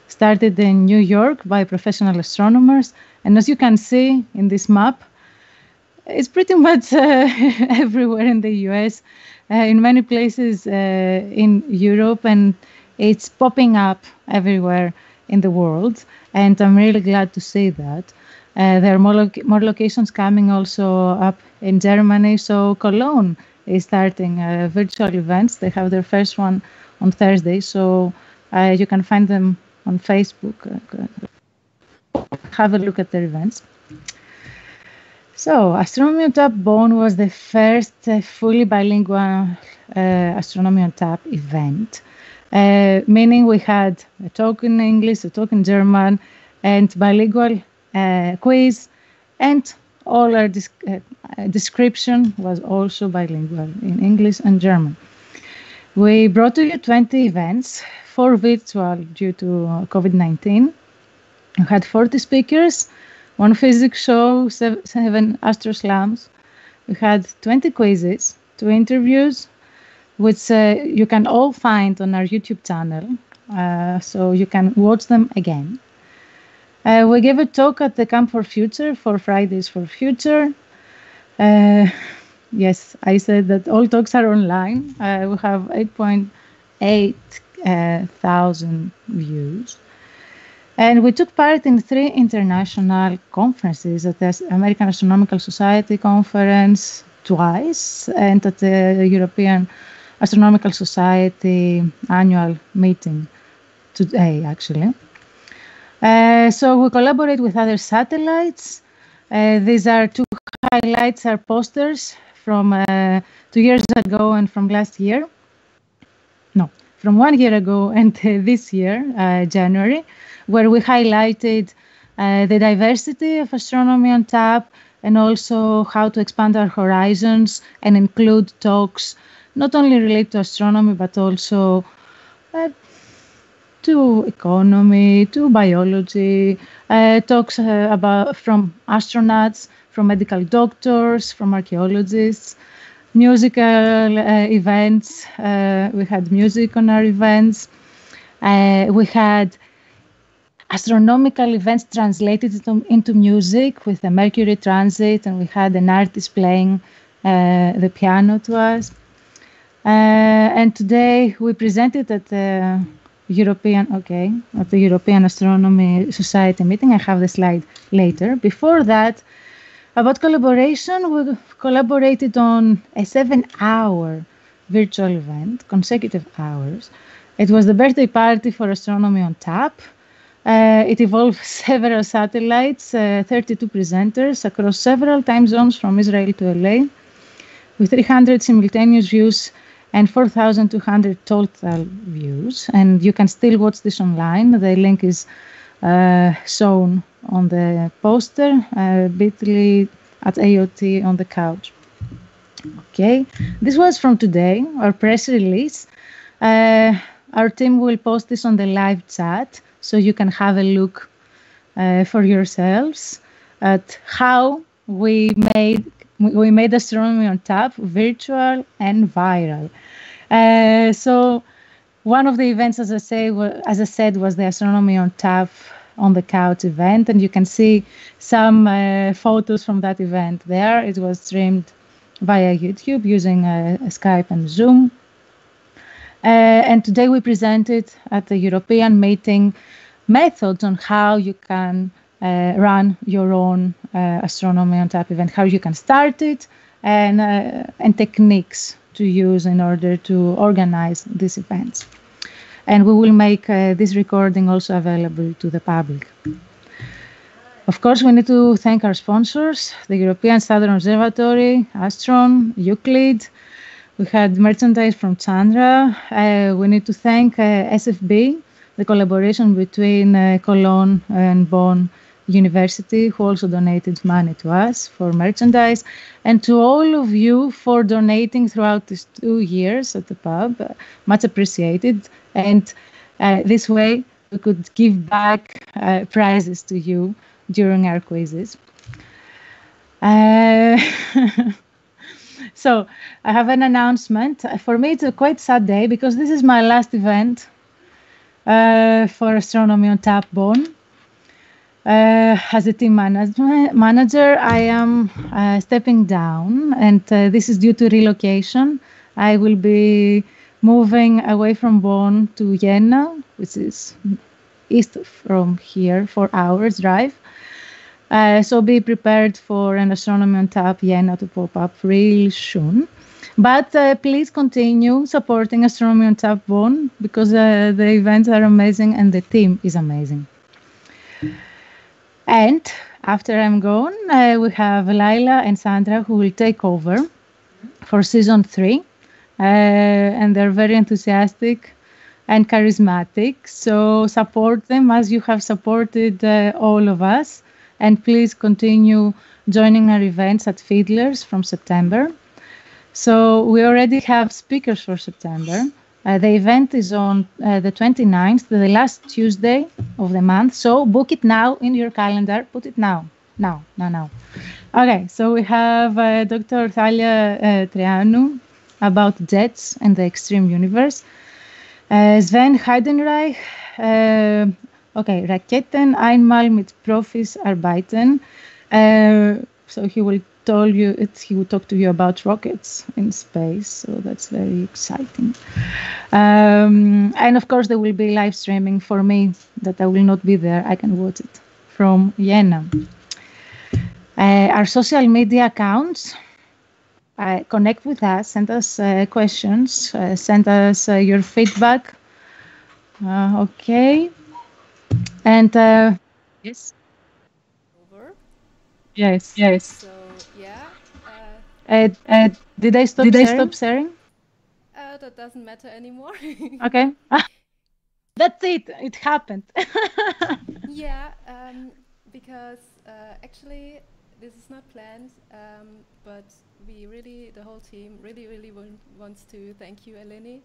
started in New York by professional astronomers. And as you can see in this map, it's pretty much everywhere in the US, in many places in Europe, and it's popping up everywhere in the world. And I'm really glad to see that. There are more locations coming also up in Germany. So Cologne is starting virtual events. They have their first one on Thursday. So you can find them on Facebook. Have a look at their events. So Astronomy on Tap Bonn was the first fully bilingual Astronomy on Tap event. Meaning we had a talk in English, a talk in German, and bilingual quiz, and all our description was also bilingual in English and German. We brought to you 20 events, 4 virtual due to COVID-19. We had 40 speakers, 1 physics show, 7 astro slams. We had 20 quizzes, 2 interviews, which you can all find on our YouTube channel, so you can watch them again. We gave a talk at the Camp for Future, for Fridays for Future. Yes, I said that all talks are online. We have 8.8 thousand views. And we took part in 3 international conferences, at the American Astronomical Society conference twice, and at the European Astronomical Society annual meeting today, actually. So we collaborate with other satellites. These are 2 highlights, are posters from 2 years ago and from last year. No, from 1 year ago and this year, January, where we highlighted the diversity of Astronomy on Tap and also how to expand our horizons and include talks not only related to astronomy, but also to economy, to biology, talks from astronauts, from medical doctors, from archaeologists, musical events. We had music on our events. We had astronomical events translated into music with the Mercury transit, and we had an artist playing the piano to us. And today we presented at the European Astronomy Society meeting. I have the slide later. Before that, about collaboration, we collaborated on a 7-hour virtual event, consecutive hours. It was the birthday party for Astronomy on Tap. It involved several satellites, 32 presenters across several time zones from Israel to LA, with 300 simultaneous views and 4,200 total views. And you can still watch this online. The link is shown on the poster, bit.ly at AoT on the couch. Okay, this was from today, our press release. Our team will post this on the live chat, so you can have a look for yourselves at how we made Astronomy on Tap virtual and viral. So one of the events, as I said, was the Astronomy on Tap on the Couch event, and you can see some photos from that event there. It was streamed via YouTube using Skype and Zoom. And today we presented at the European meeting methods on how you can run your own Astronomy on Tap event, how you can start it, and techniques to use in order to organize these events. And we will make this recording also available to the public. Of course, we need to thank our sponsors, the European Southern Observatory, Astron, Euclid. We had merchandise from Chandra. We need to thank SFB, the collaboration between Cologne and Bonn University, who also donated money to us for merchandise, and to all of you for donating throughout these 2 years at the pub. Much appreciated. And this way we could give back prizes to you during our quizzes. So I have an announcement. For me, it's a quite sad day because this is my last event for Astronomy on Tap Bonn. As a team manager, I am stepping down, and this is due to relocation. I will be moving away from Bonn to Jena, which is east from here, 4 hours drive. So be prepared for an Astronomy on Tap Jena to pop up real soon. But please continue supporting Astronomy on Tap Bonn because the events are amazing and the team is amazing. And after I'm gone, we have Laila and Sandra who will take over for season 3. And they're very enthusiastic and charismatic. So support them as you have supported all of us. And please continue joining our events at Fiddlers from September. So we already have speakers for September. The event is on the 29th, the last Tuesday of the month. So book it now in your calendar. Put it now. Now. Okay, so we have Dr. Thalia Treanu about jets and the extreme universe. Sven Heidenreich, Raketen einmal mit Profis arbeiten. So he will talk to you about rockets in space. So that's very exciting. And of course, there will be live streaming for me that I will not be there. I can watch it from Jena. Our social media accounts. Connect with us, send us questions, send us your feedback. Okay. And yes. Over. Yes. So yeah. Did I stop sharing? That doesn't matter anymore. Okay. That's it. It happened. Yeah. Because actually this is not planned. But the whole team really wants to thank you, Eleni,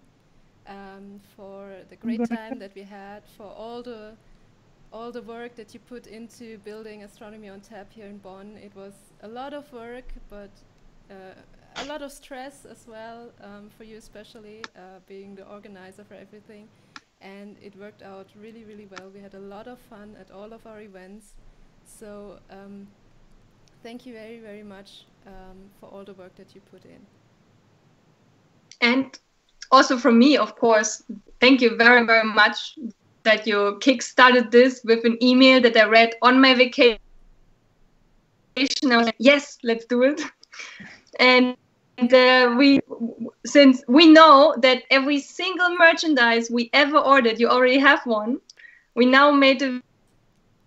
for the great time that we had, for all the work that you put into building Astronomy on Tap here in Bonn. It was a lot of work, but a lot of stress as well, for you especially, being the organizer for everything. And it worked out really well. We had a lot of fun at all of our events. So thank you very much for all the work that you put in. And also from me, of course, thank you very much that you kick-started this with an email that I read on my vacation. I was like, yes, let's do it. And since we know that every single merchandise we ever ordered, you already have one, we now made a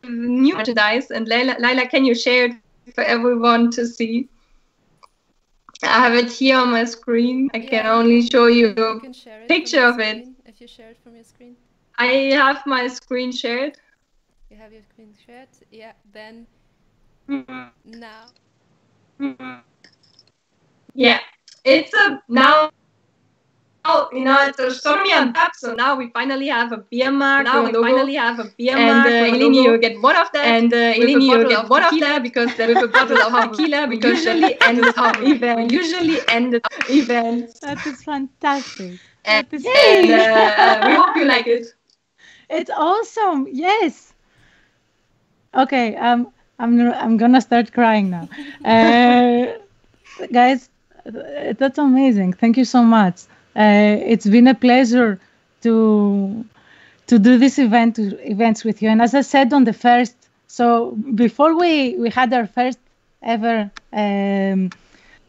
new merchandise. And Laila, can you share it for everyone to see? I have it here on my screen. I can only show you a picture of it. If you share it from your screen. I have my screen shared. You have your screen shared? Yeah, then now. Yeah, it's now it's Astronomy on Tap. So now we finally have a beer mark. And Eleni, you get one of that. And Eleni, you get one of that because with a bottle of tequila. Because usually ended our event. That is fantastic. And we hope you like it. It's awesome. Yes. Okay. I'm gonna start crying now. Guys, that's amazing. Thank you so much. It's been a pleasure to do this events with you. And as I said on the first, so before we had our first ever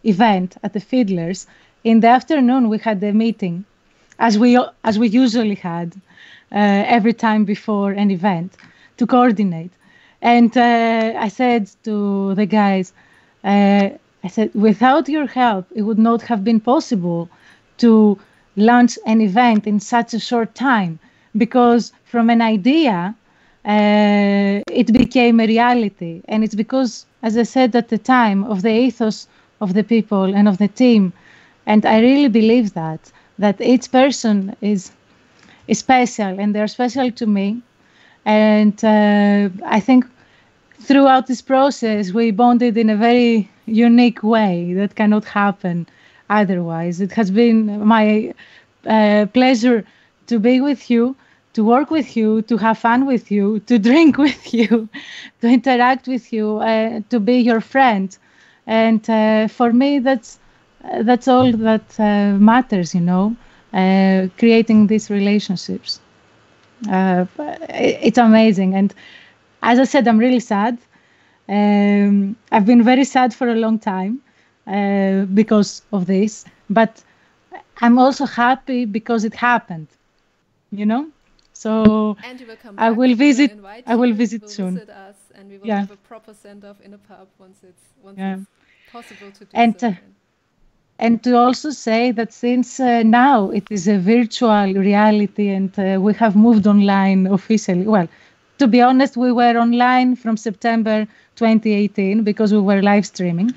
event at the Fiddlers, in the afternoon we had a meeting, as we usually had every time before an event, to coordinate. And I said to the guys, I said, without your help, it would not have been possible to launch an event in such a short time, because from an idea, it became a reality. And it's because, as I said at the time, of the ethos of the people and of the team. And I really believe that each person is special, and they're special to me. And I think throughout this process, we bonded in a very unique way that cannot happen otherwise. It has been my pleasure to be with you, to work with you, to have fun with you, to drink with you, to interact with you, to be your friend. And for me, that's all that matters, creating these relationships. It's amazing. And as I said, I'm really sad. I've been very sad for a long time because of this, but I'm also happy because it happened, So and you will come I back. will visit. Invite I will you, visit will soon. Visit us, and we will have a proper send-off in a pub once it's possible to do so. And to also say that since now it is a virtual reality and we have moved online officially. Well, to be honest, we were online from September 2018 because we were live streaming.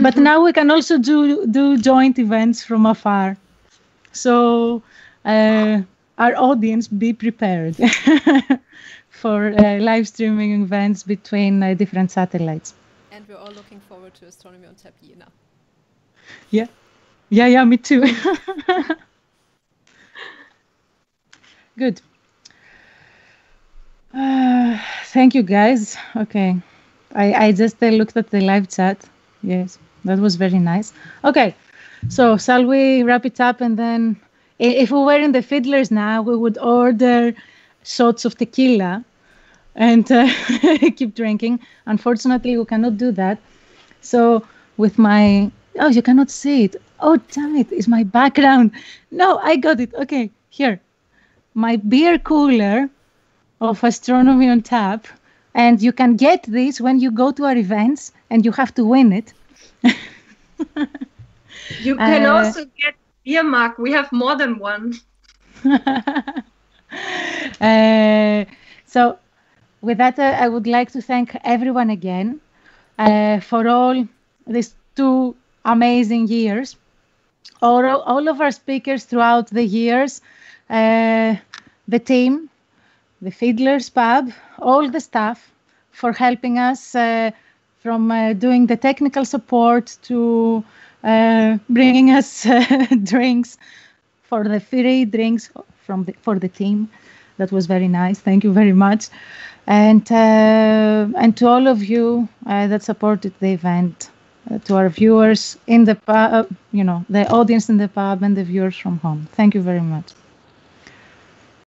But now we can also do joint events from afar. So our audience, be prepared for live streaming events between different satellites. And we're all looking forward to Astronomy on Tap Jena. Yeah, me too. Good. Thank you, guys. Okay. I just looked at the live chat. Yes, that was very nice. Okay, so shall we wrap it up? And then if we were in the Fiddlers now, we would order shots of tequila and keep drinking. Unfortunately, we cannot do that. So with my... Oh, you cannot see it. Oh, damn it. It's my background. No, I got it. Okay, here. My beer cooler of Astronomy on Tap. And you can get this when you go to our events and you have to win it. You can also get beer mark. We have more than one. So with that, I would like to thank everyone again for all these 2 amazing years. All of our speakers throughout the years, the team, the Fiddlers Pub, all the staff for helping us from doing the technical support to bringing us drinks, for the free drinks for the team. That was very nice. Thank you very much. And to all of you that supported the event, to our viewers in the pub, the audience in the pub and the viewers from home. Thank you very much.